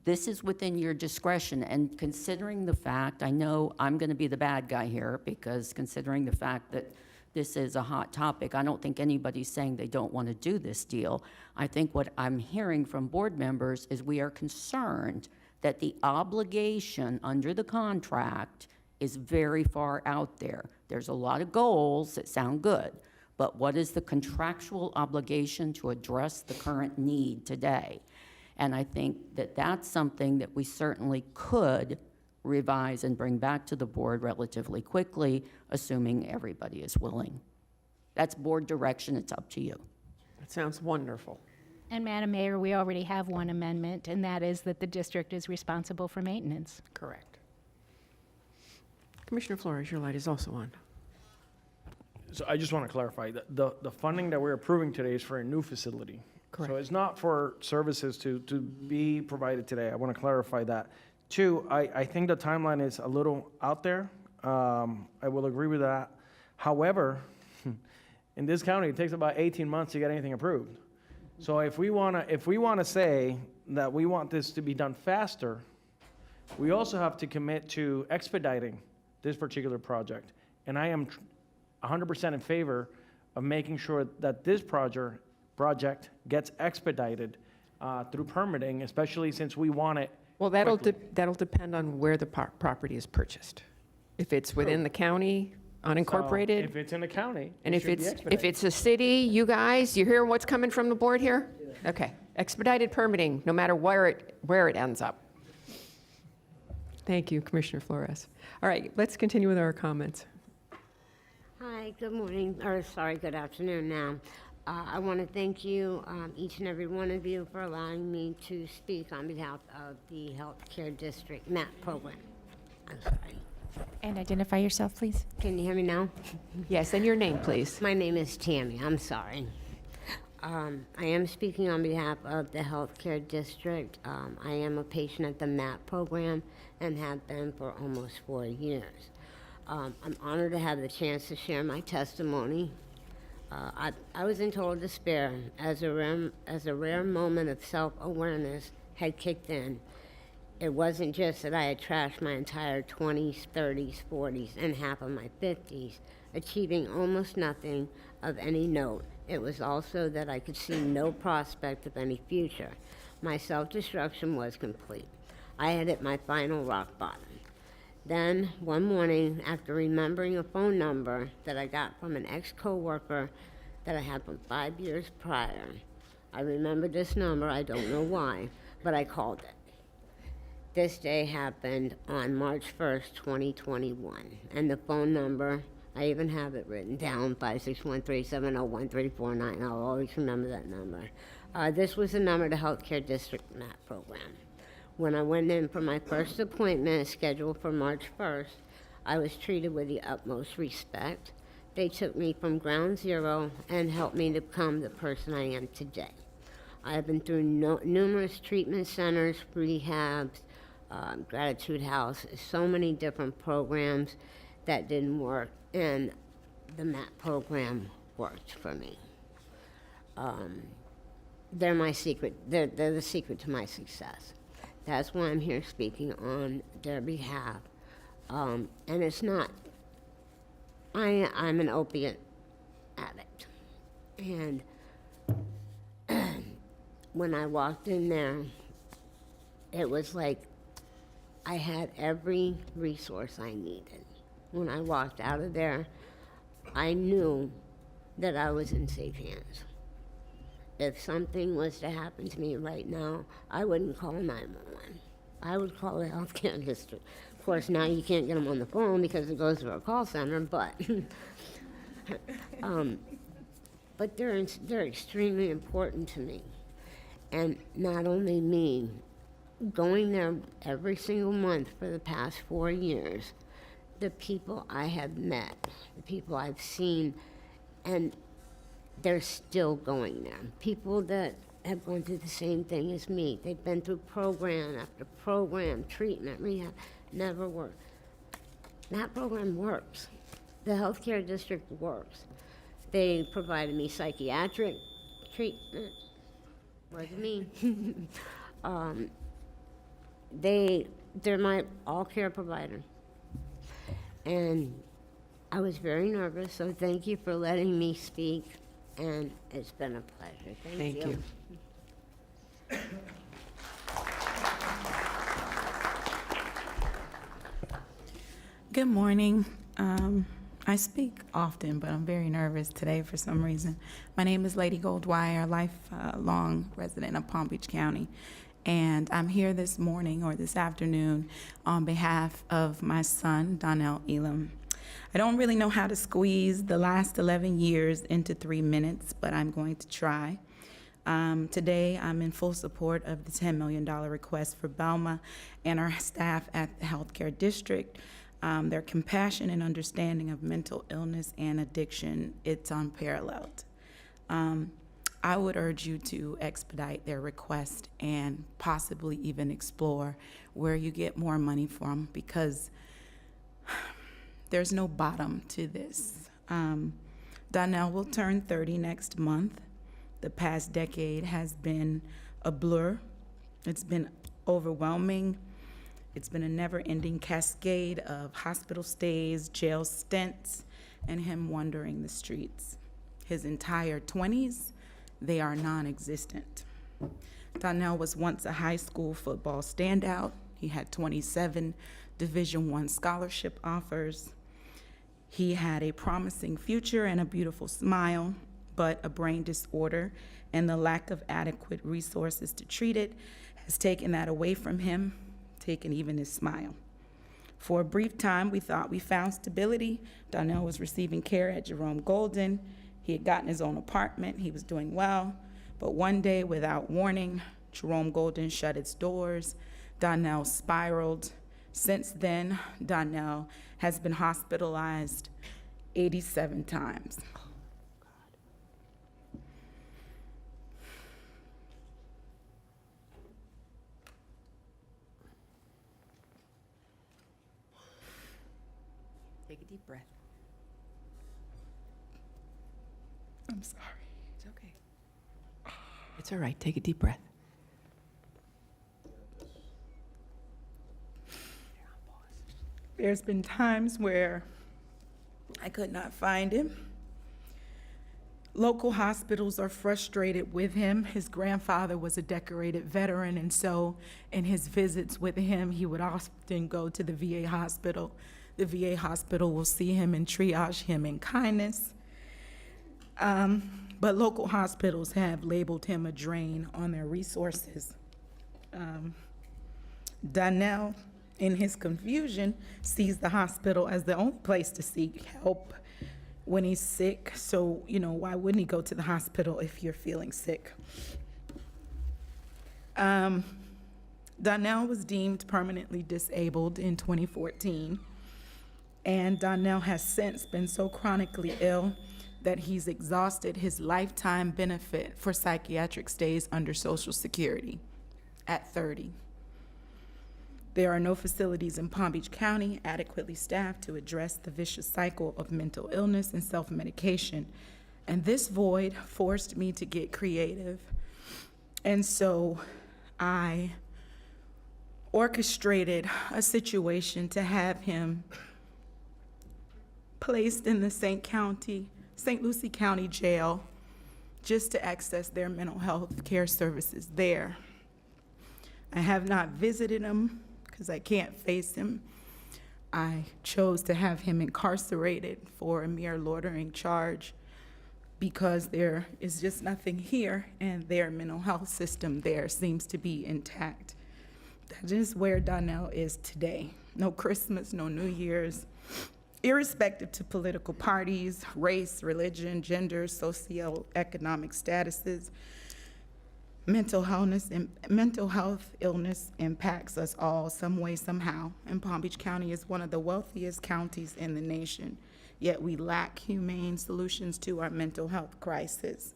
this is within your discretion, and considering the fact, I know I'm going to be the bad guy here, because considering the fact that this is a hot topic, I don't think anybody's saying they don't want to do this deal. I think what I'm hearing from board members is we are concerned that the obligation under the contract is very far out there. There's a lot of goals that sound good, but what is the contractual obligation to address the current need today? And I think that that's something that we certainly could revise and bring back to the board relatively quickly, assuming everybody is willing. That's board direction, it's up to you. That sounds wonderful. And Madam Mayor, we already have one amendment, and that is that the district is responsible for maintenance. Correct. Commissioner Flores, your light is also on. So I just want to clarify that the funding that we're approving today is for a new facility. Correct. So it's not for services to be provided today. I want to clarify that. Two, I think the timeline is a little out there. I will agree with that. However, in this county, it takes about 18 months to get anything approved. So if we want to say that we want this to be done faster, we also have to commit to expediting this particular project. And I am 100% in favor of making sure that this project gets expedited through permitting, especially since we want it. Well, that'll depend on where the property is purchased. If it's within the county, unincorporated. So if it's in the county, And it if should be it's, expedited. if it's a city, you guys, you hear what's coming from the board here? Okay, expedited permitting, no matter where it ends up. Thank you, Commissioner Flores. All right, let's continue with our comments. Hi, good morning, or sorry, good afternoon now. I want to thank you, each and every one of you, for allowing me to speak on behalf of the Healthcare District MAP program. I'm sorry. And identify yourself, please. Can you hear me now? Yes, and your name, please. My name is Tammy. I'm sorry. I am speaking on behalf of the Healthcare District. I am a patient at the MAP program and have been for almost 4 years. I'm honored to have the chance to share my testimony. I was in total despair as a rare moment of self-awareness had kicked in. It wasn't just that I had trashed my entire 20s, 30s, 40s, and half of my 50s, achieving almost nothing of any note. It was also that I could see no prospect of any future. My self-destruction was complete. I had hit my final rock bottom. Then, one morning, after remembering a phone number that I got from an ex-coworker that I had from 5 years prior, I remembered this number, I don't know why, but I called it. This day happened on March 1st, 2021, and the phone number, I even have it written down, 561-370-1349. I'll always remember that number. This was the number to Healthcare District MAP program. When I went in for my first appointment, scheduled for March 1st, I was treated with the utmost respect. They took me from ground zero and helped me to become the person I am today. I have been through numerous treatment centers, rehabs, Gratitude House, so many different programs that didn't work, and the MAP program worked for me. They're my secret. They're the secret to my success. That's why I'm here speaking on their behalf. And it's not, I'm an opiate addict. And when I walked in there, it was like I had every resource I needed. When I walked out of there, I knew that I was in safe hands. If something was to happen to me right now, I wouldn't call 911. I would call the healthcare district. Of course, now you can't get them on the phone because it goes to a call center, but but they're extremely important to me. And not only me, going there every single month for the past 4 years, the people I have met, the people I've seen, and they're still going there. People that have gone through the same thing as me. They've been through program after program, treatment, rehab, never worked. That program works. The healthcare district works. They provided me psychiatric treatment. What does it mean? They're my all-care provider. And I was very nervous, so thank you for letting me speak, and it's been a pleasure. Thank you. Good morning. I speak often, but I'm very nervous today for some reason. My name is Lady Goldwire, lifelong resident of Palm Beach County, and I'm here this morning or this afternoon on behalf of my son, Donnell Elam. I don't really know how to squeeze the last 11 years into 3 minutes, but I'm going to try. Today, I'm in full support of the $10 million request for Belma and our staff at the healthcare district. Their compassion and understanding of mental illness and addiction, it's unparalleled. I would urge you to expedite their request and possibly even explore where you get more money from, because there's no bottom to this. Donnell will turn 30 next month. The past decade has been a blur. It's been overwhelming. It's been a never-ending cascade of hospital stays, jail stints, and him wandering the streets. His entire 20s, they are non-existent. Donnell was once a high school football standout. He had 27 Division I scholarship offers. He had a promising future and a beautiful smile, but a brain disorder and the lack of adequate resources to treat it has taken that away from him, taken even his smile. For a brief time, we thought we found stability. Donnell was receiving care at Jerome Golden. He had gotten his own apartment. He was doing well. But one day, without warning, Jerome Golden shut its doors. Donnell spiraled. Since then, Donnell has been hospitalized 87 times. Take a deep breath. I'm sorry. It's okay. It's all right. Take a deep breath. There's been times where I could not find him. Local hospitals are frustrated with him. His grandfather was a decorated veteran, and so in his visits with him, he would often go to the VA hospital. The VA hospital will see him and triage him in kindness. But local hospitals have labeled him a drain on their resources. Donnell, in his confusion, sees the hospital as the only place to seek help when he's sick. So, why wouldn't he go to the hospital if you're feeling sick? Donnell was deemed permanently disabled in 2014. And Donnell has since been so chronically ill that he's exhausted his lifetime benefit for psychiatric stays under Social Security at 30. There are no facilities in Palm Beach County adequately staffed to address the vicious cycle of mental illness and self-medication. And this void forced me to get creative. And so I orchestrated a situation to have him placed in the St. Lucie County Jail just to access their mental health care services there. I have not visited him because I can't face him. I chose to have him incarcerated for a mere loitering charge because there is just nothing here and their mental health system there seems to be intact. That is where Donnell is today. No Christmas, no New Year's. Irrespective to political parties, race, religion, gender, socioeconomic statuses, Mental health illness impacts us all some way, somehow, and Palm Beach County is one of the wealthiest counties in the nation, yet we lack humane solutions to our mental health crisis.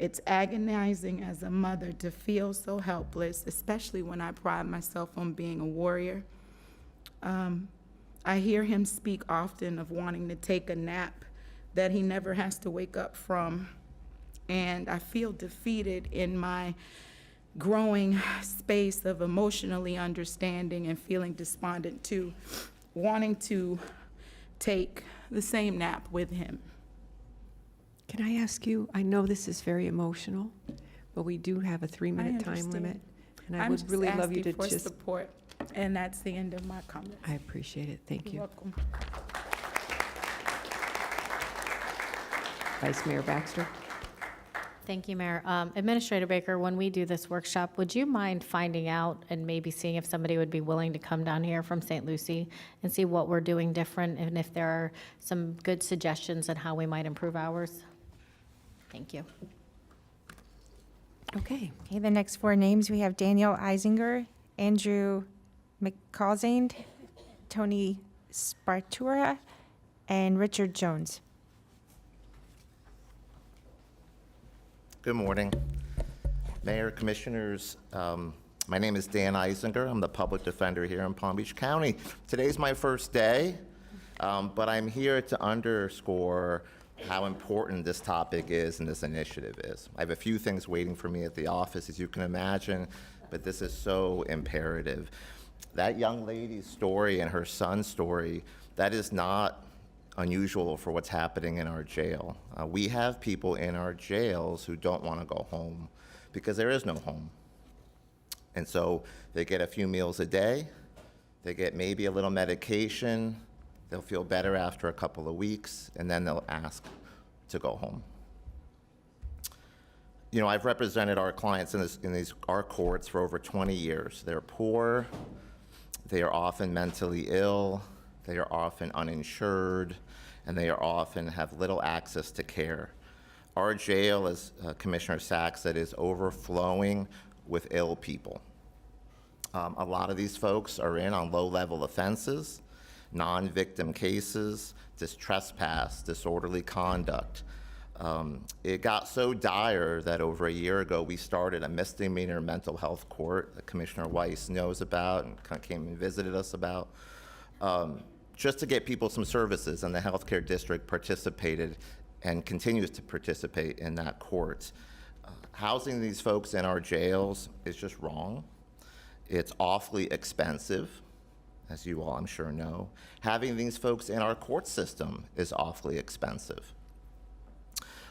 It's agonizing as a mother to feel so helpless, especially when I pride myself on being a warrior. I hear him speak often of wanting to take a nap that he never has to wake up from. And I feel defeated in my growing space of emotionally understanding and feeling despondent to wanting to take the same nap with him. Can I ask you, I know this is very emotional, but we do have a 3-minute time limit. And I would really love you to for just, support, and that's the end of my comment. I appreciate it. Thank you. You're welcome. Vice Mayor Baxter? Thank you, Mayor. Administrator Baker, when we do this workshop, would you mind finding out and maybe seeing if somebody would be willing to come down here from St. Lucie and see what we're doing different and if there are some good suggestions on how we might improve ours? Thank you. Okay. Okay, the next 4 names, we have Daniel Eisinger, Andrew McCausand, Tony Spartura, and Richard Jones. Good morning, Mayor, Commissioners. My name is Dan Eisinger. I'm the public defender here in Palm Beach County. Today's my first day, but I'm here to underscore how important this topic is and this initiative is. I have a few things waiting for me at the office, as you can imagine, but this is so imperative. That young lady's story and her son's story, that is not unusual for what's happening in our jail. We have people in our jails who don't want to go home because there is no home. And so they get a few meals a day, they get maybe a little medication, they'll feel better after a couple of weeks, and then they'll ask to go home. You know, I've represented our clients in our courts for over 20 years. They're poor, they are often mentally ill, they are often uninsured, and they are often have little access to care. Our jail, as Commissioner Sachs said, is overflowing with ill people. A lot of these folks are in on low-level offenses, non-victim cases, trespass, disorderly conduct. It got so dire that over a year ago, we started a misdemeanor mental health court that Commissioner Weiss knows about and kind of came and visited us about, just to get people some services, and the healthcare district participated and continues to participate in that court. Housing these folks in our jails is just wrong. It's awfully expensive, as you all I'm sure know. Having these folks in our court system is awfully expensive.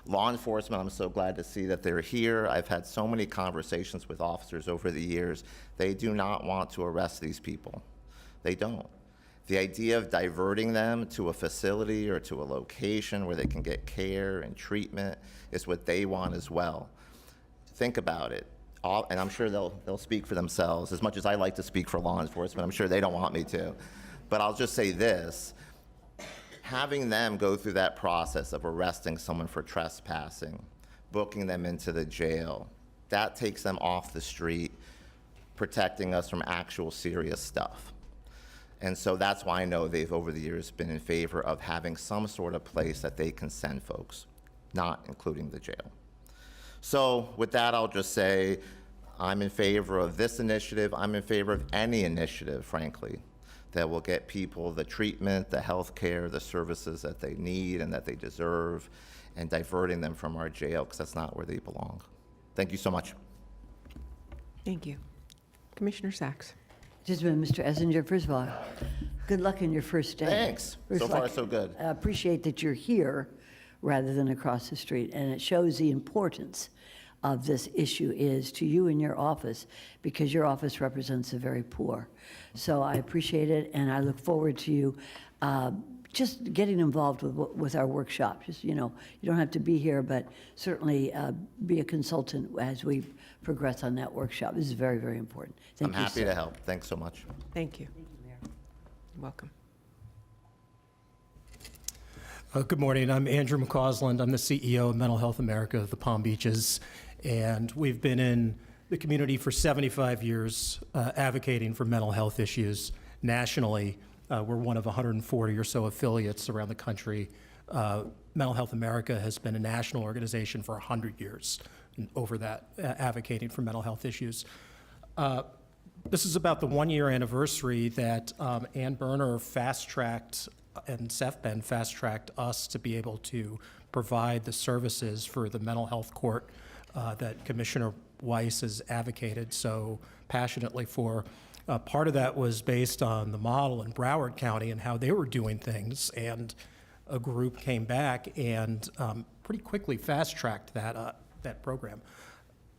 Law enforcement, I'm so glad to see that they're here. I've had so many conversations with officers over the years. They do not want to arrest these people. They don't. The idea of diverting them to a facility or to a location where they can get care and treatment is what they want as well. Think about it. And I'm sure they'll speak for themselves. As much as I like to speak for law enforcement, I'm sure they don't want me to. But I'll just say this. Having them go through that process of arresting someone for trespassing, booking them into the jail, that takes them off the street, protecting us from actual serious stuff. And so that's why I know they've, over the years, been in favor of having some sort of place that they can send folks, not including the jail. So with that, I'll just say I'm in favor of this initiative. I'm in favor of any initiative, frankly, that will get people the treatment, the health care, the services that they need and that they deserve, and diverting them from our jail, because that's not where they belong. Thank you so much. Thank you. Commissioner Sachs. Just a minute, Mr. Essinger, first of all, good luck in your first day. Thanks. So far, so good. I appreciate that you're here rather than across the street, and it shows the importance of this issue is to you and your office, because your office represents the very poor. So I appreciate it, and I look forward to you just getting involved with our workshop. Just, you know, you don't have to be here, but certainly be a consultant as we progress on that workshop. This is very, very important. Thank I'm you, happy sir. to help. Thanks so much. Thank you. Thank you, Mayor. Welcome. Good morning. I'm Andrew McCausland. I'm the CEO of Mental Health America of the Palm Beaches, and we've been in the community for 75 years advocating for mental health issues nationally. We're one of 140 or so affiliates around the country. Mental Health America has been a national organization for 100 years and over that, advocating for mental health issues. This is about the 1-year anniversary that Ann Berner fast-tracked and SEFBEN fast-tracked us to be able to provide the services for the mental health court that Commissioner Weiss has advocated so passionately for. Part of that was based on the model in Broward County and how they were doing things, and a group came back and pretty quickly fast-tracked that program.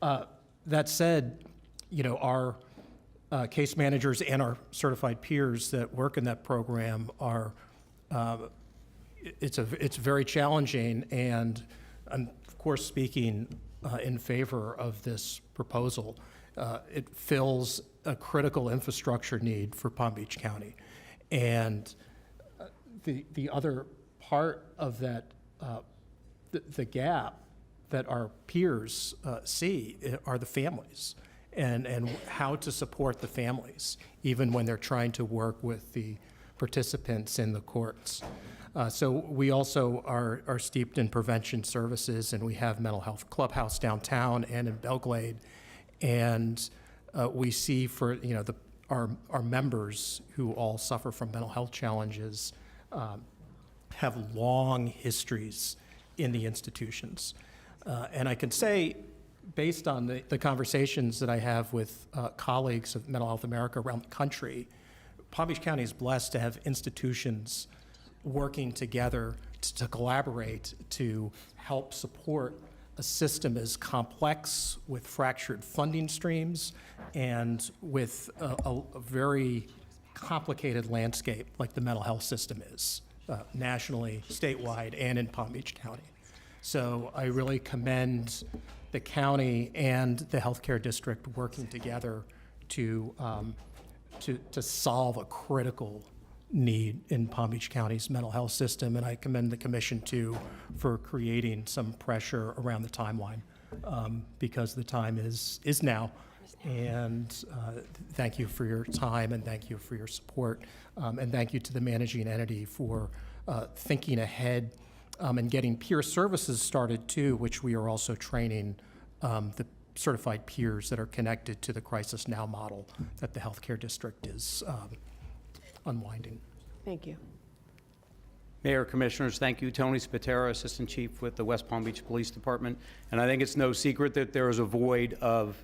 That said, you know, our case managers and our certified peers that work in that program are, it's very challenging, and I'm of course speaking in favor of this proposal. It fills a critical infrastructure need for Palm Beach County. And the other part of that, the gap that our peers see are the families, and how to support the families, even when they're trying to work with the participants in the courts. So we also are steeped in prevention services, and we have mental health clubhouse downtown and in Belglade. And we see for, you know, our members who all suffer from mental health challenges have long histories in the institutions. And I can say, based on the conversations that I have with colleagues of Mental Health America around the country, Palm Beach County is blessed to have institutions working together to collaborate to help support a system as complex with fractured funding streams and with a very complicated landscape like the mental health system is, nationally, statewide, and in Palm Beach County. So I really commend the county and the healthcare district working together to solve a critical need in Palm Beach County's mental health system, and I commend the commission too for creating some pressure around the timeline, because the time is now. And thank you for your time, and thank you for your support, and thank you to the managing entity for thinking ahead and getting peer services started too, which we are also training the certified peers that are connected to the Crisis Now model that the healthcare district is unwinding. Thank you. Mayor, Commissioners, thank you. Tony Spatera, Assistant Chief with the West Palm Beach Police Department. And I think it's no secret that there is a void of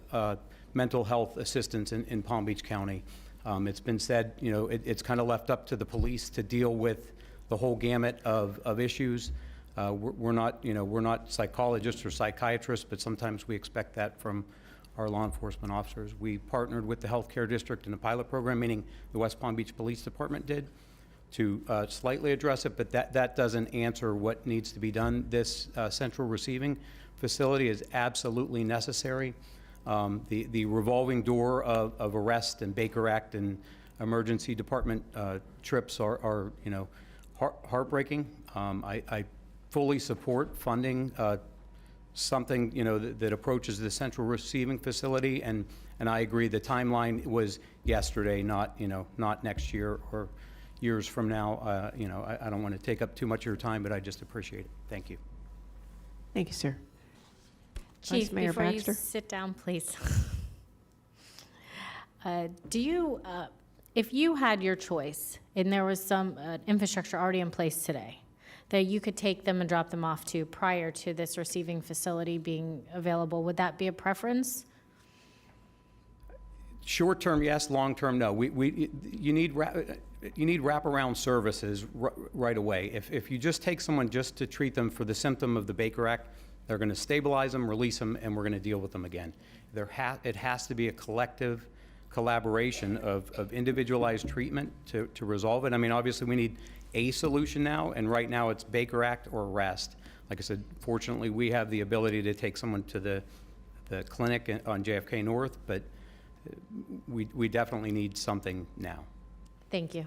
mental health assistance in Palm Beach County. It's been said, you know, it's kind of left up to the police to deal with the whole gamut of issues. We're not psychologists or psychiatrists, but sometimes we expect that from our law enforcement officers. We partnered with the healthcare district in a pilot program, meaning the West Palm Beach Police Department did, to slightly address it, but that doesn't answer what needs to be done. This central receiving facility is absolutely necessary. The revolving door of arrest and Baker Act and emergency department trips are you know, heartbreaking. I fully support funding something, you know, that approaches the central receiving facility, and I agree the timeline was yesterday, not, you know, not next year or years from now. You know, I don't want to take up too much of your time, but I just appreciate it. Thank you. Thank you, sir. Chief, Vice Mayor before Baxter. you sit down, please. Do you, if you had your choice and there was some infrastructure already in place today that you could take them and drop them off to prior to this receiving facility being available, would that be a preference? Short term, yes. Long term, no. You need wraparound services right away. If you just take someone just to treat them for the symptom of the Baker Act, they're going to stabilize them, release them, and we're going to deal with them again. It has to be a collective collaboration of individualized treatment to resolve it. I mean, obviously, we need a solution now, and right now it's Baker Act or arrest. Like I said, fortunately, we have the ability to take someone to the clinic on JFK North, but we definitely need something now. Thank you.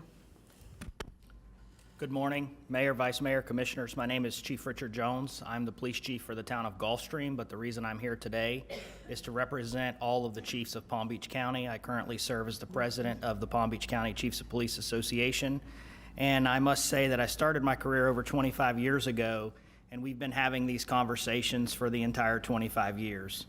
Good morning, Mayor, Vice Mayor, Commissioners. My name is Chief Richard Jones. I'm the police chief for the town of Gulfstream, but the reason I'm here today is to represent all of the chiefs of Palm Beach County. I currently serve as the president of the Palm Beach County Chiefs of Police Association, and I must say that I started my career over 25 years ago, and we've been having these conversations for the entire 25 years.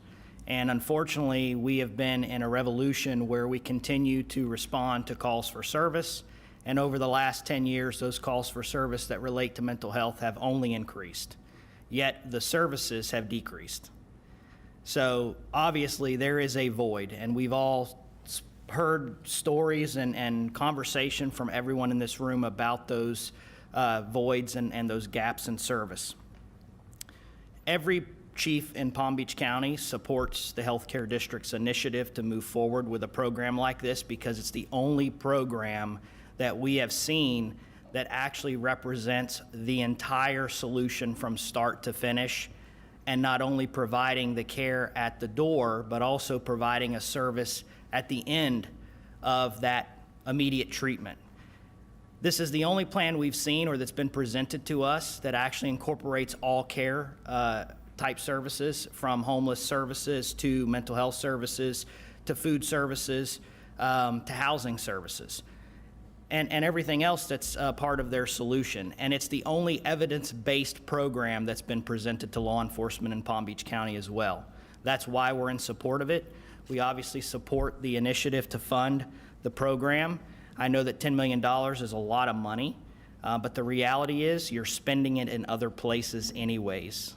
And unfortunately, we have been in a revolution where we continue to respond to calls for service. And over the last 10 years, those calls for service that relate to mental health have only increased, yet the services have decreased. So obviously there is a void, and we've all heard stories and conversation from everyone in this room about those voids and those gaps in service. Every chief in Palm Beach County supports the Healthcare District's initiative to move forward with a program like this because it's the only program that we have seen that actually represents the entire solution from start to finish, and not only providing the care at the door, but also providing a service at the end of that immediate treatment. This is the only plan we've seen or that's been presented to us that actually incorporates all care type services, from homeless services to mental health services to food services to housing services. And everything else that's part of their solution. And it's the only evidence-based program that's been presented to law enforcement in Palm Beach County as well. That's why we're in support of it. We obviously support the initiative to fund the program. I know that $10 million is a lot of money, but the reality is you're spending it in other places anyways.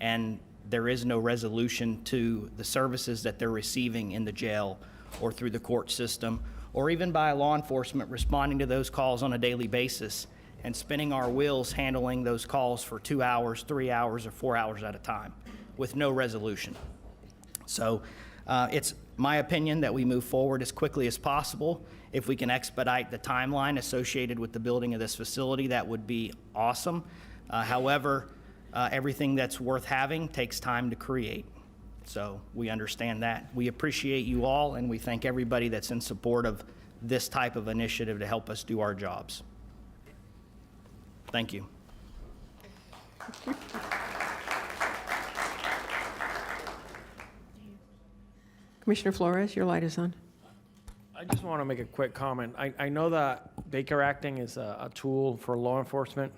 And there is no resolution to the services that they're receiving in the jail or through the court system, or even by law enforcement responding to those calls on a daily basis and spinning our wheels handling those calls for 2 hours, 3 hours, or 4 hours at a time with no resolution. So it's my opinion that we move forward as quickly as possible. If we can expedite the timeline associated with the building of this facility, that would be awesome. However, everything that's worth having takes time to create. So we understand that. We appreciate you all, and we thank everybody that's in support of this type of initiative to help us do our jobs. Thank you. Commissioner Flores, your light is on. I just want to make a quick comment. I know that Baker acting is a tool for law enforcement,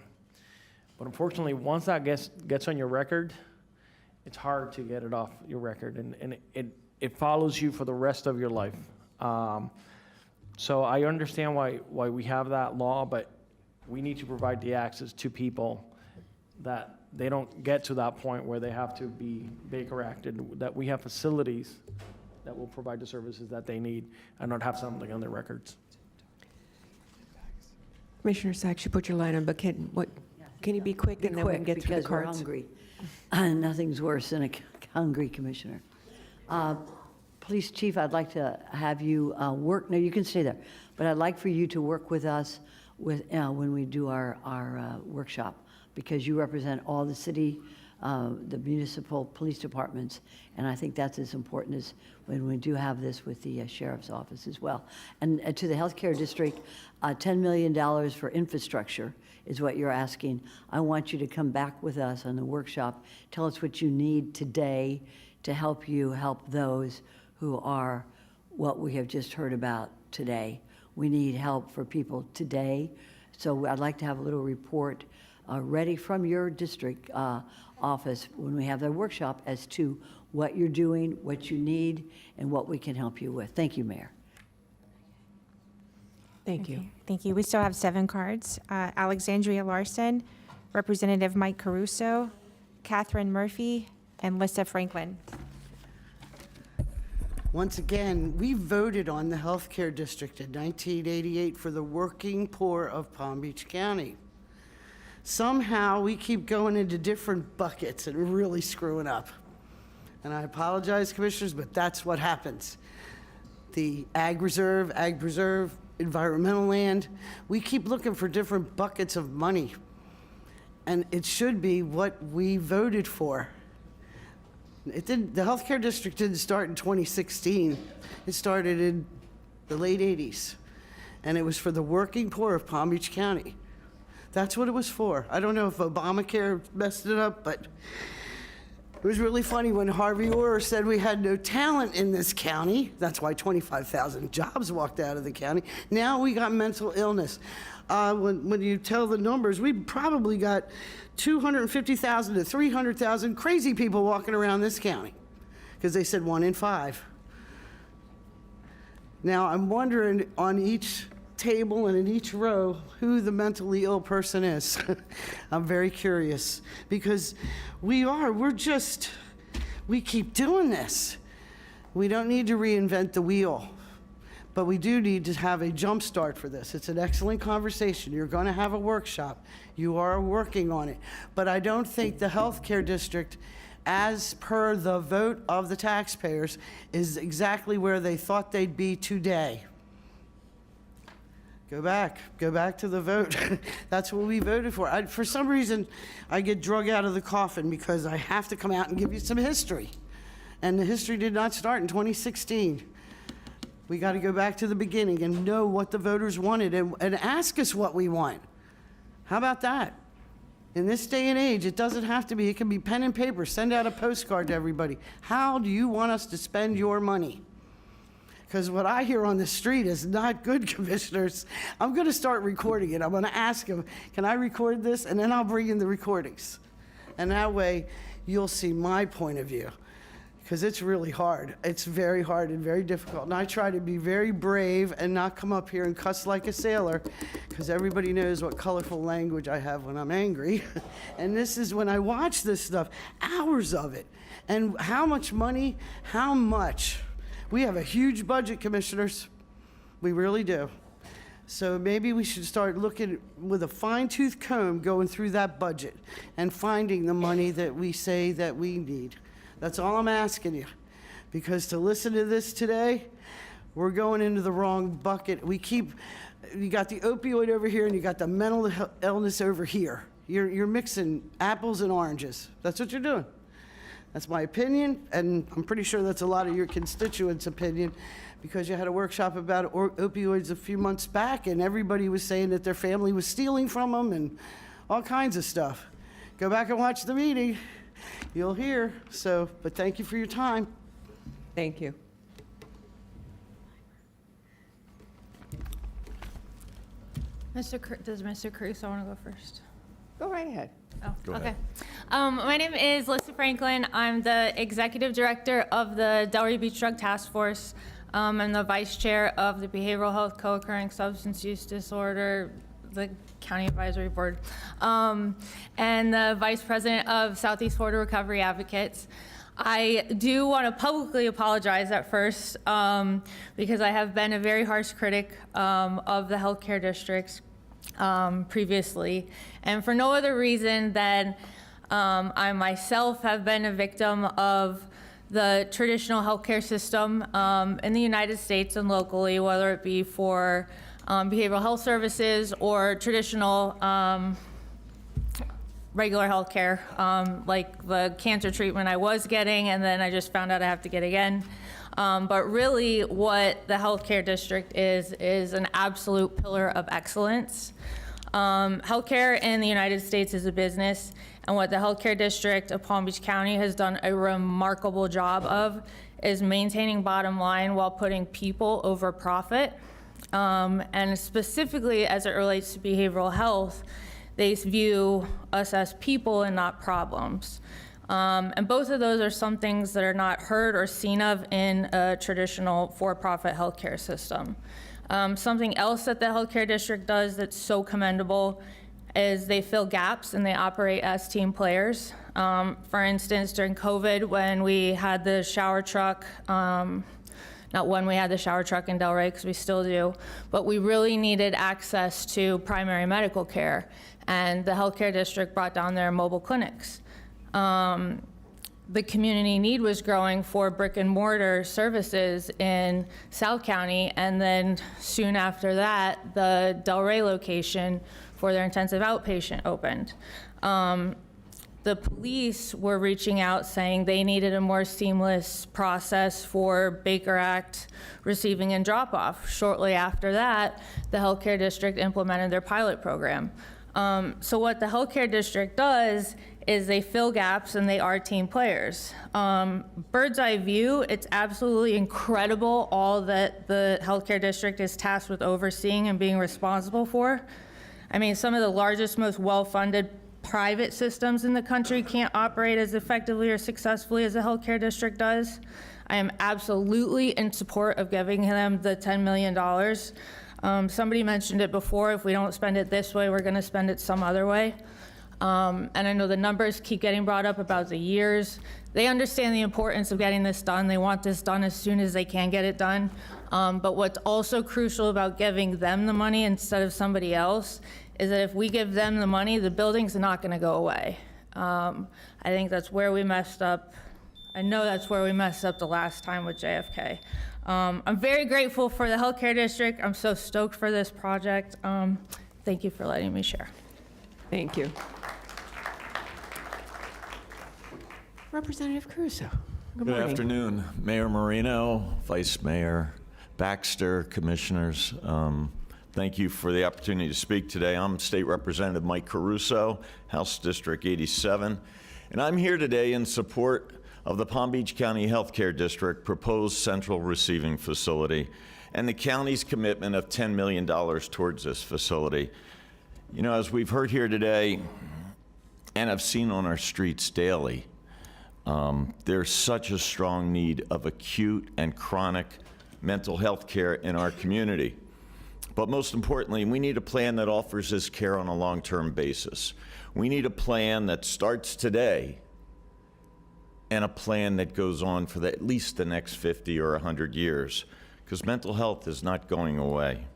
but unfortunately, once that gets on your record, it's hard to get it off your record, and it follows you for the rest of your life. So I understand why we have that law, but we need to provide the access to people that they don't get to that point where they have to be Baker acted, that we have facilities that will provide the services that they need and not have something on their records. Commissioner Sachs, you put your light on, but can you be quick and then we can get through the because we're cards? hungry. Nothing's worse than a hungry commissioner. Police Chief, I'd like to have you work, no, you can stay there, but I'd like for you to work with us when we do our workshop, because you represent all the city, the municipal police departments, and I think that's as important as when we do have this with the sheriff's office as well. And to the healthcare district, $10 million for infrastructure is what you're asking. I want you to come back with us on the workshop. Tell us what you need today to help you help those who are what we have just heard about today. We need help for people today. So I'd like to have a little report ready from your district office when we have the workshop as to what you're doing, what you need, and what we can help you with. Thank you, Mayor. Thank you. Thank you. We still have 7 cards. Alexandria Larson, Representative Mike Caruso, Catherine Murphy, and Lissa Franklin. Once again, we voted on the healthcare district in 1988 for the working poor of Palm Beach County. Somehow we keep going into different buckets and really screwing up. And I apologize, commissioners, but that's what happens. The ag preserve, environmental land, we keep looking for different buckets of money. And it should be what we voted for. The healthcare district didn't start in 2016. It started in the late 80s. And it was for the working poor of Palm Beach County. That's what it was for. I don't know if Obamacare messed it up, but it was really funny when Harvey Orr said we had no talent in this county. That's why 25,000 jobs walked out of the county. Now we got mental illness. When you tell the numbers, we probably got 250,000 to 300,000 crazy people walking around this county because they said 1 in 5. Now I'm wondering on each table and in each row who the mentally ill person is. I'm very curious because we keep doing this. We don't need to reinvent the wheel, but we do need to have a jump start for this. It's an excellent conversation. You're going to have a workshop. You are working on it. But I don't think the healthcare district, as per the vote of the taxpayers, is exactly where they thought they'd be today. Go back to the vote. That's what we voted for. For some reason, I get drug out of the coffin because I have to come out and give you some history. And the history did not start in 2016. We got to go back to the beginning and know what the voters wanted and ask us what we want. How about that? In this day and age, it doesn't have to be, it can be pen and paper. Send out a postcard to everybody. How do you want us to spend your money? Because what I hear on the street is not good, commissioners. I'm going to start recording it. I'm going to ask them, can I record this? And then I'll bring in the recordings. And that way, you'll see my point of view. Because it's really hard. It's very hard and very difficult. And I try to be very brave and not come up here and cuss like a sailor, because everybody knows what colorful language I have when I'm angry. And this is when I watch this stuff, hours of it. And how much money, how much? We have a huge budget, commissioners. We really do. So maybe we should start looking with a fine-tooth comb going through that budget and finding the money that we say that we need. That's all I'm asking you. Because to listen to this today, we're going into the wrong bucket. You got the opioid over here and you got the mental illness over here. You're mixing apples and oranges. That's what you're doing. That's my opinion, and I'm pretty sure that's a lot of your constituents' opinion, because you had a workshop about opioids a few months back, and everybody was saying that their family was stealing from them and all kinds of stuff. Go back and watch the meeting. You'll hear. But thank you for your time. Thank you. Does Mr. Caruso want to go first? Go right ahead. Oh, Go okay. ahead. My name is Lisa Franklin. I'm the executive director of the Delray Beach Drug Task Force. I'm the vice chair of the Behavioral Health Co-occurring Substance Use Disorder, the County Advisory Board, and the vice president of Southeast Florida Recovery Advocates. I do want to publicly apologize at first because I have been a very harsh critic of the healthcare districts previously, and for no other reason than I myself have been a victim of the traditional healthcare system in the United States and locally, whether it be for behavioral health services or traditional regular healthcare, like the cancer treatment I was getting, and then I just found out I have to get again. But really what the healthcare district is an absolute pillar of excellence. Healthcare in the United States is a business, and what the healthcare district of Palm Beach County has done a remarkable job of is maintaining bottom line while putting people over profit. And specifically as it relates to behavioral health, they view us as people and not problems. And both of those are some things that are not heard or seen of in a traditional for-profit healthcare system. Something else that the healthcare district does that's so commendable is they fill gaps and they operate as team players. For instance, during COVID, when we had the shower truck, not when we had the shower truck in Delray, because we still do, but we really needed access to primary medical care, and the healthcare district brought down their mobile clinics. The community need was growing for brick and mortar services in South County, and then soon after that, the Delray location for their intensive outpatient opened. The police were reaching out saying they needed a more seamless process for Baker Act receiving and drop-off. Shortly after that, the healthcare district implemented their pilot program. So what the healthcare district does is they fill gaps and they are team players. Bird's eye view, it's absolutely incredible all that the healthcare district is tasked with overseeing and being responsible for. I mean, some of the largest, most well-funded private systems in the country can't operate as effectively or successfully as the healthcare district does. I am absolutely in support of giving them the $10 million. Somebody mentioned it before, if we don't spend it this way, we're gonna spend it some other way. And I know the numbers keep getting brought up about the years. They understand the importance of getting this done. They want this done as soon as they can get it done. But what's also crucial about giving them the money instead of somebody else is that if we give them the money, the building's not gonna go away. I think that's where we messed up. I know that's where we messed up the last time with JFK. I'm very grateful for the healthcare district. I'm so stoked for this project. Thank you for letting me share. Thank you. Representative Caruso. Good morning. Afternoon, Mayor Marino, Vice Mayor Baxter, Commissioners. Thank you for the opportunity to speak today. I'm State Representative Mike Caruso, House District 87, and I'm here today in support of the Palm Beach County Healthcare District proposed central receiving facility and the county's commitment of $10 million towards this facility. You know, as we've heard here today, and I've seen on our streets daily, there's such a strong need of acute and chronic mental health care in our community. But most importantly, we need a plan that offers this care on a long-term basis. We need a plan that starts today and a plan that goes on for at least the next 50 or 100 years, because mental health is not going away.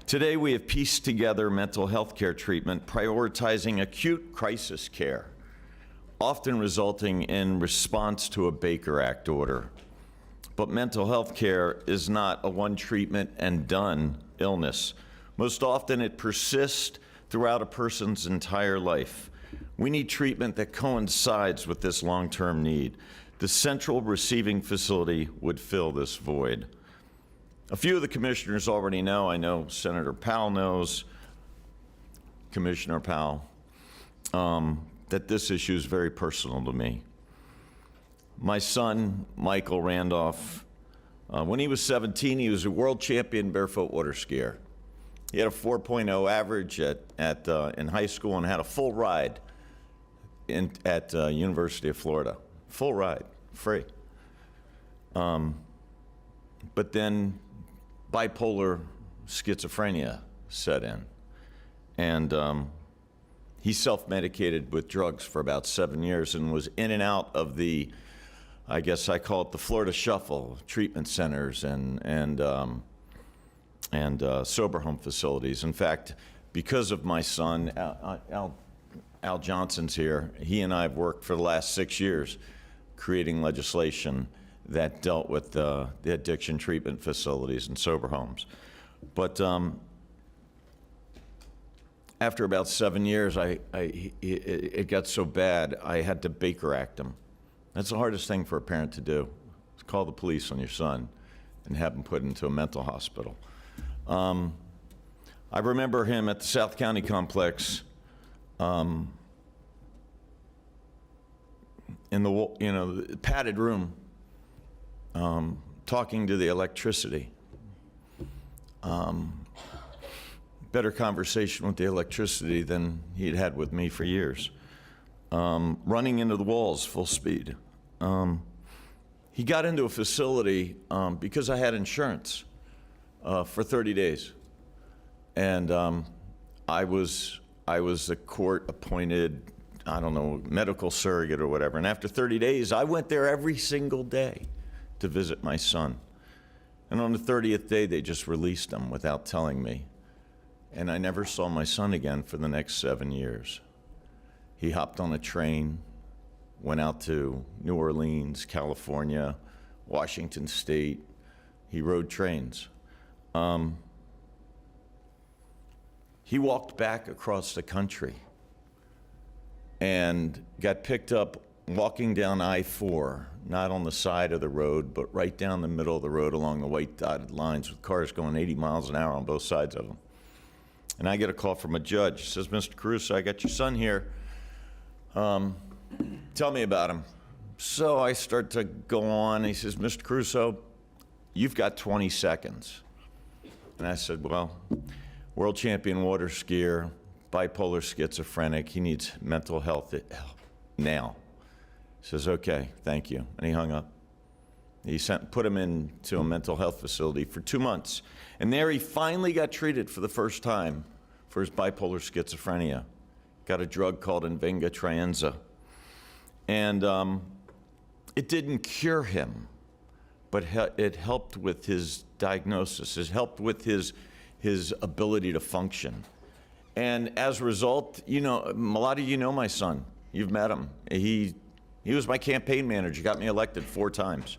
Today, we have pieced together mental health care treatment, prioritizing acute crisis care, often resulting in response to a Baker Act order. But mental health care is not a one treatment and done illness. Most often it persists throughout a person's entire life. We need treatment that coincides with this long-term need. The central receiving facility would fill this void. A few of the commissioners already know, I know Senator Powell knows, Commissioner Powell, that this issue is very personal to me. My son, Michael Randolph, when he was 17, he was a world champion barefoot water skier. He had a 4.0 average in high school and had a full ride at University of Florida. Full ride, free. But then bipolar schizophrenia set in. And he self-medicated with drugs for about 7 years and was in and out of the, I guess I call it the Florida Shuffle, treatment centers and sober home facilities. In fact, because of my son, Al Johnson's here, he and I have worked for the last 6 years creating legislation that dealt with the addiction treatment facilities and sober homes. But after about 7 years, it got so bad, I had to Baker Act him. That's the hardest thing for a parent to do, is call the police on your son and have him put into a mental hospital. I remember him at the South County complex in the padded room, talking to the electricity. Better conversation with the electricity than he'd had with me for years. Running into the walls full speed. He got into a facility because I had insurance for 30 days. And I was the court-appointed, I don't know, medical surrogate or whatever. And after 30 days, I went there every single day to visit my son. And on the 30th day, they just released him without telling me. And I never saw my son again for the next 7 years. He hopped on a train, went out to New Orleans, California, Washington State. He rode trains. He walked back across the country and got picked up walking down I-4, not on the side of the road, but right down the middle of the road along the white dotted lines with cars going 80 miles an hour on both sides of them. And I get a call from a judge. He says, Mr. Caruso, I got your son here. Tell me about him. So I start to go on. He says, Mr. Caruso, you've got 20 seconds. And I said, well, world champion water skier, bipolar schizophrenic. He needs mental health now. He says, okay, thank you. And he hung up. He put him into a mental health facility for 2 months. And there he finally got treated for the first time for his bipolar schizophrenia. Got a drug called Invenga Trienza. And it didn't cure him, but it helped with his diagnosis. It helped with his ability to function. And as a result, you know, a lot of you know my son. You've met him. He was my campaign manager, got me elected 4 times.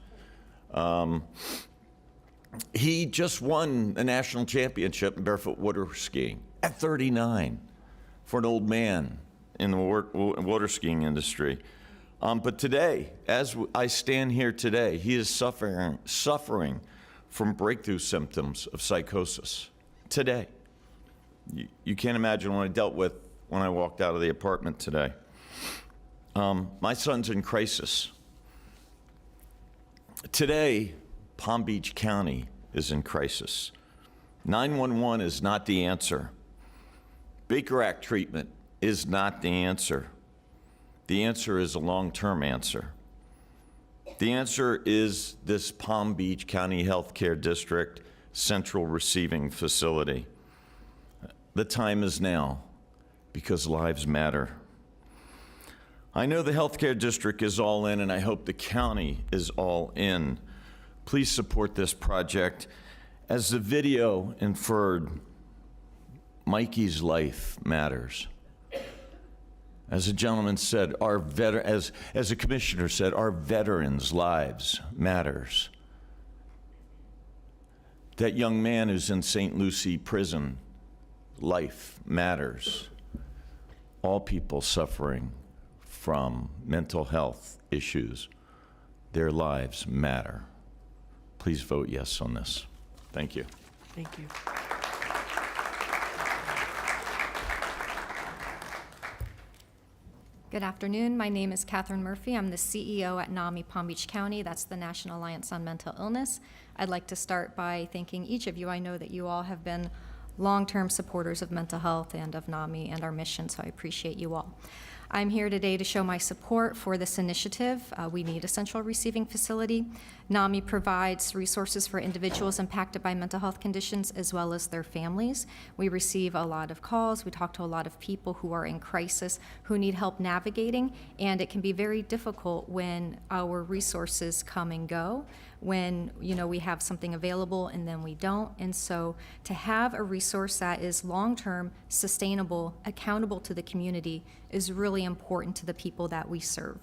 He just won a national championship in barefoot water skiing at 39 for an old man in the water skiing industry. But today, as I stand here today, he is suffering from breakthrough symptoms of psychosis today. You can't imagine what I dealt with when I walked out of the apartment today. My son's in crisis. Today, Palm Beach County is in crisis. 911 is not the answer. Baker Act treatment is not the answer. The answer is a long-term answer. The answer is this Palm Beach County Healthcare District Central Receiving Facility. The time is now, because lives matter. I know the healthcare district is all in, and I hope the county is all in. Please support this project. As the video inferred, Mikey's life matters. As a gentleman said, as a commissioner said, our veterans' lives matters. That young man who's in St. Lucie prison, life matters. All people suffering from mental health issues, their lives matter. Please vote yes on this. Thank you. Thank you. Good afternoon. My name is Catherine Murphy. I'm the CEO at NAMI Palm Beach County. That's the National Alliance on Mental Illness. I'd like to start by thanking each of you. I know that you all have been long-term supporters of mental health and of NAMI and our mission, so I appreciate you all. I'm here today to show my support for this initiative. We need a central receiving facility. NAMI provides resources for individuals impacted by mental health conditions as well as their families. We receive a lot of calls. We talk to a lot of people who are in crisis, who need help navigating, and it can be very difficult when our resources come and go, when we have something available and then we don't. And so to have a resource that is long-term, sustainable, accountable to the community is really important to the people that we serve.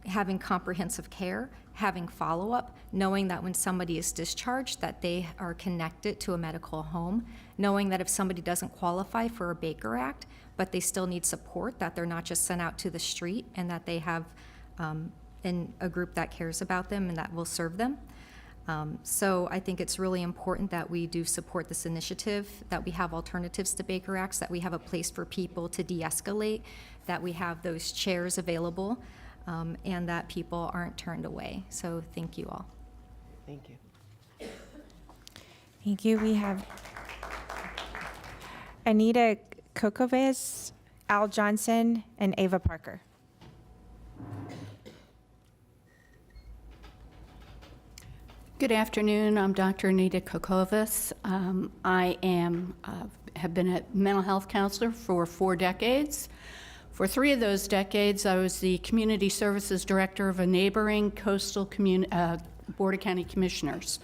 Having comprehensive care, having follow-up, knowing that when somebody is discharged that they are connected to a medical home, knowing that if somebody doesn't qualify for a Baker Act, but they still need support, that they're not just sent out to the street, and that they have in a group that cares about them and that will serve them. So I think it's really important that we do support this initiative, that we have alternatives to Baker Acts, that we have a place for people to de-escalate, that we have those chairs available, and that people aren't turned away. So thank you all. Thank you. Thank you. We have Anita Kokovis, Al Johnson, and Ava Parker. Good afternoon. I'm Dr. Anita Kokovis. I have been a mental health counselor for 4 decades. For 3 of those decades, I was the community services director of a neighboring coastal Board of County Commissioners.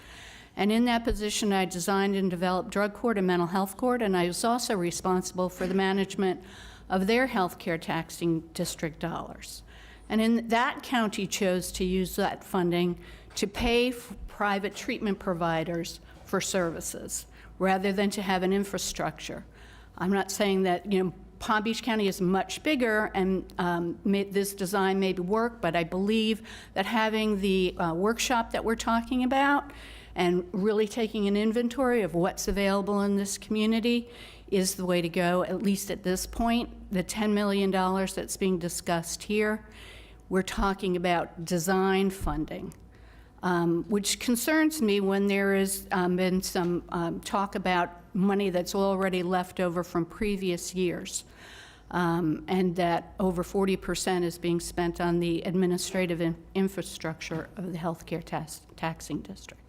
And in that position, I designed and developed drug court and mental health court, and I was also responsible for the management of their healthcare taxing district dollars. And in that county chose to use that funding to pay private treatment providers for services rather than to have an infrastructure. I'm not saying that Palm Beach County is much bigger and this design may work, but I believe that having the workshop that we're talking about and really taking an inventory of what's available in this community is the way to go, at least at this point. The $10 million that's being discussed here, we're talking about design funding, which concerns me when there has been some talk about money that's already left over from previous years, and that over 40% is being spent on the administrative infrastructure of the healthcare taxing district.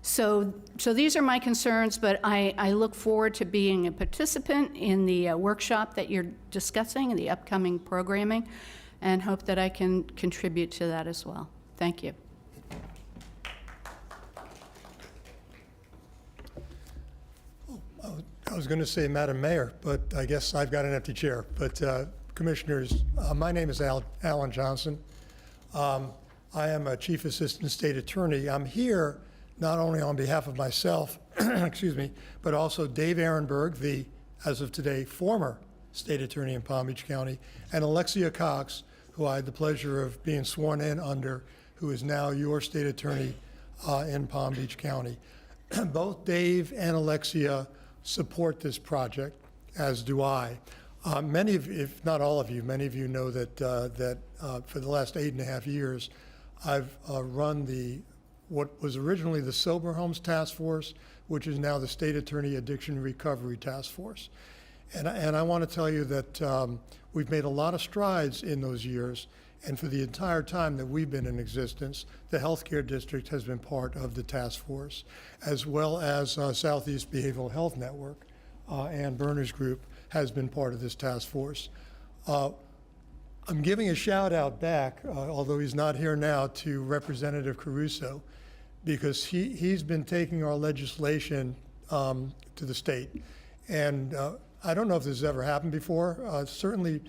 So these are my concerns, but I look forward to being a participant in the workshop that you're discussing and the upcoming programming, and hope that I can contribute to that as well. Thank you. I was going to say Madam Mayor, but I guess I've got an empty chair. But Commissioners, my name is Alan Johnson. I am a Chief Assistant State Attorney. I'm here not only on behalf of myself, excuse me, but also Dave Ehrenberg, the, as of today, former State Attorney in Palm Beach County, and Alexia Cox, who I had the pleasure of being sworn in under, who is now your State Attorney in Palm Beach County. Both Dave and Alexia support this project, as do I. Many of, if not all of you, many of you know that for the last 8.5 years, I've run what was originally the Sober Homes Task Force, which is now the State Attorney Addiction Recovery Task Force. And I want to tell you that we've made a lot of strides in those years, and for the entire time that we've been in existence, the Healthcare District has been part of the task force, as well as Southeast Behavioral Health Network and Berner's Group has been part of this task force. I'm giving a shout out back, although he's not here now, to Representative Caruso, because he's been taking our legislation to the state. And I don't know if this has ever happened before, certainly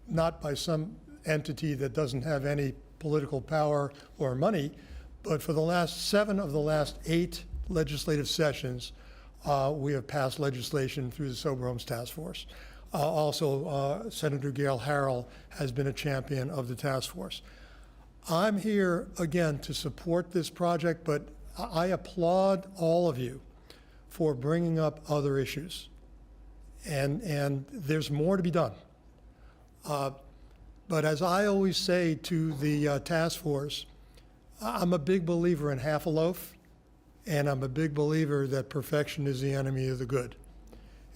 not by some entity that doesn't have any political power or money, but for the last 7 of the last 8 legislative sessions, we have passed legislation through the Sober Homes Task Force. Also, Senator Gail Harrell has been a champion of the task force. I'm here, again, to support this project, but I applaud all of you for bringing up other issues. And there's more to be done. But as I always say to the task force, I'm a big believer in half a loaf, and I'm a big believer that perfection is the enemy of the good.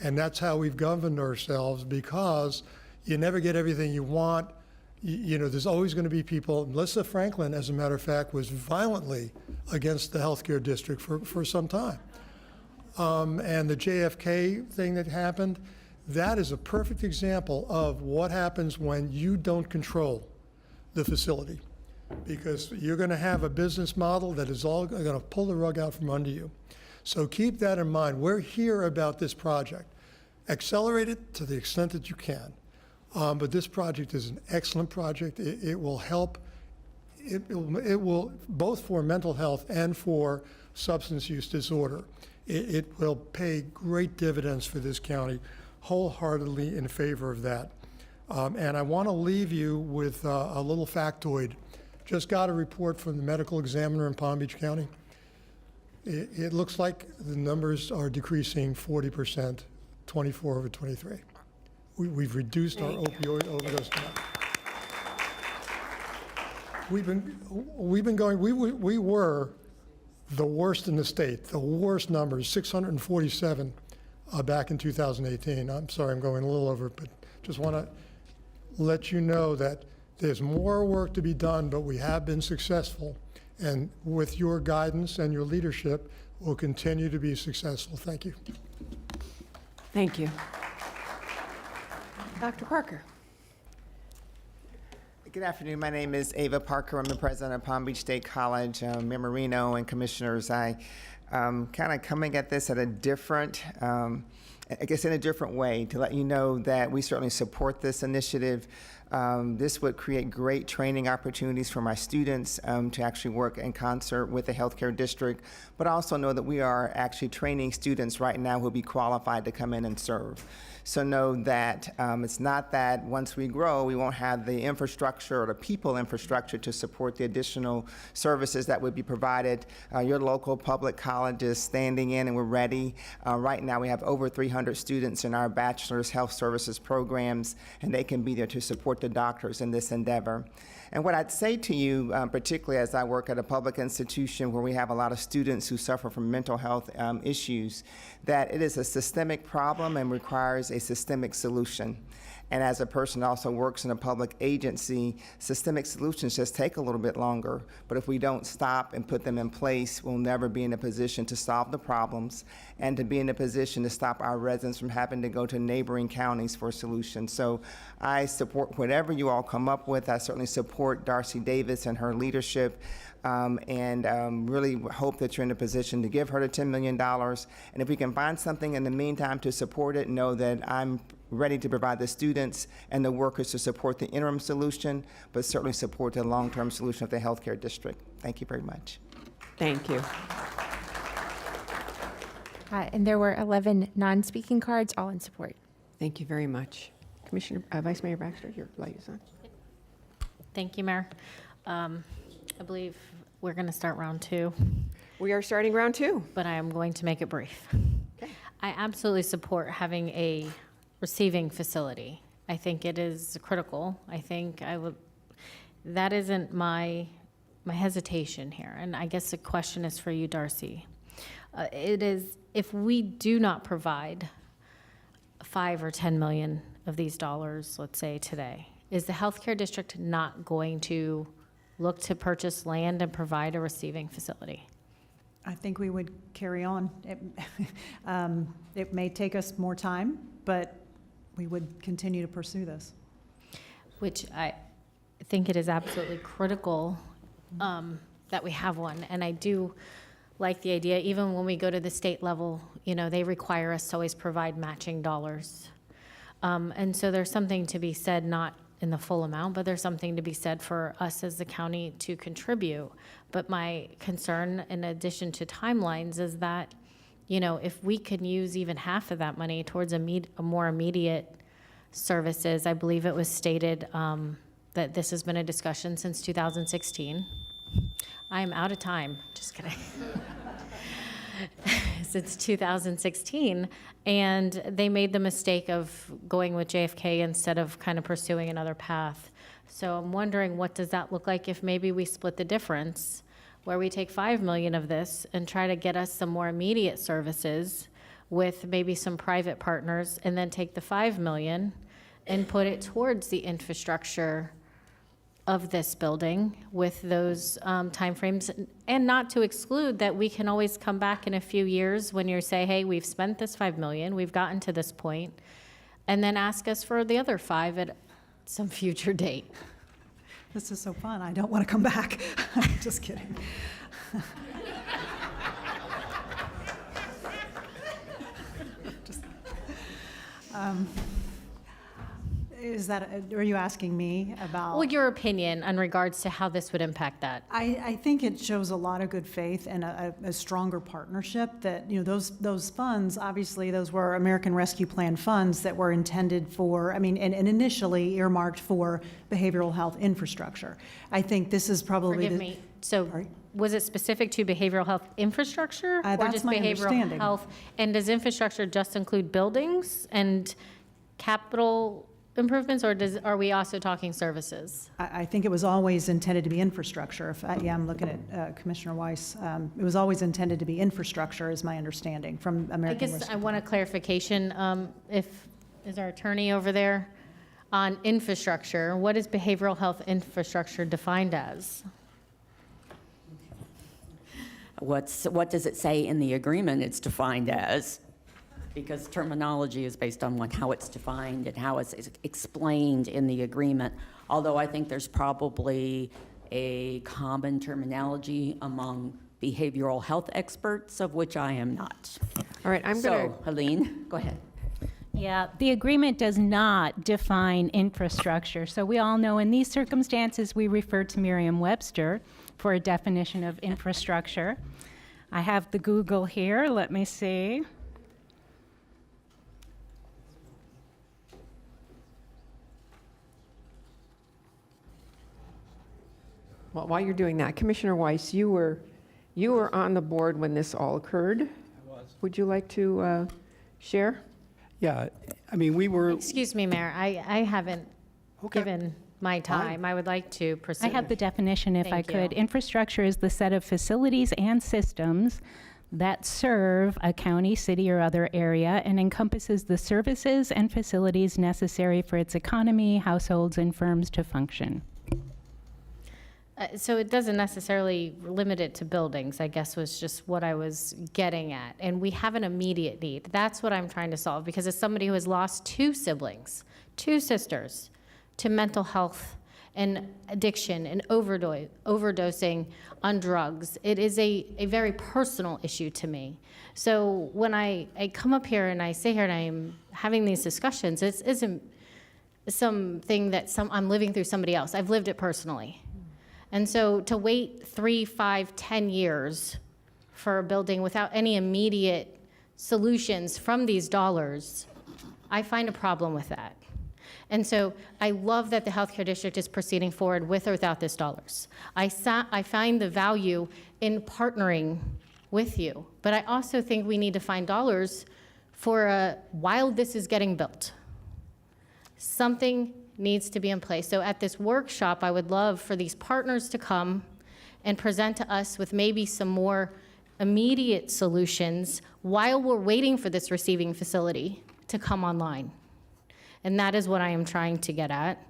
And that's how we've governed ourselves, because you never get everything you want. You know, there's always going to be people. Melissa Franklin, as a matter of fact, was violently against the healthcare district for some time. And the JFK thing that happened, that is a perfect example of what happens when you don't control the facility, because you're going to have a business model that is all going to pull the rug out from under you. So keep that in mind. We're here about this project. Accelerate it to the extent that you can. But this project is an excellent project. It will help. It will, both for mental health and for substance use disorder. It will pay great dividends for this county. Wholeheartedly in favor of that. And I want to leave you with a little factoid. Just got a report from the medical examiner in Palm Beach County. It looks like the numbers are decreasing 40%, 24 over 23. We've reduced our opioid overdose now. We've been going, we were the worst in the state, the worst numbers, 647 back in 2018. I'm sorry, I'm going a little over, but just want to let you know that there's more work to be done, but we have been successful. And with your guidance and your leadership, we'll continue to be successful. Thank you. Thank you. Dr. Parker. Good afternoon. My name is Ava Parker. I'm the president of Palm Beach State College. Mayor Marino and commissioners, I kind of coming at this at a different, I guess in a different way, to let you know that we certainly support this initiative. This would create great training opportunities for my students to actually work in concert with the healthcare district, but also know that we are actually training students right now who will be qualified to come in and serve. So know that it's not that once we grow, we won't have the infrastructure or the people infrastructure to support the additional services that would be provided. Your local public college is standing in and we're ready. Right now we have over 300 students in our bachelor's health services programs, and they can be there to support the doctors in this endeavor. And what I'd say to you, particularly as I work at a public institution where we have a lot of students who suffer from mental health issues, that it is a systemic problem and requires a systemic solution. And as a person who also works in a public agency, systemic solutions just take a little bit longer. But if we don't stop and put them in place, we'll never be in a position to solve the problems and to be in a position to stop our residents from having to go to neighboring counties for solutions. So I support whatever you all come up with. I certainly support Darcy Davis and her leadership. And really hope that you're in a position to give her the $10 million. And if we can find something in the meantime to support it, know that I'm ready to provide the students and the workers to support the interim solution, but certainly support the long-term solution of the healthcare district. Thank you very much. Thank you. And there were 11 non-speaking cards, all in support. Thank you very much. Commissioner, Vice Mayor Baxter, your liaison. Thank you, Mayor. I believe we're going to start round two. We are starting round two. But I am going to make it brief. Okay. I absolutely support having a receiving facility. I think it is critical. I think that isn't my hesitation here. And I guess the question is for you, Darcy. It is, if we do not provide 5 or 10 million of these dollars, let's say today, is the healthcare district not going to look to purchase land and provide a receiving facility? I think we would carry on. It may take us more time, but we would continue to pursue this. Which I think it is absolutely critical that we have one. And I do like the idea, even when we go to the state level, they require us to always provide matching dollars. And so there's something to be said, not in the full amount, but there's something to be said for us as the county to contribute. But my concern, in addition to timelines, is that, if we could use even half of that money towards a more immediate services. I believe it was stated that this has been a discussion since 2016. I'm out of time, just kidding. Since 2016, and they made the mistake of going with JFK instead of kind of pursuing another path. So I'm wondering, what does that look like if maybe we split the difference, where we take 5 million of this and try to get us some more immediate services with maybe some private partners, and then take the 5 million and put it towards the infrastructure of this building with those timeframes, and not to exclude that we can always come back in a few years when you say, hey, we've spent this 5 million, we've gotten to this point, and then ask us for the other 5 at some future date. This is so fun. I don't want to come back. Just kidding. Are you asking me about? Well, your opinion in regards to how this would impact that. I think it shows a lot of good faith and a stronger partnership that, those funds, obviously, those were American Rescue Plan funds that were intended for, and initially earmarked for behavioral health infrastructure. I think this is probably. Forgive me. So was it specific to behavioral health infrastructure? Or That's just my behavioral understanding. health? And does infrastructure just include buildings and capital improvements, or are we also talking services? I think it was always intended to be infrastructure. I'm looking at Commissioner Weiss. It was always intended to be infrastructure, is my understanding from American I guess Rescue I want a clarification. Is our attorney over there on infrastructure? What is behavioral health infrastructure defined as? What does it say in the agreement it's defined as? Because terminology is based on how it's defined and how it's explained in the agreement. Although I think there's probably a common terminology among behavioral health experts, of which I am not. All right, I'm going to. So, Helene, go ahead. Yeah, the agreement does not define infrastructure. So we all know in these circumstances, we refer to Merriam-Webster for a definition of infrastructure. I have the Google here. Let me see. Well, while you're doing that, Commissioner Weiss, you were on the board when this all occurred. I was. Would you like to share? Yeah, I mean, we were. Excuse me, Mayor, I haven't given my time. I would like to proceed. I have the definition if I Thank could. you. Infrastructure is the set of facilities and systems that serve a county, city, or other area and encompasses the services and facilities necessary for its economy, households, and firms to function. So it doesn't necessarily limit it to buildings, I guess was just what I was getting at. And we have an immediate need. That's what I'm trying to solve, because as somebody who has lost 2 siblings, 2 sisters, to mental health and addiction and overdosing on drugs, it is a very personal issue to me. So when I come up here and I sit here and I'm having these discussions, it isn't something that I'm living through somebody else. I've lived it personally. And so to wait 3, 5, 10 years for a building without any immediate solutions from these dollars, I find a problem with that. And so I love that the healthcare district is proceeding forward with or without this dollars. I find the value in partnering with you, but I also think we need to find dollars for while this is getting built. Something needs to be in place. So at this workshop, I would love for these partners to come and present to us with maybe some more immediate solutions while we're waiting for this receiving facility to come online. And that is what I am trying to get at.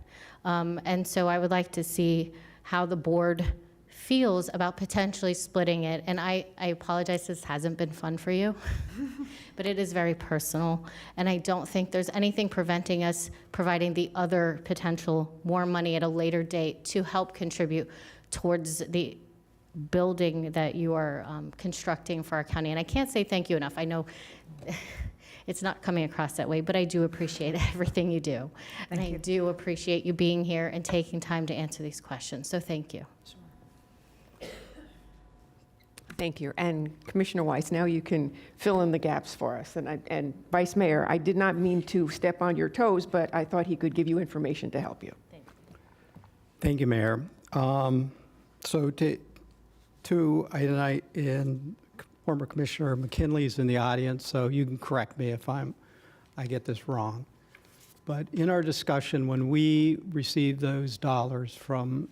And so I would like to see how the board feels about potentially splitting it. And I apologize, this hasn't been fun for you, but it is very personal. And I don't think there's anything preventing us providing the other potential more money at a later date to help contribute towards the building that you are constructing for our county. And I can't say thank you enough. I know it's not coming across that way, but I do appreciate everything you do. And I do appreciate you being here and taking time to answer these questions. So thank you. Thank you. And Commissioner Weiss, now you can fill in the gaps for us. And Vice Mayor, I did not mean to step on your toes, but I thought he could give you information to help you. Thank you, Mayor. So and former Commissioner McKinley's in the audience, so you can correct me if I get this wrong. But in our discussion, when we received those dollars from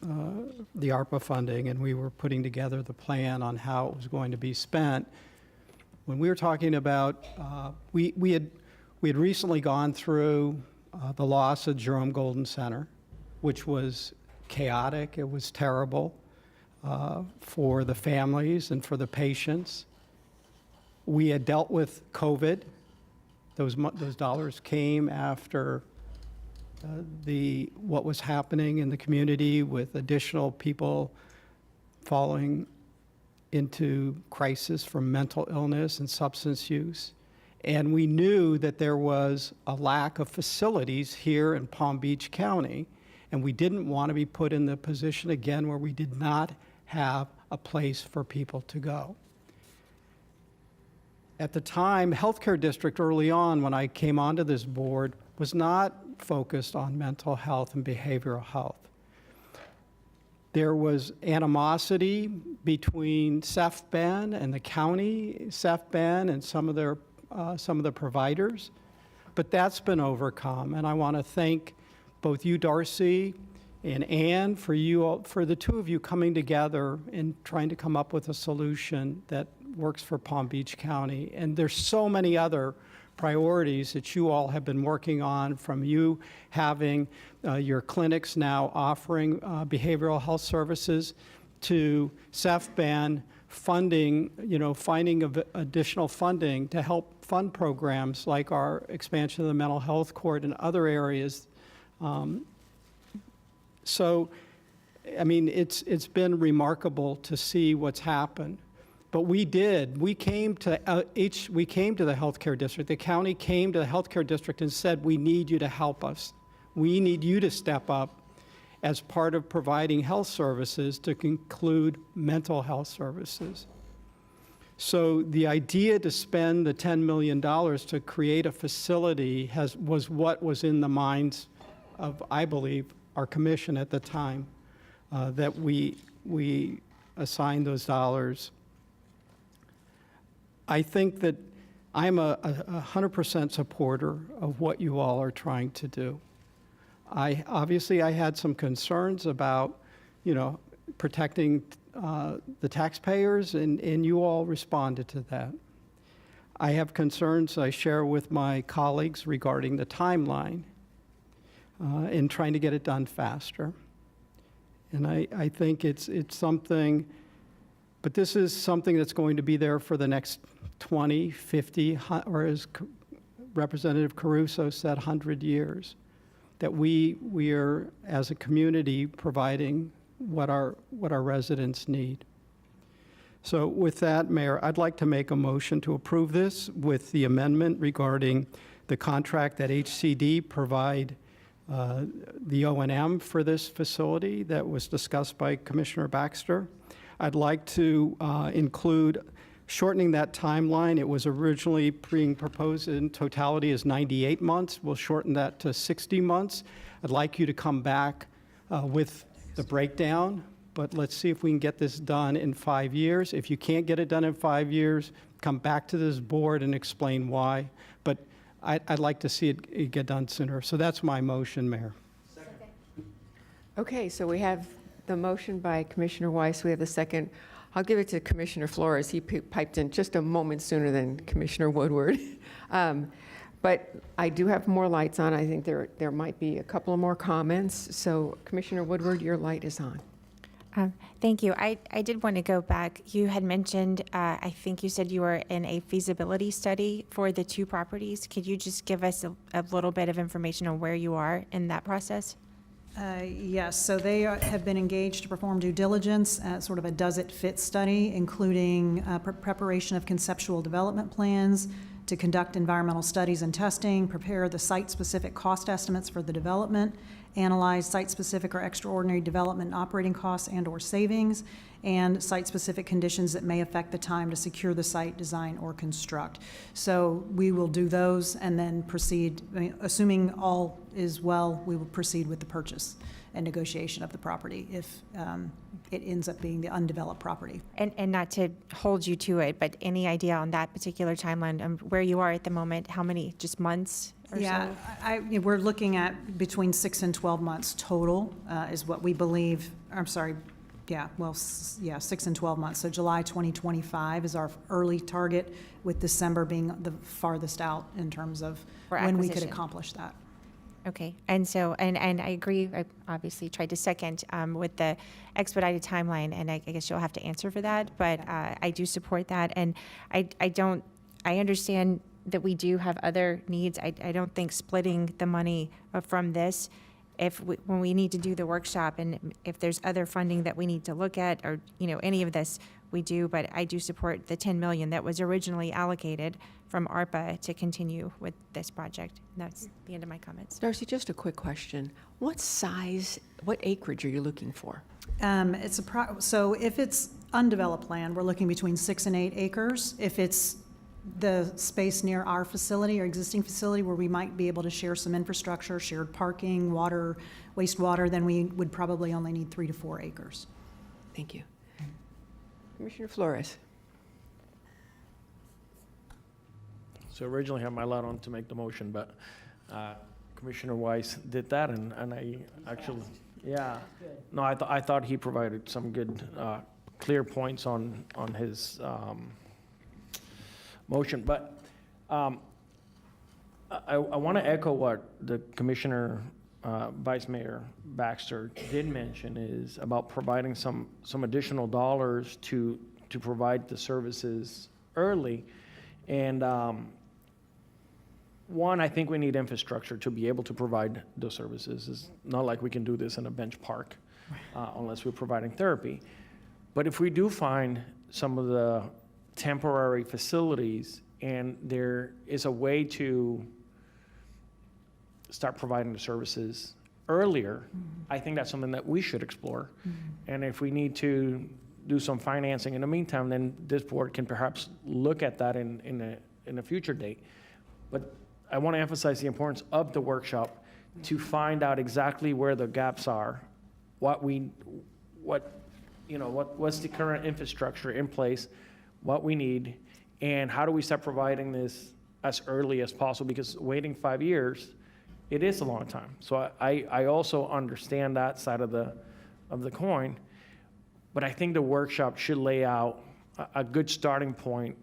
the ARPA funding and we were putting together the plan on how it was going to be spent, when we were talking about, we had recently gone through the loss of Jerome Golden Center, which was chaotic, it was terrible for the families and for the patients. We had dealt with COVID. Those dollars came after what was happening in the community with additional people falling into crisis from mental illness and substance use. And we knew that there was a lack of facilities here in Palm Beach County, and we didn't want to be put in the position again where we did not have a place for people to go. At the time, healthcare district early on, when I came onto this board, was not focused on mental health and behavioral health. There was animosity between CEFBEN and the county, CEFBEN and some of the providers, but that's been overcome. And I want to thank both you, Darcy, and Ann, for the two of you coming together and trying to come up with a solution that works for Palm Beach County. And there's so many other priorities that you all have been working on, from you having your clinics now offering behavioral health services, to CEFBAN funding, finding additional funding to help fund programs like our expansion of the mental health court and other areas. So, I mean, it's been remarkable to see what's happened. But we did. We came to the healthcare district. The county came to the healthcare district and said, we need you to help us. We need you to step up as part of providing health services to include mental health services. So the idea to spend the $10 million to create a facility was what was in the minds of, I believe, our commission at the time, that we assigned those dollars. I think that I'm a 100% supporter of what you all are trying to do. Obviously, I had some concerns about, protecting the taxpayers, and you all responded to that. I have concerns I share with my colleagues regarding the timeline in trying to get it done faster. And I think it's something, but this is something that's going to be there for the next 20, 50, or as Representative Caruso said, 100 years, that we are, as a community, providing what our residents need. So with that, Mayor, I'd like to make a motion to approve this with the amendment regarding the contract that HCD provide the O&M for this facility that was discussed by Commissioner Baxter. I'd like to include shortening that timeline. It was originally being proposed in totality as 98 months. We'll shorten that to 60 months. I'd like you to come back with the breakdown, but let's see if we can get this done in 5 years. If you can't get it done in 5 years, come back to this board and explain why. But I'd like to see it get done sooner. So that's my motion, Mayor. Okay, so we have the motion by Commissioner Weiss. We have the second. I'll give it to Commissioner Flores. He piped in just a moment sooner than Commissioner Woodward. But I do have more lights on. I think there might be a couple of more comments. So Commissioner Woodward, your light is on. Thank you. I did want to go back. You had mentioned, I think you said you were in a feasibility study for the two properties. Could you just give us a little bit of information on where you are in that process? Yes, so they have been engaged to perform due diligence, sort of a does-it-fit study, including preparation of conceptual development plans, to conduct environmental studies and testing, prepare the site-specific cost estimates for the development, analyze site-specific or extraordinary development and operating costs and/or savings, and site-specific conditions that may affect the time to secure the site, design, or construct. So we will do those and then proceed, assuming all is well, we will proceed with the purchase and negotiation of the property if it ends up being the undeveloped property. And not to hold you to it, but any idea on that particular timeline, where you are at the moment, how many, just months or yeah, so? We're looking at between 6 and 12 months total is what we believe. I'm sorry. Yeah, well, 6 and 12 months. So July 2025 is our early target, with December being the farthest out in terms of when we could accomplish that. Okay, and so, and I agree, I obviously tried to second with the expedited timeline, and I guess you'll have to answer for that, but I do support that, and I understand that we do have other needs. I don't think splitting the money from this, when we need to do the workshop, and if there's other funding that we need to look at, or, any of this, we do, but I do support the 10 million that was originally allocated from ARPA to continue with this project. And that's the end of my comments. Darcy, just a quick question. What acreage are you looking for? So if it's undeveloped land, we're looking between 6 and 8 acres. If it's the space near our facility or existing facility where we might be able to share some infrastructure, shared parking, water, wastewater, then we would probably only need 3 to 4 acres. Thank you. Commissioner Flores. So originally I had my light on to make the motion, but Commissioner Weiss did that, and I actually, yeah. No, I thought he provided some good, clear points on his motion, but I want to echo what the Commissioner Vice Mayor Baxter did mention, is about providing some additional dollars to provide the services early. And one, I think we need infrastructure to be able to provide those services. It's not like we can do this in a bench park unless we're providing therapy. But if we do find some of the temporary facilities, and there is a way to start providing the services earlier, I think that's something that we should explore. And if we need to do some financing in the meantime, then this board can perhaps look at that in a future date. But I want to emphasize the importance of the workshop to find out exactly where the gaps are, what's the current infrastructure in place, what we need, and how do we start providing this as early as possible, because waiting 5 years, it is a long time. So I also understand that side of the coin, but I think the workshop should lay out a good starting point,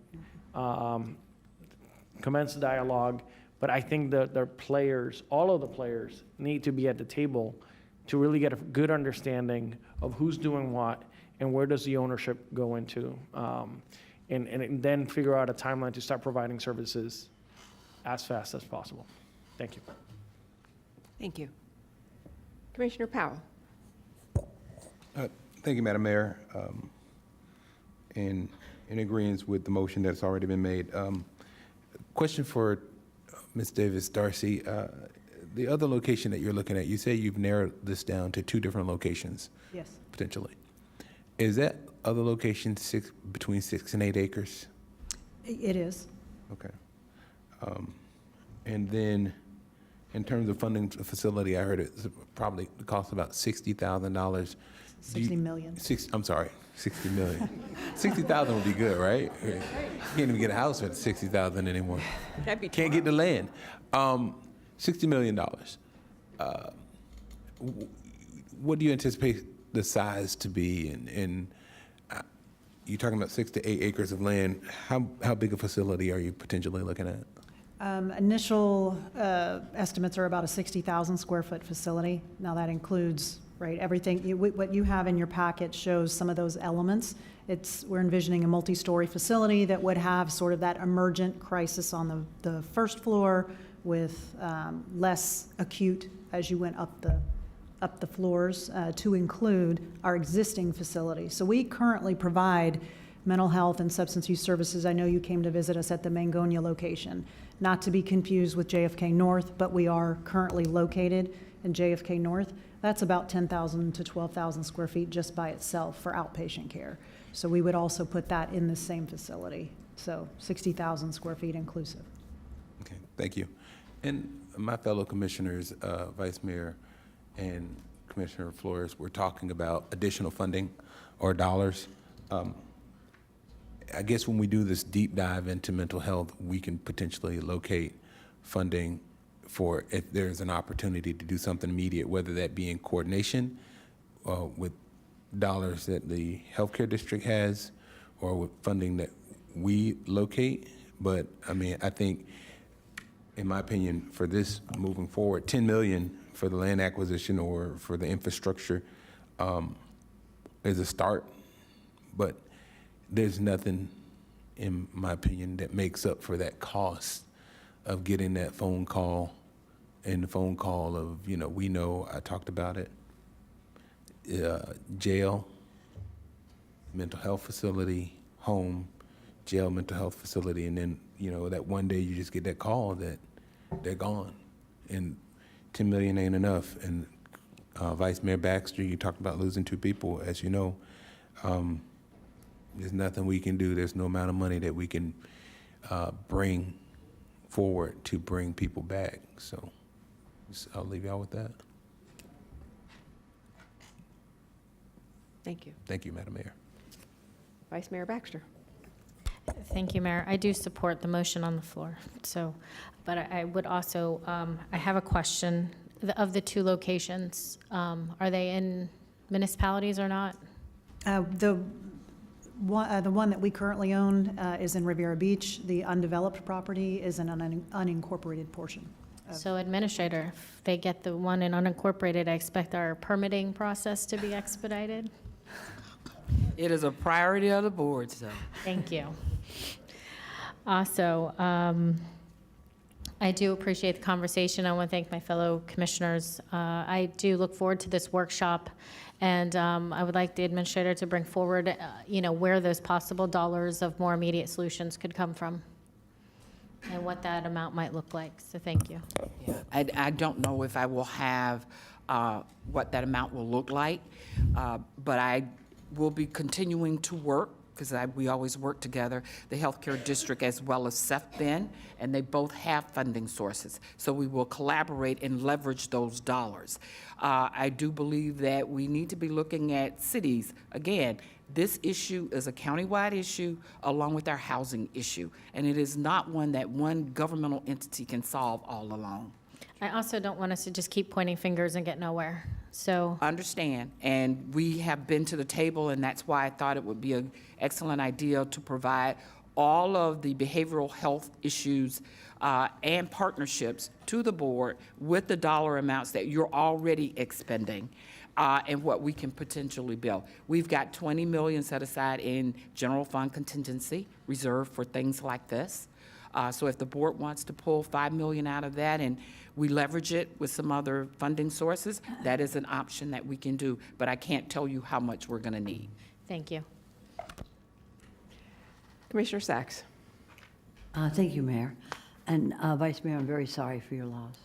commence the dialogue, but I think the players, all of the players, need to be at the table to really get a good understanding of who's doing what and where does the ownership go into, and then figure out a timeline to start providing services as fast as possible. Thank you. Thank you. Commissioner Powell. Thank you, Madam Mayor. In agreement with the motion that's already been made. Question for Ms. Davis-Darcy. The other location that you're looking at, you say you've narrowed this down to 2 different locations. Yes. Potentially. Is that other location between 6 and 8 acres? It is. Okay. And then, in terms of funding the facility, I heard it probably cost about $60,000. 60 million. I'm sorry, 60 million. 60,000 would be good, right? You can't even get a house for 60,000 anymore. That'd be Can't get the land. $60 million. What do you anticipate the size to be? And you're talking about 6 to 8 acres of land. How big a facility are you potentially looking at? Initial estimates are about a 60,000 square foot facility. Now that includes, right, everything. What you have in your packet shows some of those elements. We're envisioning a multi-story facility that would have sort of that emergent crisis on the first floor with less acute as you went up the floors to include our existing facility. So we currently provide mental health and substance use services. I know you came to visit us at the Mangonia location, not to be confused with JFK North, but we are currently located in JFK North. That's about 10,000 to 12,000 square feet just by itself for outpatient care. So we would also put that in the same facility. So 60,000 square feet inclusive. Okay, thank you. And my fellow commissioners, Vice Mayor and Commissioner Flores, we're talking about additional funding or dollars. I guess when we do this deep dive into mental health, we can potentially locate funding for if there's an opportunity to do something immediate, whether that be in coordination with dollars that the healthcare district has or with funding that we locate. But I mean, I think, in my opinion, for this moving forward, 10 million for the land acquisition or for the infrastructure is a start, but there's nothing, in my opinion, that makes up for that cost of getting that phone call and the phone call of, we know, I talked about it, jail, mental health facility, home, jail, mental health facility, and then, that one day you just get that call that they're gone. And 10 million ain't enough. And Vice Mayor Baxter, you talked about losing 2 people. As you know, there's nothing we can do. There's no amount of money that we can bring forward to bring people back. So I'll leave y'all with that. Thank you. Thank you, Madam Mayor. Vice Mayor Baxter. Thank you, Mayor. I do support the motion on the floor. So, but I would also, I have a question. Of the 2 locations, are they in municipalities or not? The one that we currently own is in Riviera Beach. The undeveloped property is in an unincorporated portion. So Administrator, if they get the one in unincorporated, I expect our permitting process to be expedited? It is a priority of the board, so. Thank you. Also, I do appreciate the conversation. I want to thank my fellow commissioners. I do look forward to this workshop, and I would like the administrator to bring forward, where those possible dollars of more immediate solutions could come from and what that amount might look like. So thank you. I don't know if I will have what that amount will look like, but I will be continuing to work, because we always work together, the healthcare district as well as CEFBEN, and they both have funding sources. So we will collaborate and leverage those dollars. I do believe that we need to be looking at cities. Again, this issue is a countywide issue along with our housing issue, and it is not one that one governmental entity can solve all alone. I also don't want us to just keep pointing fingers and get nowhere. So Understand, and we have been to the table, and that's why I thought it would be an excellent idea to provide all of the behavioral health issues and partnerships to the board with the dollar amounts that you're already expending and what we can potentially build. We've got $20 million set aside in general fund contingency reserved for things like this. So if the board wants to pull $5 million out of that and we leverage it with some other funding sources, that is an option that we can do, but I can't tell you how much we're going to need. thank you. Commissioner Sachs. Thank you, Mayor. And Vice Mayor, I'm very sorry for your loss.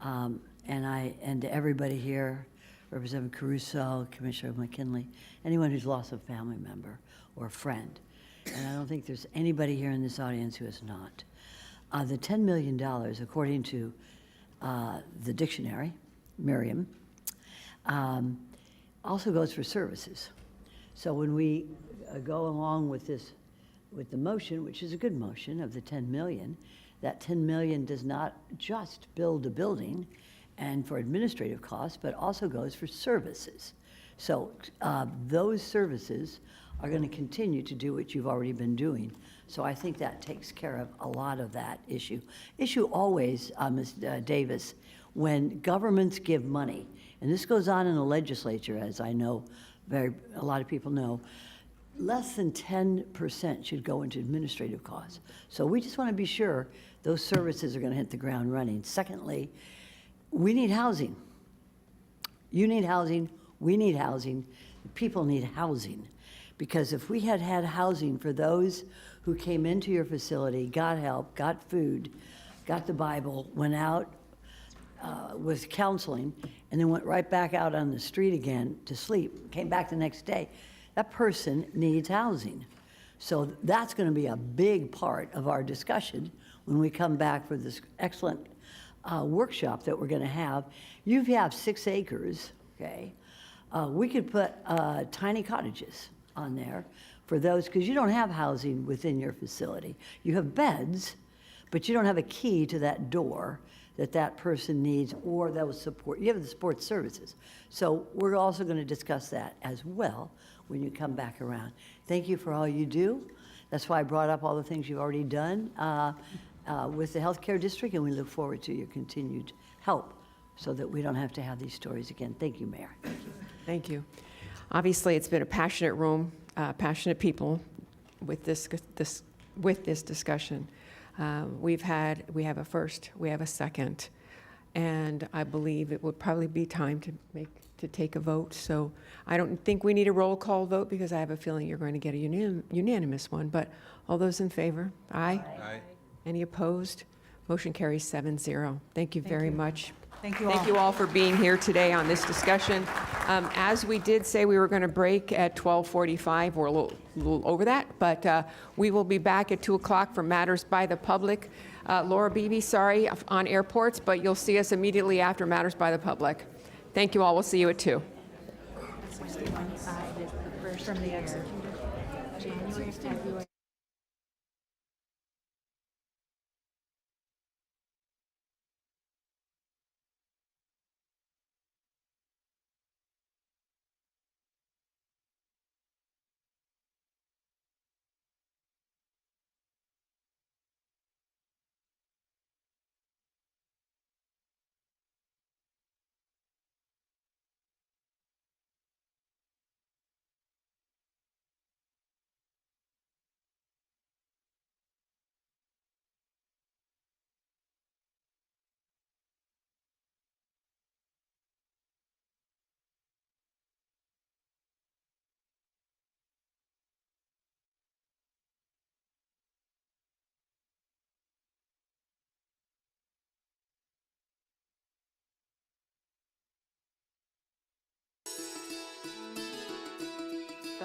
And to everybody here, Representative Caruso, Commissioner McKinley, anyone who's lost a family member or a friend. And I don't think there's anybody here in this audience who has not. The $10 million, according to the dictionary, Merriam, also goes for services. So when we go along with this, with the motion, which is a good motion of the 10 million, that 10 million does not just build a building and for administrative costs, but also goes for services. So those services are going to continue to do what you've already been doing. So I think that takes care of a lot of that issue. Issue always, Ms. Davis, when governments give money, and this goes on in the legislature, as I know a lot of people know, less than 10% should go into administrative costs. So we just want to be sure those services are going to hit the ground running. Secondly, we need housing. You need housing, we need housing, people need housing. Because if we had had housing for those who came into your facility, got help, got food, got the Bible, went out with counseling, and then went right back out on the street again to sleep, came back the next day, that person needs housing. So that's going to be a big part of our discussion when we come back for this excellent workshop that we're going to have. You have 6 acres, okay? We could put tiny cottages on there for those, because you don't have housing within your facility. You have beds, but you don't have a key to that door that that person needs, or that will support. You have the support services. So we're also going to discuss that as well when you come back around. Thank you for all you do. That's why I brought up all the things you've already done with the healthcare district, and we look forward to your continued help so that we don't have to have these stories again. Thank you, Mayor. Thank you. Thank you. Obviously, it's been a passionate room, passionate people with this discussion. We have a first, we have a second, and I believe it would probably be time to take a vote. So I don't think we need a roll call vote, because I have a feeling you're going to get a unanimous one. But all those in favor? Aye. Aye. Any opposed? Motion carries 7-0. Thank you very much. Thank you all. Thank you all for being here today on this discussion. As we did say, we were going to break at 12:45. We're a little over that, but we will be back at 2 o'clock for Matters by the Public. Laura Beebe, sorry, on airports, but you'll see us immediately after Matters by the Public. Thank you all. We'll see you at 2. From the executive, January, February.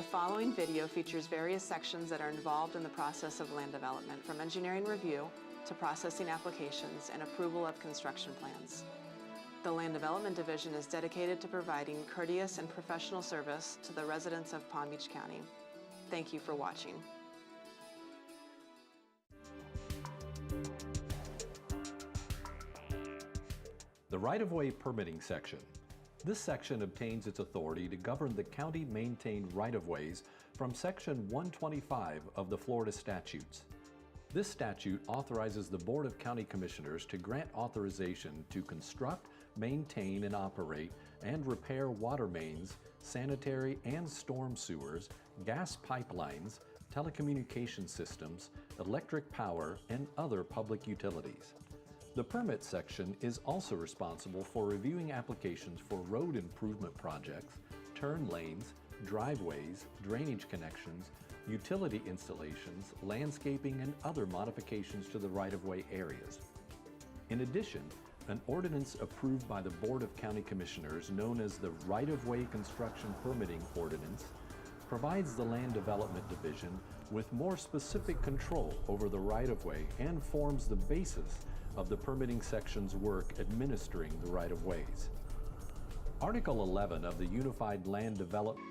The following video features various sections that are involved in the process of land development, from engineering review to processing applications and approval of construction plans. The Land Development Division is dedicated to providing courteous and professional service to the residents of Palm Beach County. Thank you for watching. The right-of-way permitting section. This section obtains its authority to govern the county-maintained right-of-ways from Section 125 of the Florida statutes. This statute authorizes the Board of County Commissioners to grant authorization to construct, maintain, and operate and repair water mains, sanitary and storm sewers, gas pipelines, telecommunication systems, electric power, and other public utilities. The permit section is also responsible for reviewing applications for road improvement projects, turn lanes, driveways, drainage connections, utility installations, landscaping, and other modifications to the right-of-way areas. In addition, an ordinance approved by the Board of County Commissioners known as the Right-of-Way Construction Permitting Ordinance provides the Land Development Division with more specific control over the right-of-way and forms the basis of the permitting section's work administering the right-of-ways. Article 11 of the Unified Land Development